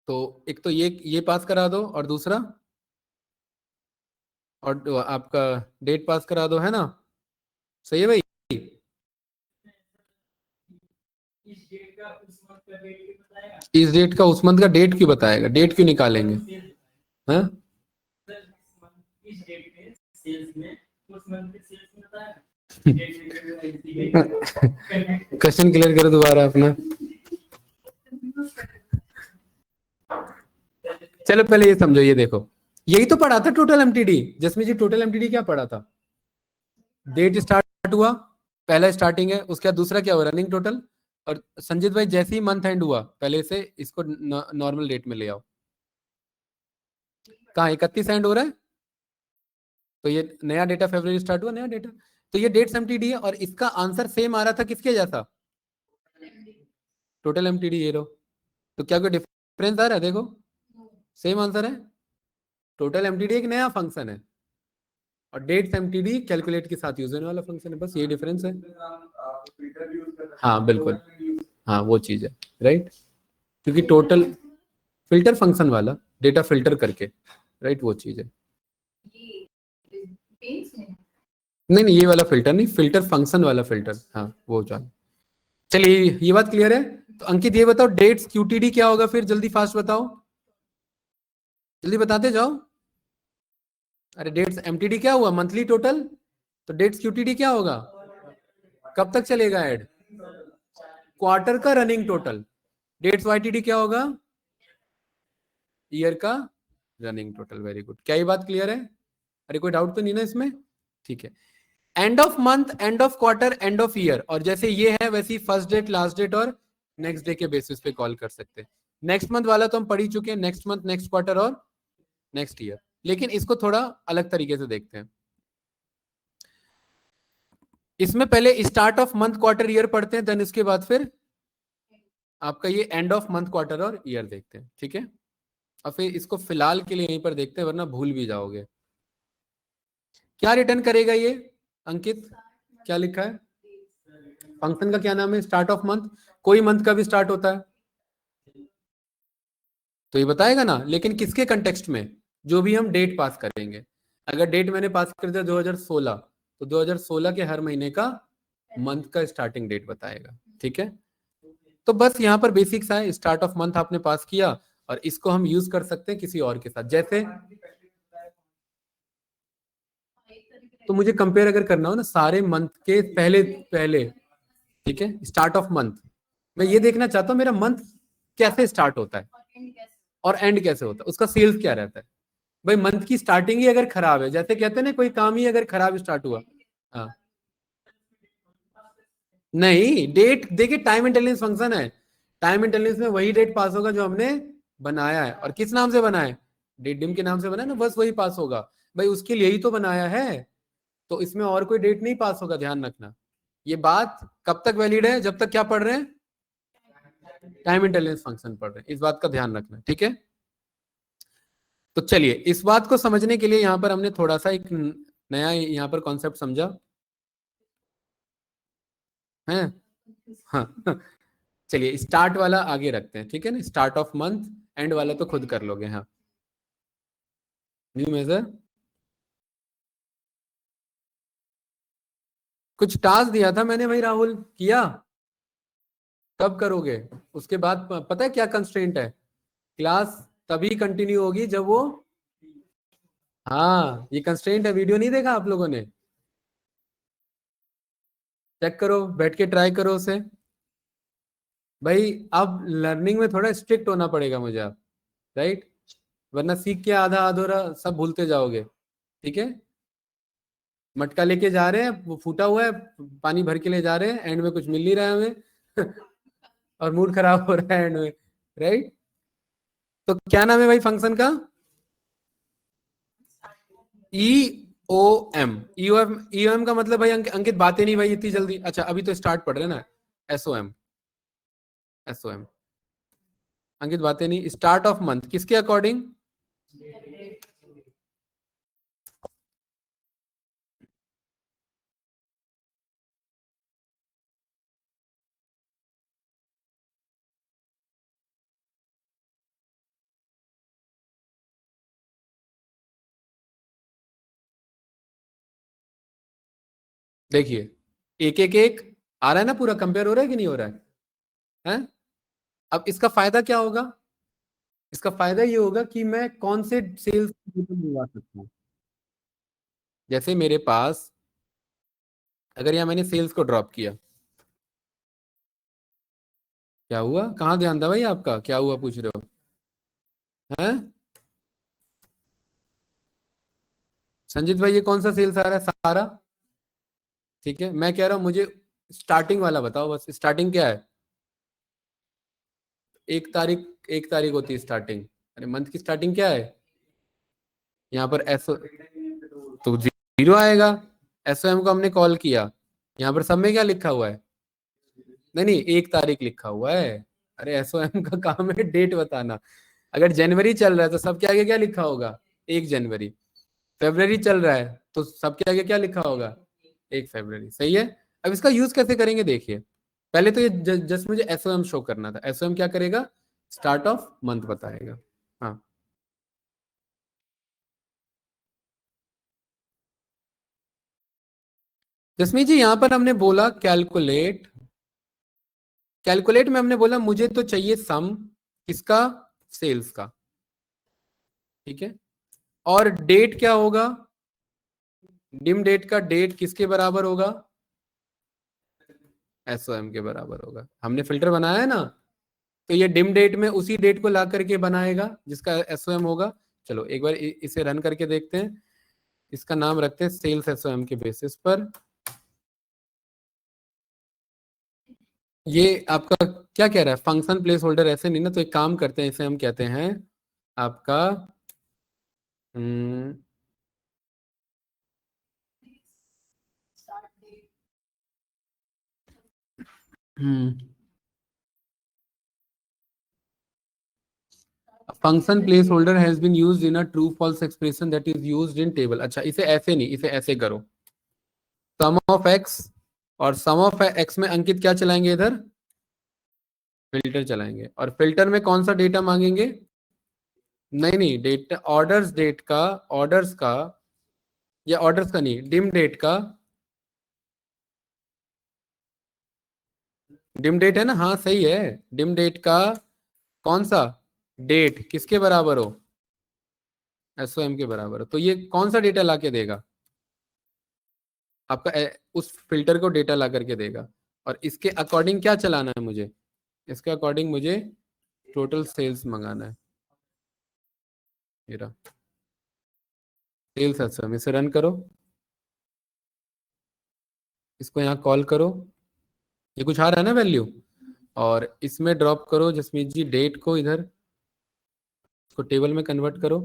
तो एक तो ये पास करा दो और दूसरा और आपका डेट पास करा दो, है ना, सही है भाई। इस डेट का उस मंथ का डेट क्यों बताएगा, डेट क्यों निकालेंगे, हाँ क्वेश्चन क्लियर करो दोबारा अपना। चलो पहले ये समझो, ये देखो, यही तो पढ़ा था टोटल एमटीडी। जसमीत जी टोटल एमटीडी क्या पढ़ा था, डेट स्टार्ट हुआ, पहला स्टार्टिंग है, उसके बाद दूसरा क्या हुआ, रनिंग टोटल। और संजीत भाई जैसे ही मंथ एंड हुआ पहले से इसको नॉर्मल डेट में ले आओ। कहाँ 31 एंड हो रहा है, तो ये नया डेटा फरवरी स्टार्ट हुआ, नया डेटा, तो ये डेट्स एमटीडी है। और इसका आंसर सेम आ रहा था किसके जैसा, टोटल एमटीडी, ये लो। तो क्या कोई डिफरेंस आ रहा है, देखो सेम आंसर है। टोटल एमटीडी एक नया फंक्शन है और डेट्स एमटीडी कैलकुलेट के साथ यूज होने वाला फंक्शन है, बस ये डिफरेंस है। हाँ बिल्कुल, हाँ वो चीज है, राइट, क्योंकि टोटल फिल्टर फंक्शन वाला डेटा फिल्टर करके, राइट, वो चीज है। नहीं ये वाला फिल्टर नहीं, फिल्टर फंक्शन वाला फिल्टर, हाँ वो जान। चलिए ये बात क्लियर है। तो अंकित ये बताओ डेट्स क्यूटीडी क्या होगा, फिर जल्दी फास्ट बताओ, जल्दी बताते जाओ। अरे डेट्स एमटीडी क्या हुआ, मंथली टोटल, तो डेट्स क्यूटीडी क्या होगा, कब तक चलेगा ऐड, क्वार्टर का रनिंग टोटल। डेट्स वाईटीडी क्या होगा, ईयर का रनिंग टोटल। वेरी गुड, क्या ये बात क्लियर है, अरे कोई डाउट तो नहीं ना इसमें, ठीक है। End of month, end of quarter, end of year, और जैसे ये है वैसे ही फर्स्ट डेट, लास्ट डेट और नेक्स्ट डे के बेसिस पे कॉल कर सकते हैं। नेक्स्ट मंथ वाला तो हम पढ़ ही चुके हैं, नेक्स्ट मंथ, नेक्स्ट क्वार्टर और नेक्स्ट ईयर। लेकिन इसको थोड़ा अलग तरीके से देखते हैं। इसमें पहले start of month, quarter, year पढ़ते हैं, देन इसके बाद फिर आपका ये एंड ऑफ मंथ, क्वार्टर और ईयर देखते हैं, ठीक है। और फिर इसको फिलहाल के लिए यहीं पर देखते हैं वरना भूल भी जाओगे। क्या रिटर्न करेगा ये अंकित, क्या लिखा है, फंक्शन का क्या नाम है, स्टार्ट ऑफ मंथ। कोई मंथ का भी स्टार्ट होता है तो ये बताएगा ना, लेकिन किसके कंटेक्स्ट में, जो भी हम डेट पास करेंगे। अगर डेट मैंने पास कर दिया 2016 तो 2016 के हर महीने का मंथ का स्टार्टिंग डेट बताएगा, ठीक है। तो बस यहाँ पर बेसिक्स है, स्टार्ट ऑफ मंथ आपने पास किया और इसको हम यूज कर सकते हैं किसी और के साथ। जैसे तो मुझे कंपेयर अगर करना हो ना सारे मंथ के पहले पहले, ठीक है, स्टार्ट ऑफ मंथ, मैं ये देखना चाहता हूँ मेरा मंथ कैसे स्टार्ट होता है और एंड कैसे होता है, उसका सेल्स क्या रहता है। भाई मंथ की स्टार्टिंग ही अगर खराब है, जैसे कहते हैं ना कोई काम ही अगर खराब स्टार्ट हुआ, हाँ नहीं, डेट देखिए टाइम इंटेलिजेंस फंक्शन है, टाइम इंटेलिजेंस में वही डेट पास होगा जो हमने बनाया है, और किस नाम से बनाया है, डेट डिम के नाम से बनाया ना, बस वही पास होगा। भाई उसके लिए ही तो बनाया है, तो इसमें और कोई डेट नहीं पास होगा, ध्यान रखना। ये बात कब तक वैलिड है, जब तक क्या पढ़ रहे हैं, टाइम इंटेलिजेंस फंक्शन पढ़ रहे हैं, इस बात का ध्यान रखना, ठीक है। तो चलिए इस बात को समझने के लिए यहां पर हमने थोड़ा सा एक नया यहां पर कॉन्सेप्ट समझा है, हाँ चलिए स्टार्ट वाला आगे रखते हैं, ठीक है ना, स्टार्ट ऑफ मंथ, एंड वाला तो खुद कर लोगे। हाँ न्यू मेजर, कुछ टास्क दिया था मैंने भाई राहुल, किया, कब करोगे, उसके बाद पता है क्या कंस्ट्रेंट है, क्लास तभी कंटिन्यू होगी जब वो, हाँ ये कंस्ट्रेंट है, वीडियो नहीं देखा आप लोगों ने, चेक करो, बैठ के ट्राई करो उसे। भाई अब लर्निंग में थोड़ा स्ट्रिक्ट होना पड़ेगा मुझे आप, राइट, वरना सीख के आधा अधूरा सब भूलते जाओगे, ठीक है। मटका लेके जा रहे हैं, वो फूटा हुआ है, पानी भर के ले जा रहे हैं, एंड में कुछ मिल नहीं रहा है हमें और मूड खराब हो रहा है एंड में, राइट। तो क्या नाम है भाई फंक्शन का, ई ओ एम, ई ओ एम, ई ओ एम का मतलब भाई अंकित बातें नहीं भाई इतनी जल्दी, अच्छा अभी तो स्टार्ट पढ़ रहे हैं ना, S O M, S O M, Ankit बातें नहीं, स्टार्ट ऑफ मंथ किसके अकॉर्डिंग, देखिए एक एक एक आ रहा है ना, पूरा कंपेयर हो रहा है कि नहीं हो रहा है? अब इसका फायदा क्या होगा, इसका फायदा ये होगा कि मैं कौन से सेल्स मंगवा सकता हूँ। जैसे मेरे पास अगर यहाँ मैंने सेल्स को ड्रॉप किया, क्या हुआ, कहाँ ध्यान था भाई आपका, क्या हुआ पूछ रहे हो, हैं संजीत भाई, ये कौन सा सेल्स आ रहा है, सारा, ठीक है। मैं कह रहा हूं मुझे स्टार्टिंग वाला बताओ, बस स्टार्टिंग क्या है, 1 तारीख, 1 तारीख होती है स्टार्टिंग, अरे मंथ की स्टार्टिंग क्या है, यहाँ पर एस तो 0 आएगा, एसओएम को हमने कॉल किया, यहाँ पर सब में क्या लिखा हुआ है, नहीं नहीं 1 तारीख लिखा हुआ है, अरे एसओएम का काम है डेट बताना। अगर जनवरी चल रहा है तो सबके आगे क्या लिखा होगा, 1 जनवरी, फरवरी चल रहा है तो सबके आगे क्या लिखा होगा, 1 फरवरी, सही है। अब इसका यूज कैसे करेंगे देखिए, पहले तो ये जस्ट मुझे एसओएम शो करना था, एसओएम क्या करेगा, स्टार्ट ऑफ मंथ बताएगा, हाँ जसमीत जी यहाँ पर हमने बोला कैलकुलेट, कैलकुलेट में हमने बोला मुझे तो चाहिए सम किसका, सेल्स का, ठीक है। और डेट क्या होगा, डिम डेट का डेट किसके बराबर होगा, एसओएम के बराबर होगा, हमने फिल्टर बनाया है ना, तो ये डिम डेट में उसी डेट को ला करके बनाएगा जिसका एसओएम होगा। चलो एक बार इसे रन करके देखते हैं, इसका नाम रखते हैं सेल्स एसओएम के बेसिस पर। ये आपका क्या कह रहा है, फंक्शन प्लेस होल्डर ऐसे नहीं ना, तो एक काम करते हैं, इसे हम कहते हैं आपका function place holder has been used in a true false expression that is used in table. अच्छा इसे ऐसे नहीं, इसे ऐसे करो, सम ऑफ एक्स, और सम ऑफ एक्स में अंकित क्या चलाएंगे इधर, फिल्टर चलाएंगे, और फिल्टर में कौन सा डेटा मांगेंगे, नहीं नहीं डेटा ऑर्डर्स, डेट का, ऑर्डर्स का, या ऑर्डर्स का नहीं, डिम डेट का, डिम डेट है ना, हाँ सही है, डिम डेट का कौन सा डेट किसके बराबर हो, एसओएम के बराबर हो, तो ये कौन सा डेटा लाके देगा, आपका उस फिल्टर को डेटा ला करके देगा, और इसके अकॉर्डिंग क्या चलाना है मुझे, इसके अकॉर्डिंग मुझे टोटल सेल्स मंगाना है। मेरा सेल्स एसएम, इसे रन करो, इसको यहाँ कॉल करो, ये कुछ आ रहा है ना वैल्यू, और इसमें ड्रॉप करो जसमीत जी डेट को, इधर इसको टेबल में कन्वर्ट करो,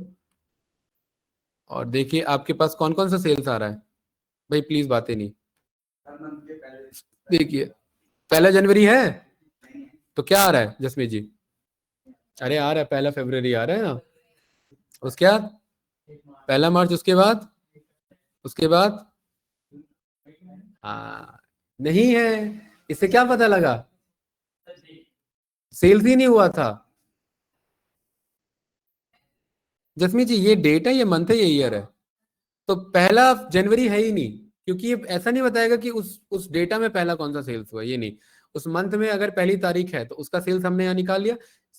और देखिए आपके पास कौन कौन सा सेल्स आ रहा है। भाई प्लीज बातें नहीं, देखिए 1 जनवरी है तो क्या आ रहा है जसमीत जी, अरे आ रहा है 1 फरवरी आ रहा है ना, उसके बाद 1 मार्च, उसके बाद नहीं है, इससे क्या पता लगा, सेल्स ही नहीं हुआ था। जसमीत जी ये डेट है, ये मंथ है, ये ईयर है, तो 1 जनवरी है ही नहीं, क्योंकि ये ऐसा नहीं बताएगा कि उस डेटा में पहला कौन सा सेल्स हुआ, ये नहीं। उस मंथ में अगर पहली तारीख है तो उसका सेल्स हमने यहाँ निकाल लिया,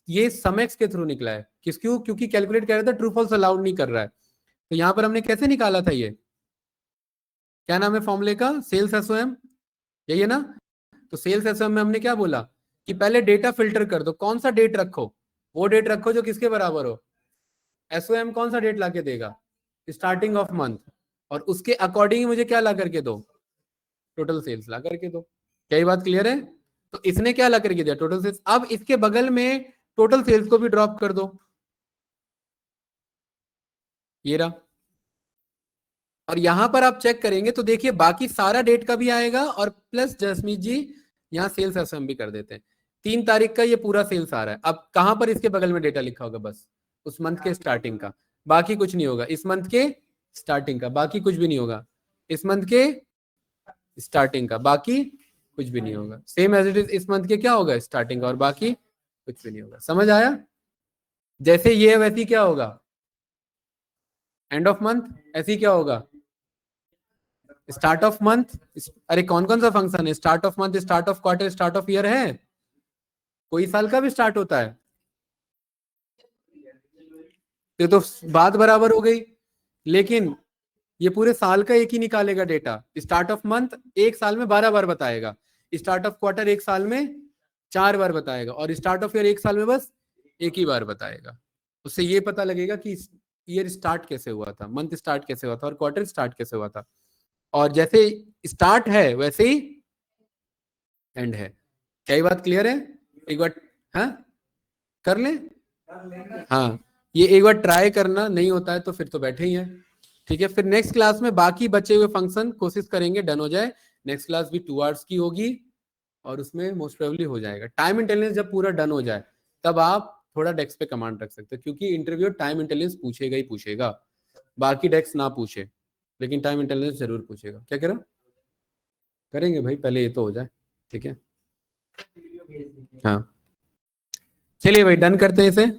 ये समएक्स के थ्रू निकला है, क्यों, क्योंकि कैलकुलेट कर रहा था, ट्रू फॉल्स अलाउड नहीं कर रहा है, तो यहाँ पर हमने कैसे निकाला था, ये क्या नाम है फॉर्मूले का, सेल्स एसओएम, यही है ना। तो सेल्स एसओएम में हमने क्या बोला कि पहले डेटा फिल्टर कर दो, कौन सा डेट रखो, वो डेट रखो जो किसके बराबर हो, एसओएम कौन सा डेट लाके देगा, स्टार्टिंग ऑफ मंथ, और उसके अकॉर्डिंग मुझे क्या ला करके दो, टोटल सेल्स ला करके दो। क्या ये बात क्लियर है। तो इसने क्या ला करके दिया, टोटल सेल्स। अब इसके बगल में टोटल सेल्स को भी ड्रॉप कर दो, ये रहा, और यहां पर आप चेक करेंगे तो देखिए बाकी सारा डेट का भी आएगा, और प्लस जसमीत जी यहाँ सेल्स एसएम भी कर देते हैं, 3 तारीख का ये पूरा सेल्स आ रहा है। अब कहां पर इसके बगल में डेटा लिखा होगा, बस उस मंथ के स्टार्टिंग का, बाकी कुछ नहीं होगा, इस मंथ के स्टार्टिंग का, बाकी कुछ भी नहीं होगा, इस मंथ के स्टार्टिंग का, बाकी कुछ भी नहीं होगा, सेम एज इट इज इस मंथ के क्या होगा, स्टार्टिंग का, और बाकी कुछ भी नहीं होगा। समझ आया, जैसे ये है वैसे क्या होगा, एंड ऑफ मंथ ऐसी क्या होगा, स्टार्ट ऑफ मंथ। अरे कौन कौन सा फंक्शन है, start of month, start of quarter, start of year है, कोई साल का भी स्टार्ट होता है, ये तो बात बराबर हो गई। लेकिन ये पूरे साल का एक ही निकालेगा डेटा, स्टार्ट ऑफ मंथ एक साल में 12 बार बताएगा, स्टार्ट ऑफ क्वार्टर एक साल में 4 बार बताएगा, और स्टार्ट ऑफ ईयर एक साल में बस एक ही बार बताएगा। उससे ये पता लगेगा कि ईयर स्टार्ट कैसे हुआ था, मंथ स्टार्ट कैसे हुआ था, और क्वार्टर स्टार्ट कैसे हुआ था, और जैसे स्टार्ट है वैसे ही एंड है। क्या ये बात क्लियर है, एक बार हाँ कर ले, हाँ ये एक बार ट्राई करना, नहीं होता है तो फिर तो बैठे ही हैं। ठीक है, फिर नेक्स्ट क्लास में बाकी बचे हुए फंक्शन कोशिश करेंगे डन हो जाए। नेक्स्ट क्लास भी 2 आवर्स की होगी, और उसमें मोस्ट प्रोबेबली हो जाएगा। टाइम इंटेलिजेंस जब पूरा डन हो जाए तब आप थोड़ा डेस्क पे कमांड रख सकते हो, क्योंकि इंटरव्यू टाइम इंटेलिजेंस पूछेगा ही पूछेगा, बाकी डेस्क ना पूछे, लेकिन टाइम इंटेलिजेंस जरूर पूछेगा। क्या कह रहा हूं? करेंगे भाई, पहले ये तो हो जाए। ठीक है, हाँ चलिए भाई डन करते हैं इसे।